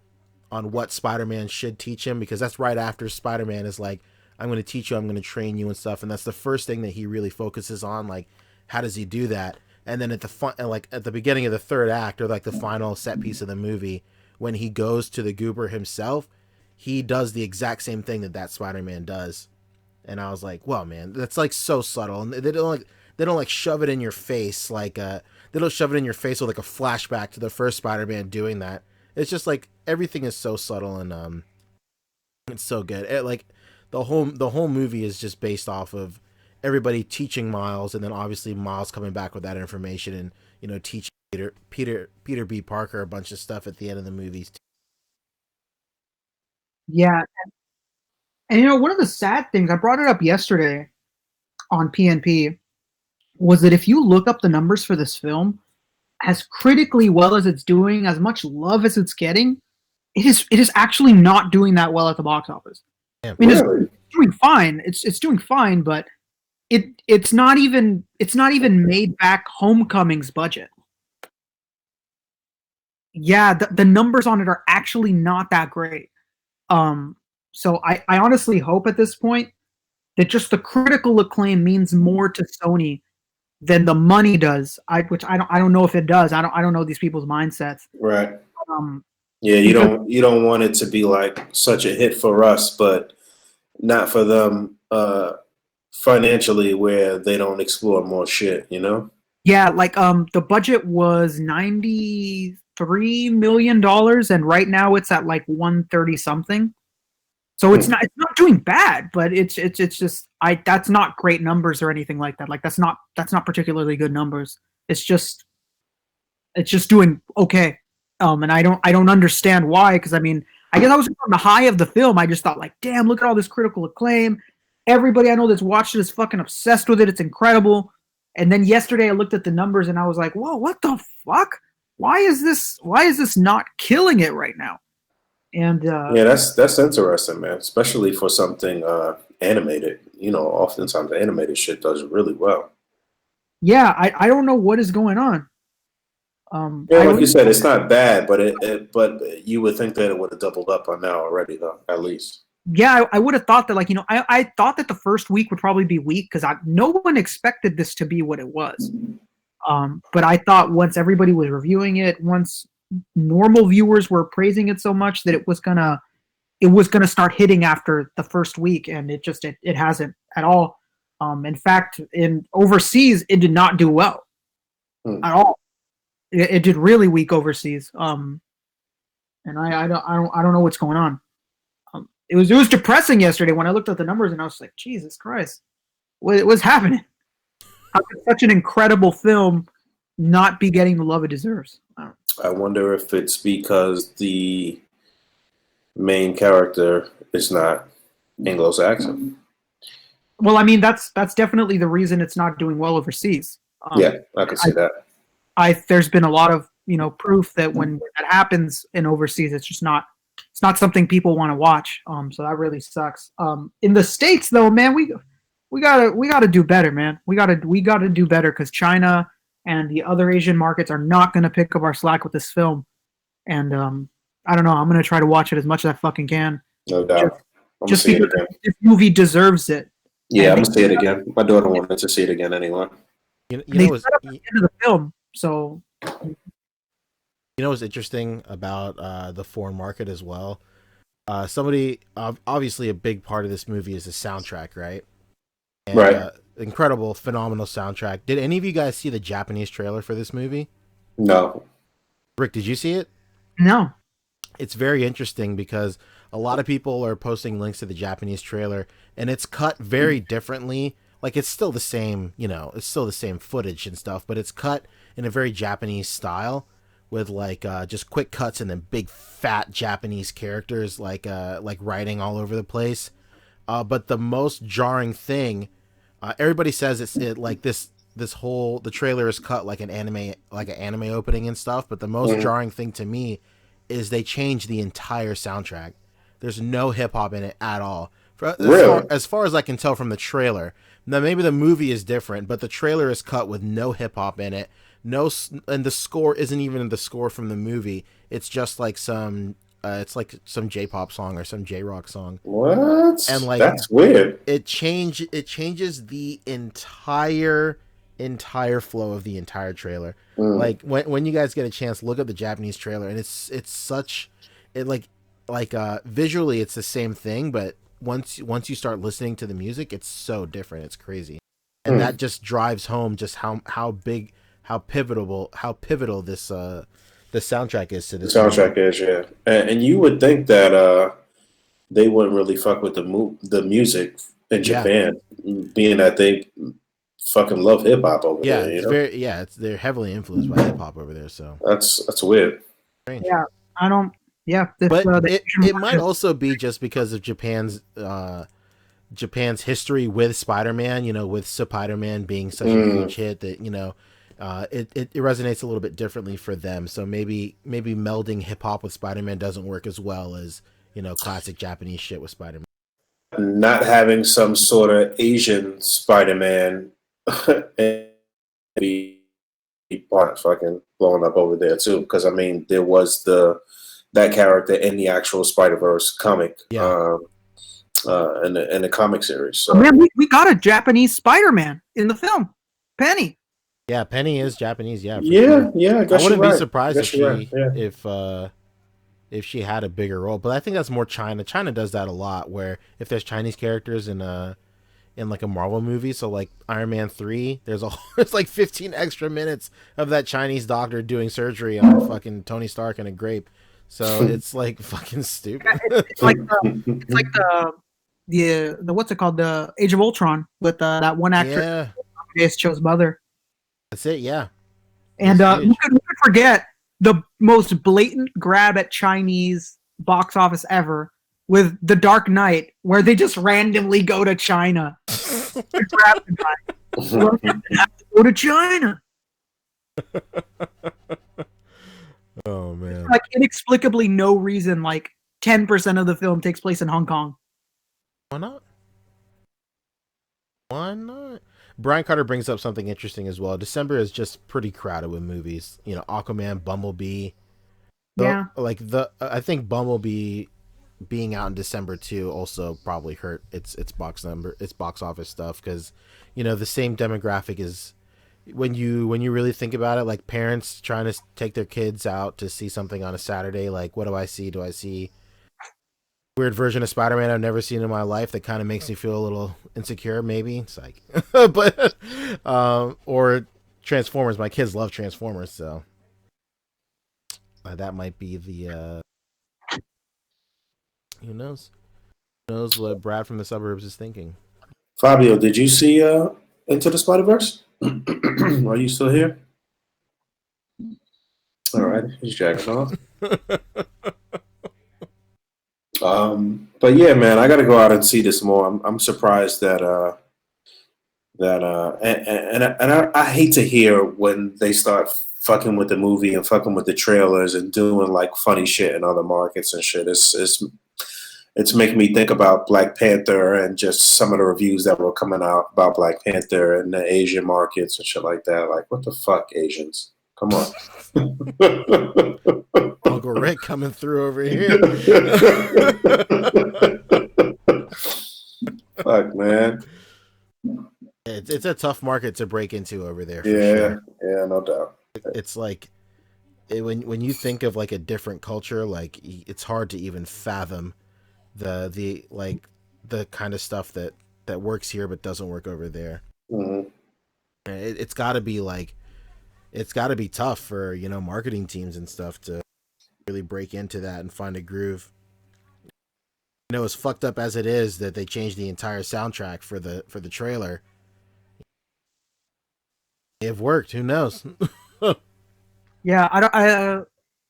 what Spider-Man should teach him, because that's right after Spider-Man is like, I'm going to teach you, I'm going to train you and stuff, and that's the first thing that he really focuses on, like how does he do that? And then at the beginning of the third act, or like the final set piece of the movie, when he goes to the Goober himself, he does the exact same thing that Spider-Man does. And I was like, well, man, that's like so subtle, and they don't like shove it in your face, like they don't shove it in your face with like a flashback to the first Spider-Man doing that. It's just like everything is so subtle, and it's so good. Like the whole movie is just based off of everybody teaching Miles, and then obviously Miles coming back with that information, and teaching Peter B. Parker a bunch of stuff at the end of the movies.
Yeah, and one of the sad things, I brought it up yesterday on PNP, was that if you look up the numbers for this film, as critically well as it's doing, as much love as it's getting, it is actually not doing that well at the box office.
Yeah.
I mean, it's doing fine. It's doing fine, but it's not even made back Homecoming's budget. Yeah, the numbers on it are actually not that great. So I honestly hope at this point that just the critical acclaim means more to Sony than the money does. Which I don't know if it does. I don't know these people's mindsets.
Right. Yeah, you don't want it to be like such a hit for us, but not for them financially, where they don't explore more shit,
Yeah, like the budget was $93 million, and right now it's at like 130 something. So it's not doing bad, but it's just that's not great numbers or anything like that. Like that's not particularly good numbers. It's just doing okay. And I don't understand why, because I mean, I guess I was on the high of the film. I just thought like, damn, look at all this critical acclaim. Everybody I know that's watched it is fucking obsessed with it. It's incredible. And then yesterday I looked at the numbers and I was like, whoa, what the fuck? Why is this not killing it right now? And
yeah, that's interesting, man. Especially for something animated. Oftentimes animated shit does really well.
Yeah, I don't know what is going on.
Yeah, like you said, it's not bad, but you would think that it would have doubled up on now already, though, at least.
Yeah, I would have thought that, like, I thought that the first week would probably be weak because no one expected this to be what it was. But I thought once everybody was reviewing it, once normal viewers were praising it so much, that it was gonna start hitting after the first week, and it hasn't at all. In fact, in overseas, it did not do well at all. It did really weak overseas. And I don't know what's going on. It was depressing yesterday when I looked at the numbers and I was like, Jesus Christ, what's happening? How could such an incredible film not be getting the love it deserves?
I wonder if it's because the main character is not Anglo-Saxon.
Well, I mean, that's definitely the reason it's not doing well overseas.
Yeah, I could see that.
There's been a lot of proof that when that happens in overseas, it's not something people want to watch. So that really sucks. In the States, though, man, we gotta do better, man. We gotta do better because China and the other Asian markets are not gonna pick up our slack with this film. And I don't know. I'm gonna try to watch it as much as I fucking can.
No doubt.
Just because this movie deserves it.
Yeah, I'm gonna see it again. My daughter wanted to see it again anyway.
They set up the end of the film, so.
You know what's interesting about the foreign market as well? Obviously a big part of this movie is the soundtrack, right? And,
right.
Incredible, phenomenal soundtrack. Did any of you guys see the Japanese trailer for this movie?
No.
Rick, did you see it?
No.
It's very interesting because a lot of people are posting links to the Japanese trailer, and it's cut very differently. Like, it's still the same, it's still the same footage and stuff, but it's cut in a very Japanese style with just quick cuts and then big fat Japanese characters like writing all over the place. But the most jarring thing, everybody says the trailer is cut like an anime opening and stuff. But the most jarring thing to me is they changed the entire soundtrack. There's no hip hop in it at all. As far as I can tell from the trailer. Now maybe the movie is different, but the trailer is cut with no hip hop in it. And the score isn't even the score from the movie. It's just like some J-pop song or some J-rock song.
What?
And
that's weird.
It changes the entire flow of the entire trailer. Like when you guys get a chance, look up the Japanese trailer, and visually it's the same thing, but once you start listening to the music, it's so different. It's crazy, and that just drives home just how pivotal this the soundtrack is to this.
The soundtrack movie. Is, yeah, and you would think that they wouldn't really fuck with the music in Japan, being that they fucking love hip hop over there.
They're heavily influenced by hip hop over there. So
that's weird.
Strange.
Yeah, I don't. Yeah,
but it might also be just because of Japan's history with Spider-Man. With Spider-Man being such a huge hit that it resonates a little bit differently for them. So maybe melding hip hop with Spider-Man doesn't work as well as classic Japanese shit with Spider-Man.
Not having some sort of Asian Spider-Man be part fucking blowing up over there too, because I mean there was that character in the actual Spider-Verse comic, in the comic series. So
man, we got a Japanese Spider-Man in the film, Penny.
Yeah, Penny is Japanese. Yeah,
sure. I guess
I wouldn't be surprised if she had a bigger role, but I think that's more China. China does that a lot, where if there's Chinese characters in like a Marvel movie, so like Iron Man 3, there's like 15 extra minutes of that Chinese doctor doing surgery on fucking Tony Stark and a grape. So it's like fucking stupid.
It's like the what's it called, the Age of Ultron with that one actor. Yeah, Cho's mother.
That's it. Yeah.
And who could forget the most blatant grab at Chinese box office ever with The Dark Knight, where they just randomly go to China to grab the guy. Well, have to go to China.
Oh man!
Like inexplicably, no reason. Like 10% of the film takes place in Hong Kong.
Why not? Why not? Brian Carter brings up something interesting as well. December is just pretty crowded with movies. Aquaman, Bumblebee. I think Bumblebee being out in December too also probably hurt its box office stuff, because the same demographic is. When you really think about it, like parents trying to take their kids out to see something on a Saturday, like what do I see? Do I see weird version of Spider-Man I've never seen in my life that kind of makes me feel a little insecure. Maybe it's like, but or Transformers. My kids love Transformers, so that might be the. Who knows? Who knows what Brad from the suburbs is thinking?
Fabio, did you see Into the Spider-Verse? Are you still here? All right, he's jacking off. But yeah, man, I got to go out and see this more. I'm surprised that I hate to hear when they start fucking with the movie and fucking with the trailers and doing like funny shit in other markets and shit. It's making me think about Black Panther and just some of the reviews that were coming out about Black Panther and the Asian markets and shit like that. Like, what the fuck, Asians? Come on.
Uncle Rick coming through over here.
Fuck, man.
It's a tough market to break into over there. For
Yeah,
sure.
yeah, no doubt.
It's like when you think of like a different culture, like it's hard to even fathom the kind of stuff that works here but doesn't work over there.
Mm-hmm.
It's got to be like, it's got to be tough for, you know, marketing teams and stuff to really break into that and find a groove. You know, as fucked up as it is that they changed the entire soundtrack for the trailer, it worked. Who knows?
Yeah,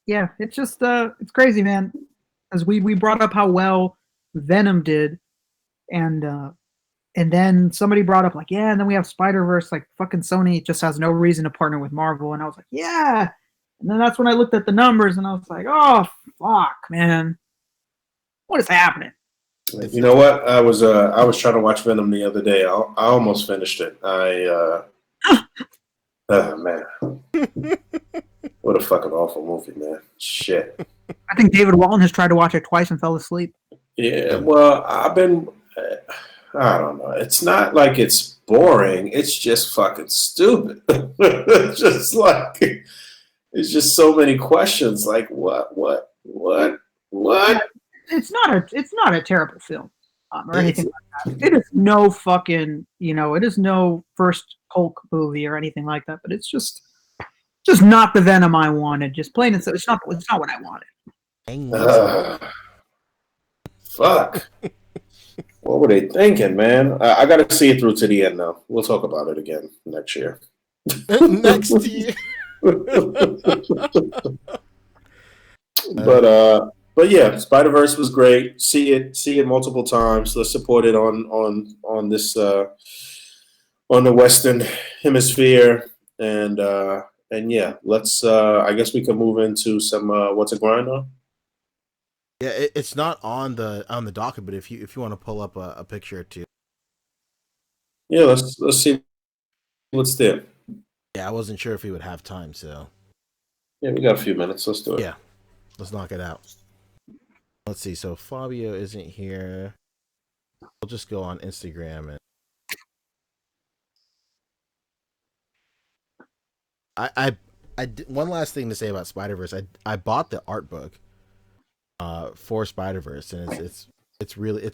yeah, it's just it's crazy, man. As we brought up how well Venom did, and then somebody brought up like, yeah, and then we have Spider-Verse. Like, fucking Sony just has no reason to partner with Marvel, and I was like, yeah. And then that's when I looked at the numbers, and I was like, oh fuck, man, what is happening?
You know what? I was trying to watch Venom the other day. I almost finished it. Oh man, what a fucking awful movie, man. Shit.
I think David Walton has tried to watch it twice and fell asleep.
Yeah, well, I don't know. It's not like it's boring. It's just fucking stupid. It's just like, it's just so many questions. Like, what?
It's not a terrible film or anything like that. It is no fucking, it is no first Hulk movie or anything like that. But it's just not the Venom I wanted. Just plain and simple. It's not what I wanted.
Fuck. What were they thinking, man? I got to see it through to the end, though. We'll talk about it again next year.
Next year.
But yeah, Spider-Verse was great. See it multiple times. Let's support it on this on the Western Hemisphere, and yeah, let's. I guess we can move into some what's a grind on.
Yeah, it's not on the docket, but if you want to pull up a picture or two.
Yeah, let's see what's there.
Yeah, I wasn't sure if we would have time, so.
Yeah, we got a few minutes. Let's do it.
Yeah, let's knock it out. Let's see. So Fabio isn't here. We'll just go on Instagram and. I one last thing to say about Spider-Verse. I bought the art book. For Spider-Verse, and it's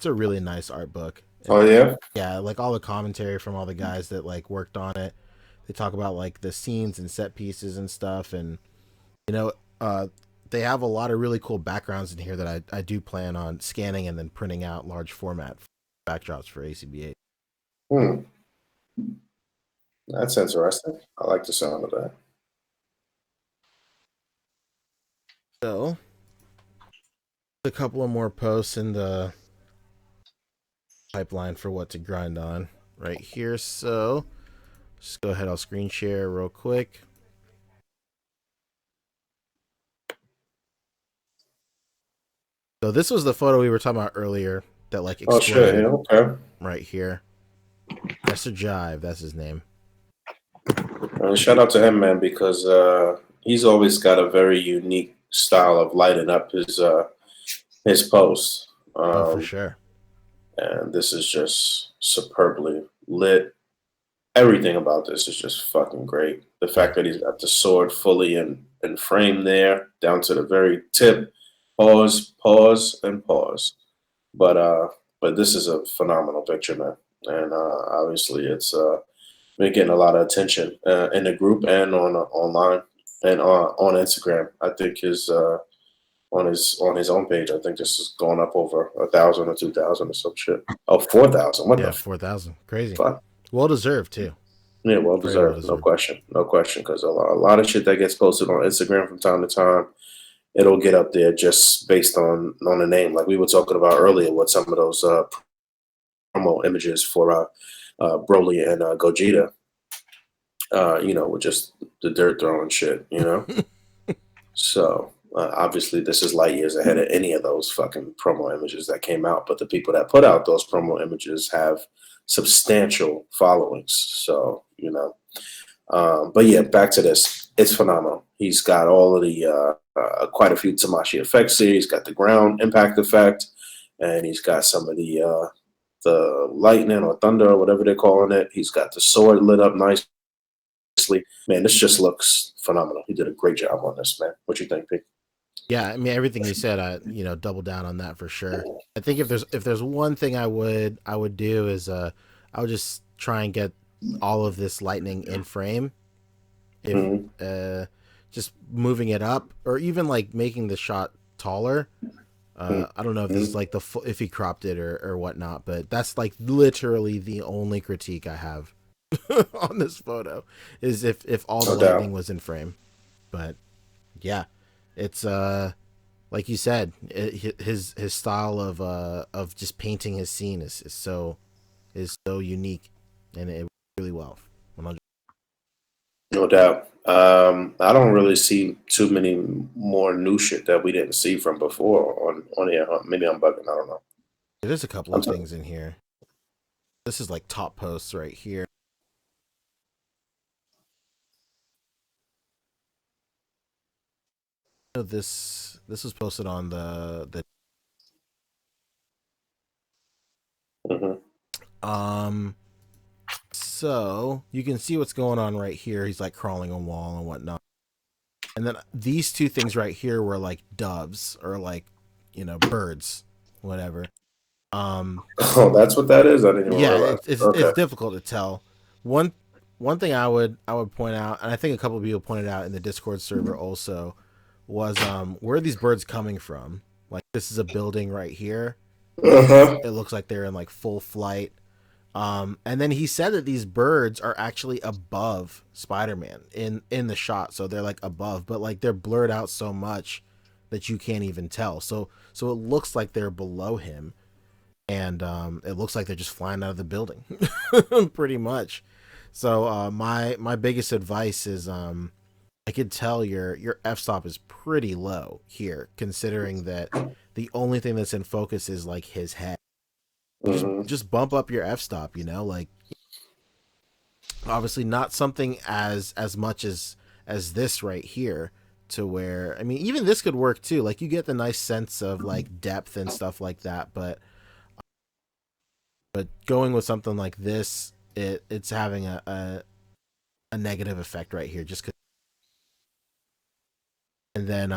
a really nice art book.
Oh yeah,
yeah, like all the commentary from all the guys that like worked on it. They talk about like the scenes and set pieces and stuff, and they have a lot of really cool backgrounds in here that I do plan on scanning and then printing out large format backdrops for A.C.B.A.
That's interesting. I like the sound of that.
So. A couple of more posts in the pipeline for what to grind on right here. So just go ahead. I'll screen share real quick. So this was the photo we were talking about earlier that like exploded.
Oh shit, yeah, okay.
Right here. Mr. Jive, that's his name.
Shout out to him, man, because he's always got a very unique style of lighting up his posts.
For sure.
And this is just superbly lit. Everything about this is just fucking great. The fact that he's got the sword fully in frame there, down to the very tip. Pause, and pause. But this is a phenomenal picture, man, and obviously it's been getting a lot of attention in the group and on online and on Instagram. I think his on his own page, I think this is going up over 1,000 or 2,000 or some shit. Oh, 4,000. What
Yeah,
the
4,000. Crazy.
fuck?
Well deserved too.
Yeah, well
Very well
deserved, no
deserved.
question, no question. Because a lot of shit that gets posted on Instagram from time to time, it'll get up there just based on the name. Like we were talking about earlier, with some of those promo images for Broly and Gogeta. With just the dirt throwing shit, So obviously, this is light years ahead of any of those fucking promo images that came out. But the people that put out those promo images have substantial followings. So but yeah, back to this. It's phenomenal. He's got all of the quite a few Tamashi effects here. He's got the ground impact effect, and he's got some of the lightning or thunder or whatever they're calling it. He's got the sword lit up nicely. Man, this just looks phenomenal. He did a great job on this, man. What you think, Pete?
Yeah, I mean everything you said, I double down on that for sure. I think if there's one thing I would do is I would just try and get all of this lightning in frame. If just moving it up or even like making the shot taller. I don't know if this is like if he cropped it or whatnot, but that's like literally the only critique I have on this photo is if all the lightning was in frame. But yeah, it's like you said, his style of just painting his scene is so unique, and it really well. 100.
No doubt. I don't really see too many more new shit that we didn't see from before on here. Maybe I'm bugging. I don't know.
There's a couple of things in here. This is like top posts right here. This was posted on the so you can see what's going on right here. He's like crawling a wall and whatnot. And then these two things right here were like doves or like, birds, whatever.
Oh, that's what that is? I didn't even realize.
It's difficult to tell. One thing I would point out, and I think a couple of people pointed out in the Discord server also, was where are these birds coming from? Like this is a building right here. It looks like they're in like full flight. And then he said that these birds are actually above Spider-Man in the shot, so they're like above, but like they're blurred out so much that you can't even tell. So it looks like they're below him, and it looks like they're just flying out of the building, pretty much. So my biggest advice is I could tell your f-stop is pretty low here, considering that the only thing that's in focus is like his head. Just bump up your f-stop, like obviously not something as much as this right here, to where, I mean, even this could work too. Like you get the nice sense of like depth and stuff like that, but going with something like this, it's having a negative effect right here, just 'cause. And then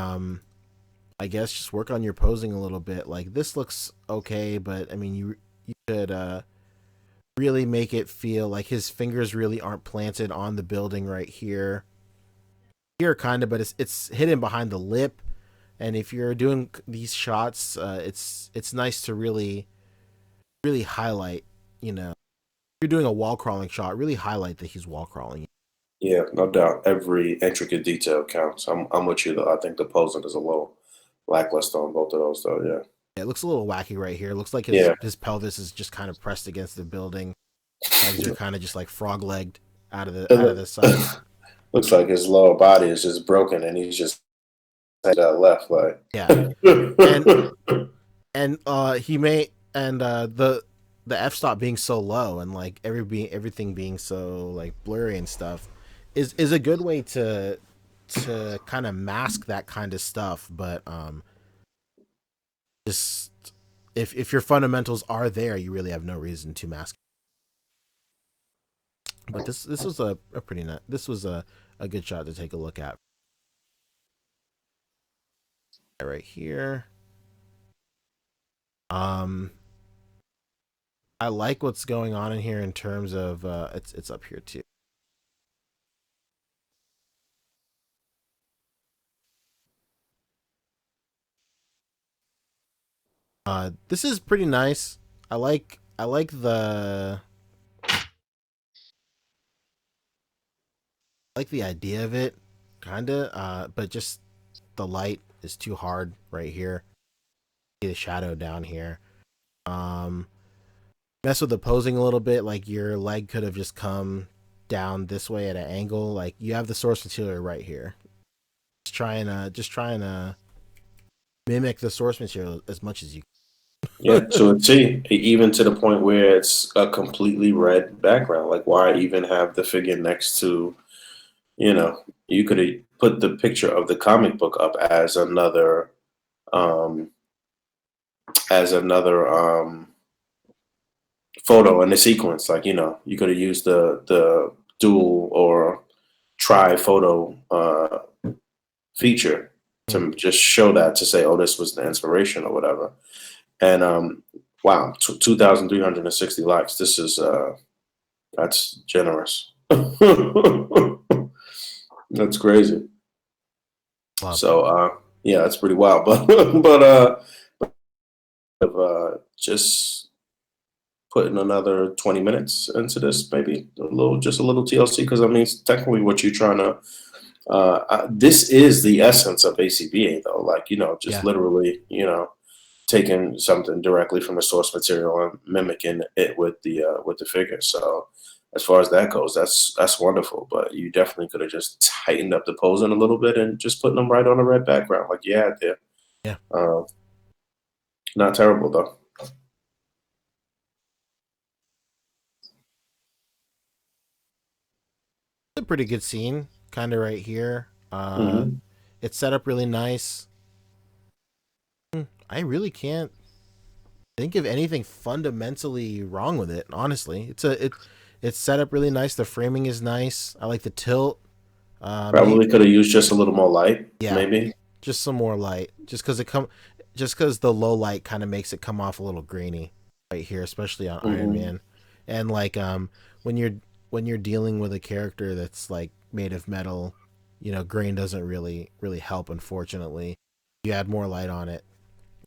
I guess just work on your posing a little bit. Like this looks okay, but I mean you could really make it feel like his fingers really aren't planted on the building right here. Here kind of, but it's hidden behind the lip. And if you're doing these shots, it's nice to really highlight, if you're doing a wall crawling shot, really highlight that he's wall crawling.
Yeah, no doubt. Every intricate detail counts. I'm with you though. I think the posing is a little lackluster on both of those though. Yeah.
It looks a little wacky right here. It looks like his pelvis is just kind of pressed against the building. Legs are kind of just like frog-legged out of the side.
Looks like his lower body is just broken and he's just left, like.
Yeah. and he may, and the f-stop being so low and like everything being so like blurry and stuff is a good way to kind of mask that kind of stuff, but just if your fundamentals are there, you really have no reason to mask it. But this was a pretty nice, this was a good shot to take a look at right here. Um, I like what's going on in here in terms of it's up here too. This is pretty nice. I like the idea of it, kinda. But just the light is too hard right here. See the shadow down here. Um, Mess with the posing a little bit. Like your leg could have just come down this way at an angle. Like you have the source material right here. Just trying to mimic the source material as much as you.
Yeah, to a T, even to the point where it's a completely red background. Like, why even have the figure next to, you could have put the picture of the comic book up um, as another photo in the sequence. Like, you could have used the dual or tri photo feature to just show that, to say, oh, this was the inspiration or whatever. And wow, 2,360 likes. This is that's generous. That's crazy.
Wow.
So yeah, that's pretty wild. But just putting another 20 minutes into this, maybe just a little TLC, because I mean, technically, what you're trying to. This is the essence of A.C.B.A. though. Like, just literally, taking something directly from the source material and mimicking it with the figure. So as far as that goes, that's wonderful. But you definitely could have just tightened up the posing a little bit and just putting them right on a red background, like you had there.
Yeah.
Not terrible though.
It's a pretty good scene, kind of right here.
Mm-hmm.
It's set up really nice. I really can't think of anything fundamentally wrong with it. Honestly, it's set up really nice. The framing is nice. I like the tilt.
Probably could have used just a little more light.
Yeah,
maybe
just some more light. Just because the low light kind of makes it come off a little grainy right here, especially on Iron Man. And like when you're dealing with a character that's like made of metal, grain doesn't really help. Unfortunately, you add more light on it,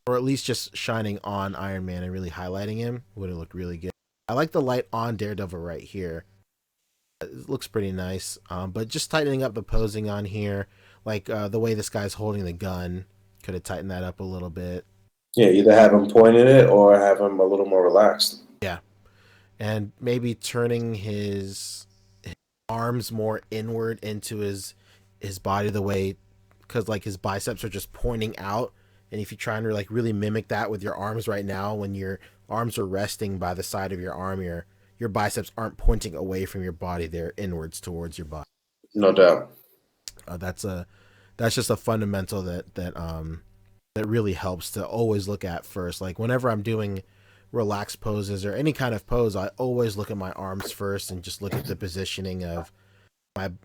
or at least just shining on Iron Man and really highlighting him would have looked really good. I like the light on Daredevil right here. It looks pretty nice. But just tightening up the posing on here, like the way this guy's holding the gun, could have tightened that up a little bit.
Yeah, either have him pointing it or have him a little more relaxed.
Yeah, and maybe turning his arms more inward into his body, the way, because like his biceps are just pointing out. And if you try and like really mimic that with your arms right now, when your arms are resting by the side of your arm, your biceps aren't pointing away from your body; they're inwards towards your body.
No doubt.
That's just a fundamental that really helps to always look at first. Like whenever I'm doing relaxed poses or any kind of pose, I always look at my arms first and just look at the positioning of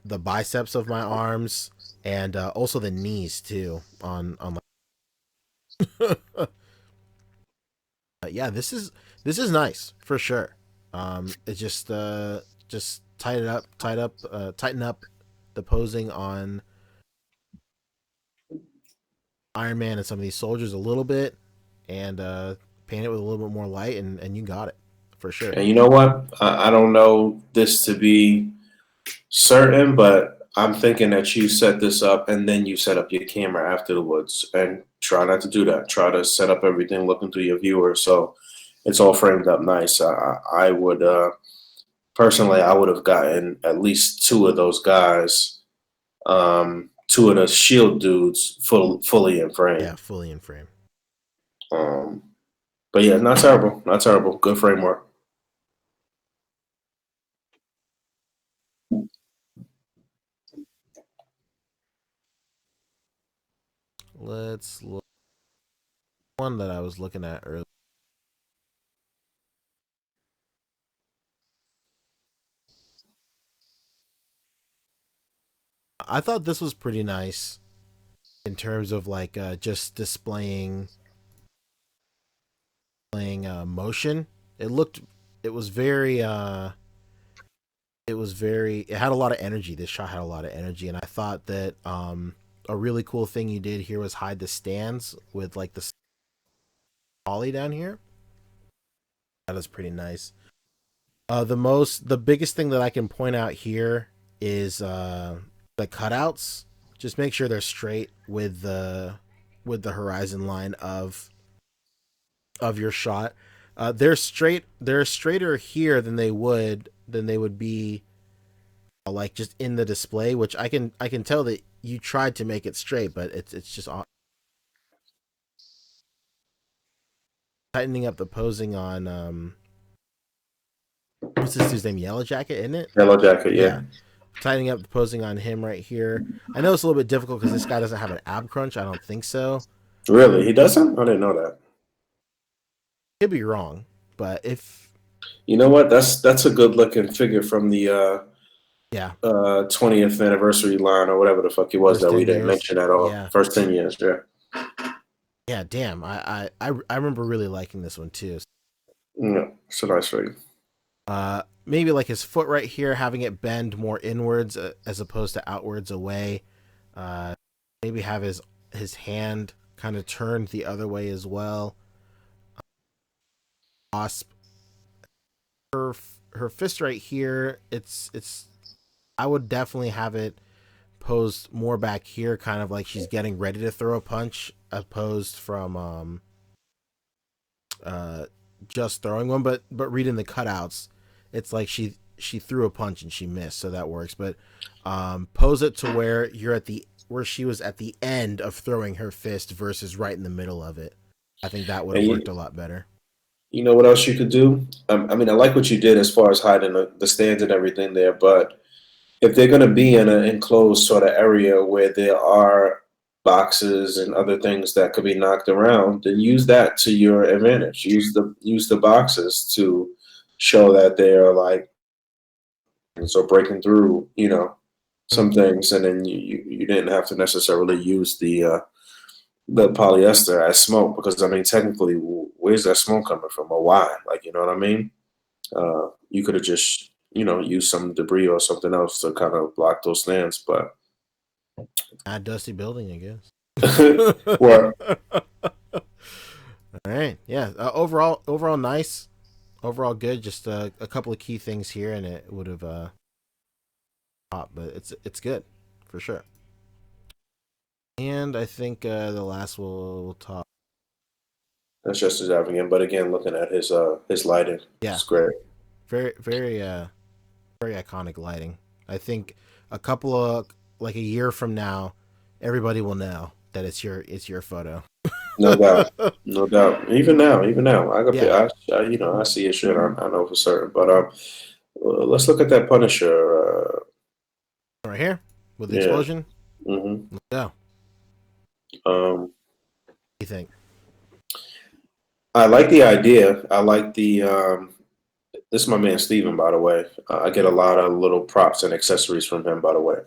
the biceps of my arms and also the knees too on my. Yeah, this is nice for sure. It just tighten up the posing on Iron Man and some of these soldiers a little bit, and paint it with a little bit more light, and you got it for sure.
And you know what? I don't know this to be certain, but I'm thinking that you set this up and then you set up your camera afterwards, and try not to do that. Try to set up everything looking through your viewer so it's all framed up nice. I would personally, I would have gotten at least two of those guys, two of the Shield dudes, fully in frame.
Yeah, fully in frame.
But yeah, not terrible. Not terrible. Good framework.
Let's look. One that I was looking at earlier. I thought this was pretty nice in terms of like just displaying playing motion. It was very it had a lot of energy. This shot had a lot of energy, and I thought that a really cool thing you did here was hide the stands with like the ollie down here. That is pretty nice. The biggest thing that I can point out here is the cutouts. Just make sure they're straight with the horizon line of your shot. They're straighter here than they would be like just in the display, which I can tell that you tried to make it straight, but it's just tightening up the posing on what's this dude's name? Yellow Jacket, isn't it?
Yellow Jacket, yeah.
Tightening up the posing on him right here. I know it's a little bit difficult because this guy doesn't have an ab crunch. I don't think so.
Really? He doesn't? I didn't know that.
Could be wrong, but if
you know what, that's a good looking figure from the 20th anniversary line or whatever the fuck it was that we didn't mention at all. Yeah. First 10 years, yeah.
Yeah, damn. I remember really liking this one too.
Yeah, it's a nice figure.
Maybe like his foot right here, having it bend more inwards as opposed to outwards away. Maybe have his hand kind of turned the other way as well. Wasp, her fist right here. It's. I would definitely have it posed more back here, kind of like she's getting ready to throw a punch, opposed from just throwing one. But reading the cutouts, it's like she threw a punch and she missed, so that works. But pose it to where you're where she was at the end of throwing her fist versus right in the middle of it. I think that would have worked a lot better.
You know what else you could do? I mean, I like what you did as far as hiding the stands and everything there, but if they're going to be in an enclosed sort of area where there are boxes and other things that could be knocked around, then use that to your advantage. Use the boxes to show that they are like so breaking through, some things, and then you didn't have to necessarily use the polyester as smoke, because I mean technically, where's that smoke coming from, or why? Like, you know what I mean? You could have just use some debris or something else to kind of block those stands, but
a dusty building, I guess.
Well,
all right, yeah. Overall nice. Overall good. Just a couple of key things here, and it would have popped, but it's good for sure. And I think the last we'll talk.
That's just as extravagant, but again, looking at his lighting, it's great.
Very, very, very iconic lighting. I think like a year from now, everybody will know that it's your photo.
No doubt, no doubt. Even now, I see his shit. I know for certain. But let's look at that Punisher
right here with the explosion.
Mm-hmm.
Let's go.
What
do you think?
I like the idea. I like the. This is my man Steven, by the way. I get a lot of little props and accessories from him, by the way.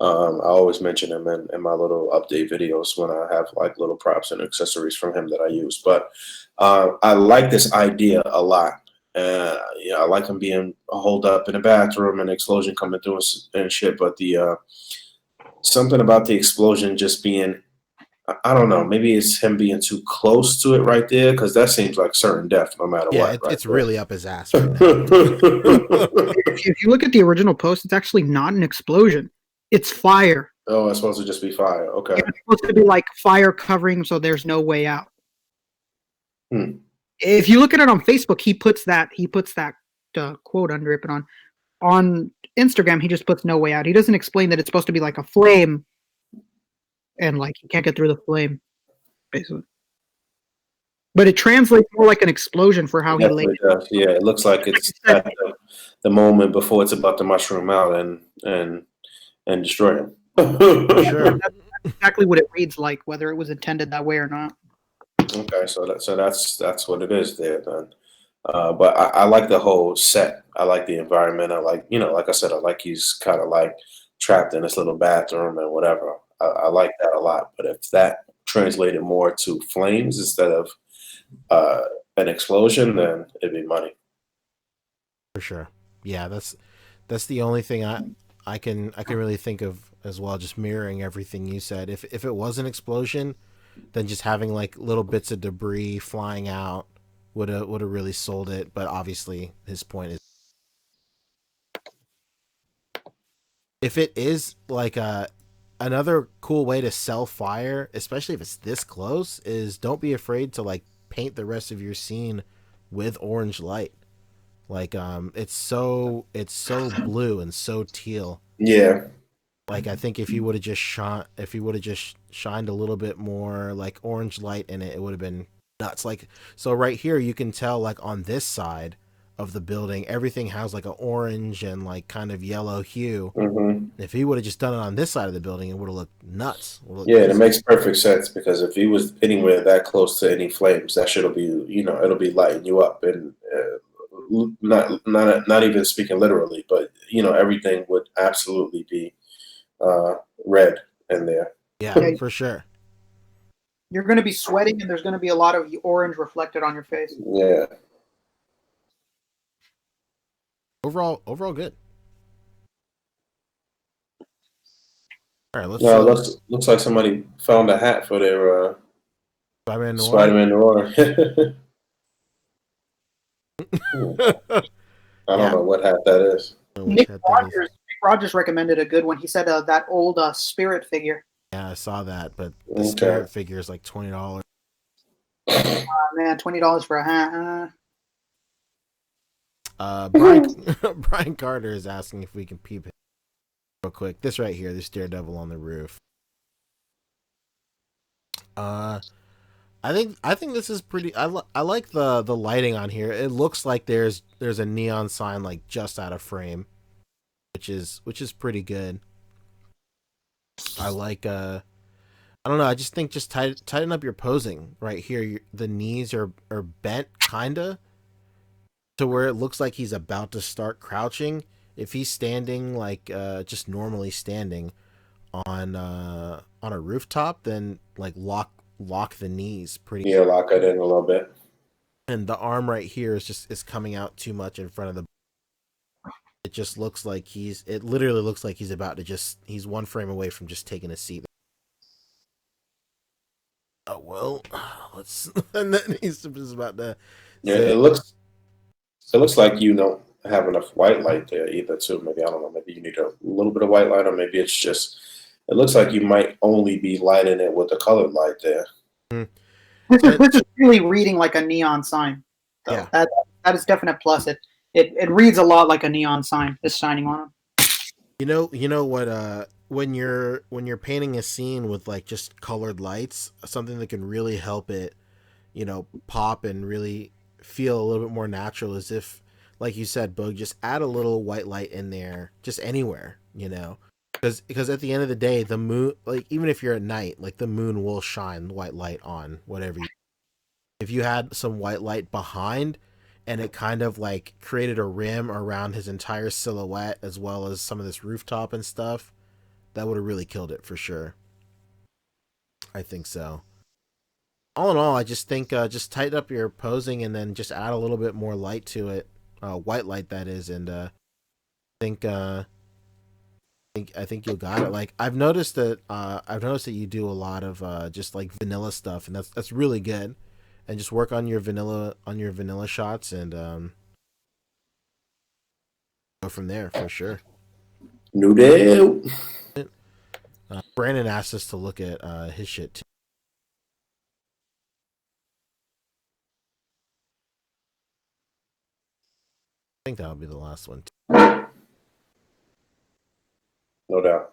I always mention him in my little update videos when I have like little props and accessories from him that I use. But I like this idea a lot. I like him being holed up in a bathroom and explosion coming through and shit. But the something about the explosion just being, I don't know, maybe it's him being too close to it right there, because that seems like certain death no matter what.
It's really up his ass right now.
If you look at the original post, it's actually not an explosion. It's fire.
Oh, it's supposed to just be fire. Okay.
It's supposed to be like fire covering, so there's no way out. If you look at it on Facebook, he puts that quote under it, but on Instagram, he just puts no way out. He doesn't explain that it's supposed to be like a flame, and like you can't get through the flame, basically. But it translates more like an explosion for how he laid it.
Yeah, it looks like it's at the moment before it's about to mushroom out and destroy him.
Sure. That's exactly what it reads like, whether it was intended that way or not.
Okay, so that's what it is there then. But I like the whole set. I like the environment. I like, like I said, I like he's kind of like trapped in this little bathroom and whatever. I like that a lot. But if that translated more to flames instead of an explosion, then it'd be money.
For sure. Yeah, that's the only thing I can really think of as well, just mirroring everything you said. If it was an explosion, then just having like little bits of debris flying out would have really sold it. But obviously his point is, if it is like another cool way to sell fire, especially if it's this close, is don't be afraid to like paint the rest of your scene with orange light. Like it's so blue and so teal.
Yeah.
Like I think if you would have just shined a little bit more like orange light in it, it would have been nuts. Like, so right here you can tell like on this side of the building everything has like an orange and like kind of yellow hue. If he would have just done it on this side of the building, it would have looked nuts.
Yeah, it makes perfect sense, because if he was anywhere that close to any flames, that shit'll be, it'll be lighting you up, and not even speaking literally, but everything would absolutely be red in there.
Yeah, for sure.
You're going to be sweating, and there's going to be a lot of orange reflected on your face.
Yeah.
Overall good. All right,
looks like somebody found a hat for their
Spider-Man Noir.
Spider-Man Noir. I don't know what hat that is.
Nick Rogers recommended a good one. He said that old Spirit figure.
Yeah, I saw that, but the Spirit figure is like $20.
Man, $20 for a hat.
Brian Carter is asking if we can peep it real quick. This right here, this Daredevil on the roof. I think this is pretty. I like the lighting on here. It looks like there's a neon sign like just out of frame, which is pretty good. I like I don't know. I just think just tighten up your posing right here. The knees are bent kinda to where it looks like he's about to start crouching. If he's standing like just normally standing on a rooftop, then like lock the knees pretty.
Yeah, lock it in a little bit.
And the arm right here is coming out too much in front of the. It just looks like it literally looks like he's about to he's one frame away from just taking a seat. Oh well, and then he's just about to.
Yeah, it looks like you don't have enough white light there either too. Maybe, I don't know, maybe you need a little bit of white light, or maybe it's just, it looks like you might only be lighting it with the colored light there.
This is really reading like a neon sign. So
yeah.
That is definite plus. It reads a lot like a neon sign is shining on him.
You know what when you're painting a scene with like just colored lights, something that can really help it, pop and really feel a little bit more natural is if, like you said, Boog, just add a little white light in there, just anywhere, because at the end of the day, the moon, like even if you're at night, like the moon will shine white light on whatever. If you had some white light behind, and it kind of like created a rim around his entire silhouette as well as some of this rooftop and stuff, that would have really killed it for sure. I think so. All in all, I just think just tighten up your posing and then just add a little bit more light to it, white light that is, and I think you'll got it. Like I've noticed that you do a lot of just like vanilla stuff, and that's really good. And just work on your vanilla shots and go from there for sure.
No doubt.
Brandon asked us to look at his shit too. I think that'll be the last one.
No doubt.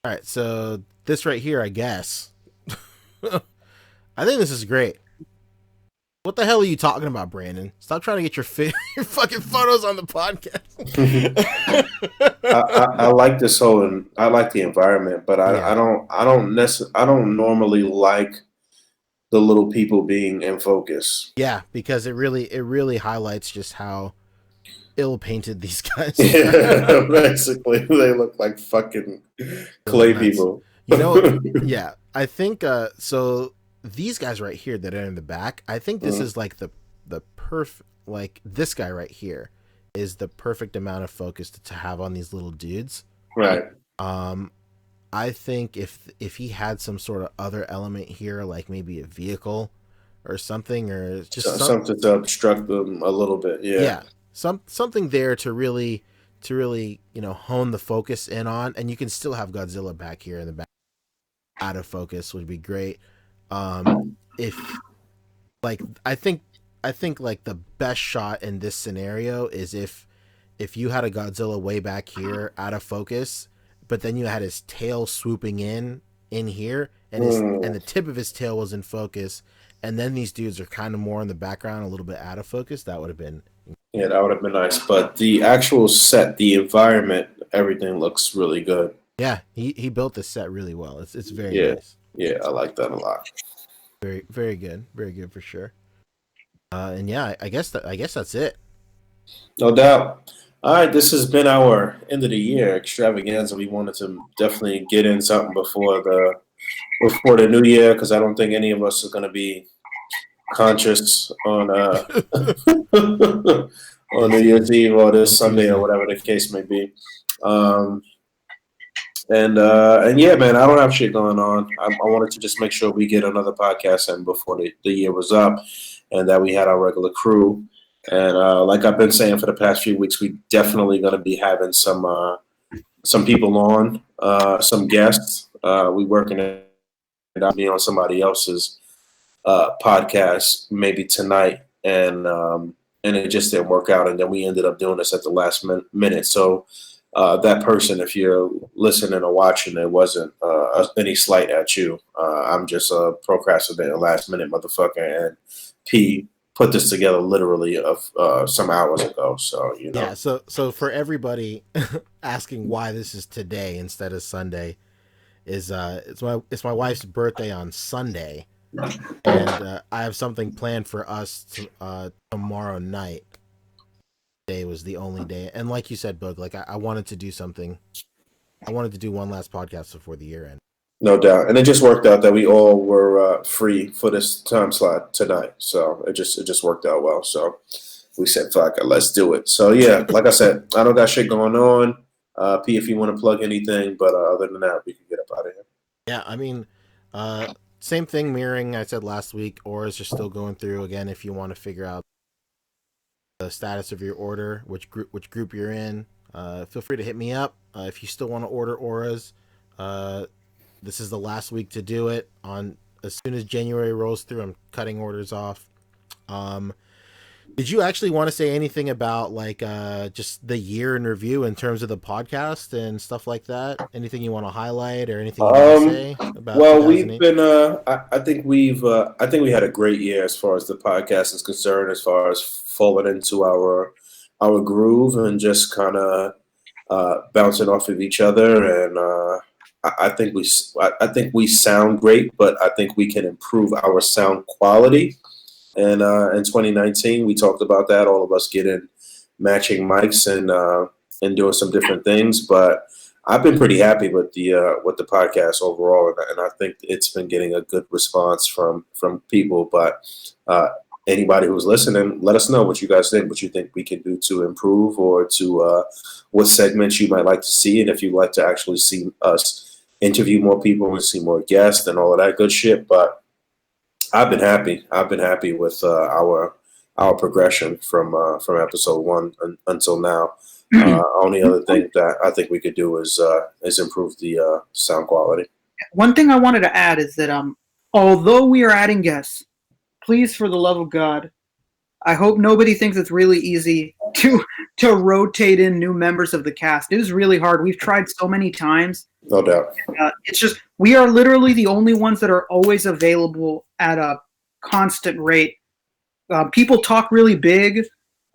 All right, so this right here, I guess. I think this is great. What the hell are you talking about, Brandon? Stop trying to get your fucking photos on the podcast.
I like this whole, I like the environment, but I don't normally like the little people being in focus.
Yeah, because it really highlights just how ill painted these guys.
Yeah, basically, they look like fucking clay people.
You know, yeah, I think so. These guys right here that are in the back, I think this is like the perfect. Like this guy right here is the perfect amount of focus to have on these little dudes.
Right.
I think if he had some sort of other element here, like maybe a vehicle or something, or just
something to obstruct them a little bit. Yeah.
Something there to really hone the focus in on, and you can still have Godzilla back here in the back out of focus would be great. If like I think like the best shot in this scenario is if you had a Godzilla way back here out of focus, but then you had his tail swooping in here, and and the tip of his tail was in focus, and then these dudes are kind of more in the background, a little bit out of focus. That would have been
that would have been nice. But the actual set, the environment, everything looks really good.
Yeah, he built this set really well. It's very nice.
Yeah, I like that a lot.
Very very good for sure. And yeah, I guess that's it.
No doubt. All right, this has been our end of the year extravaganza. We wanted to definitely get in something before the new year, because I don't think any of us are going to be conscious on on New Year's Eve or this Sunday or whatever the case may be. And yeah, man, I don't have shit going on. I wanted to just make sure we get another podcast in before the year was up, and that we had our regular crew. And like I've been saying for the past few weeks, we definitely going to be having some people on, some guests. We working it out, be on somebody else's podcast maybe tonight, and it just didn't work out, and then we ended up doing this at the last minute. So that person, if you're listening or watching, it wasn't any slight at you. I'm just a procrastinating last minute motherfucker, and P put this together literally of some hours ago. So
Yeah. So for everybody asking why this is today instead of Sunday, is it's my wife's birthday on Sunday, and I have something planned for us tomorrow night. Day was the only day, and like you said, Boog, like I wanted to do something. I wanted to do one last podcast before the year end.
No doubt, and it just worked out that we all were free for this time slot tonight. So it just worked out well. So we said, "Fuck it, let's do it." So yeah, like I said, I don't got shit going on. P, if you want to plug anything, but other than that, we can get up out of here.
Yeah, I mean, same thing, mirroring I said last week. Orders are still going through again. If you want to figure out the status of your order, which group you're in, feel free to hit me up. If you still want to order auras, this is the last week to do it. As soon as January rolls through, I'm cutting orders off. Did you actually want to say anything about like just the year in review in terms of the podcast and stuff like that? Anything you want to highlight or anything you want to say about?
Well, we've been. I think we had a great year as far as the podcast is concerned. As far as falling into our groove and just kind of bouncing off of each other, and I think we sound great, but I think we can improve our sound quality. And in 2019, we talked about that. All of us getting matching mics and doing some different things. But I've been pretty happy with the podcast overall, and I think it's been getting a good response from people. But anybody who's listening, let us know what you guys think, what you think we can do to improve, or to what segments you might like to see, and if you'd like to actually see us interview more people and see more guests and all of that good shit. But I've been happy. I've been happy with our progression from episode 1 until now. Only other thing that I think we could do is improve the sound quality.
One thing I wanted to add is that although we are adding guests, please, for the love of God, I hope nobody thinks it's really easy to rotate in new members of the cast. It is really hard. We've tried so many times.
No doubt.
It's just we are literally the only ones that are always available at a constant rate. People talk really big,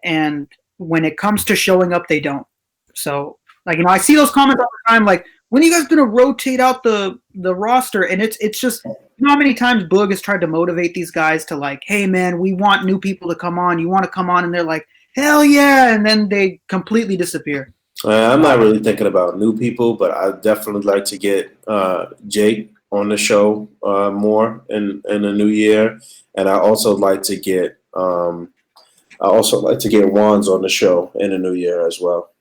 and when it comes to showing up, they don't. So, like, I see those comments all the time, like, when are you guys going to rotate out the roster? And it's just You know how many times Boog has tried to motivate these guys to like, hey man, we want new people to come on. You want to come on? And they're like, hell yeah, and then they completely disappear.
I'm not really thinking about new people, but I definitely like to get Jake on the show more in the new year, and I also like to get Wands on the show in the new year as well.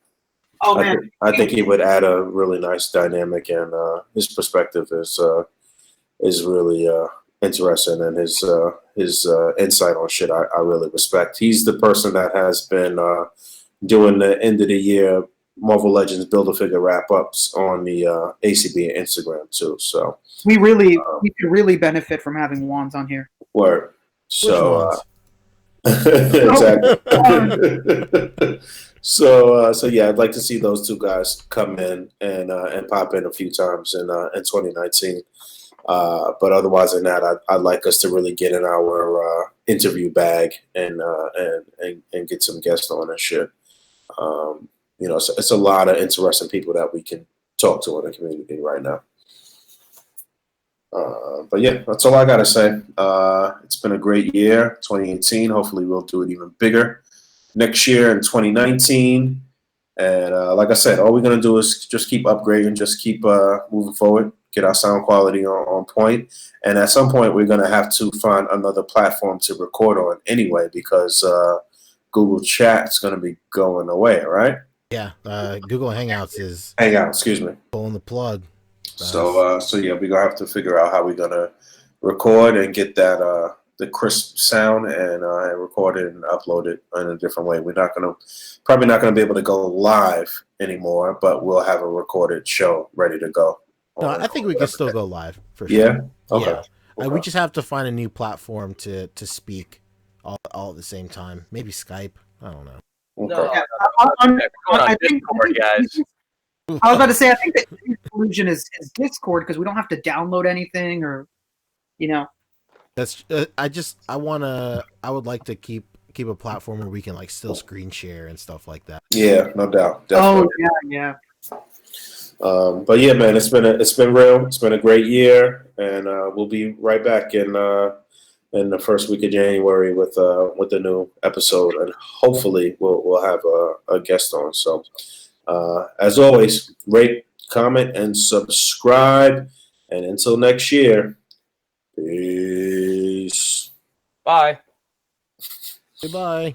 Oh man,
I think he would add a really nice dynamic, and his perspective is really interesting, and his insight on shit I really respect. He's the person that has been doing the end of the year Marvel Legends Build-A-Figure wrap-ups on the A.C.B.A Instagram too. So
we could really benefit from having Wands on here.
word. So
Which
exactly. So yeah, I'd like to see those two guys come in and pop in a few times in 2019. But otherwise than that, I'd like us to really get in our interview bag and get some guests on and shit. It's a lot of interesting people that we can talk to in the community right now. But yeah, that's all I gotta say. It's been a great year, 2018. Hopefully, we'll do it even bigger next year in 2019. And like I said, all we're gonna do is just keep upgrading, just keep moving forward, get our sound quality on point. And at some point, we're gonna have to find another platform to record on anyway, because Google Chat's gonna be going away, right?
Yeah, Google Hangouts is
Hangout, excuse me.
pulling the plug.
So yeah, we're gonna have to figure out how we're gonna record and get that the crisp sound and record it and upload it in a different way. We're probably not gonna be able to go live anymore, but we'll have a recorded show ready to go.
No, I think we can still go live for sure.
Yeah. Okay.
Yeah.
Okay.
We just have to find a new platform to speak all at the same time. Maybe Skype. I don't know.
No,
Okay.
I think
Discord, guys.
I was about to say, I think the solution is Discord, because we don't have to download anything, or
That's I would like to keep a platform where we can like still screen share and stuff like that.
Yeah, no doubt. Definitely.
Oh yeah.
But yeah, man, it's been real. It's been a great year, and we'll be right back in the first week of January with a new episode, and hopefully we'll have a guest on. So as always, rate, comment, and subscribe. And until next year, peace.
Bye.
Goodbye.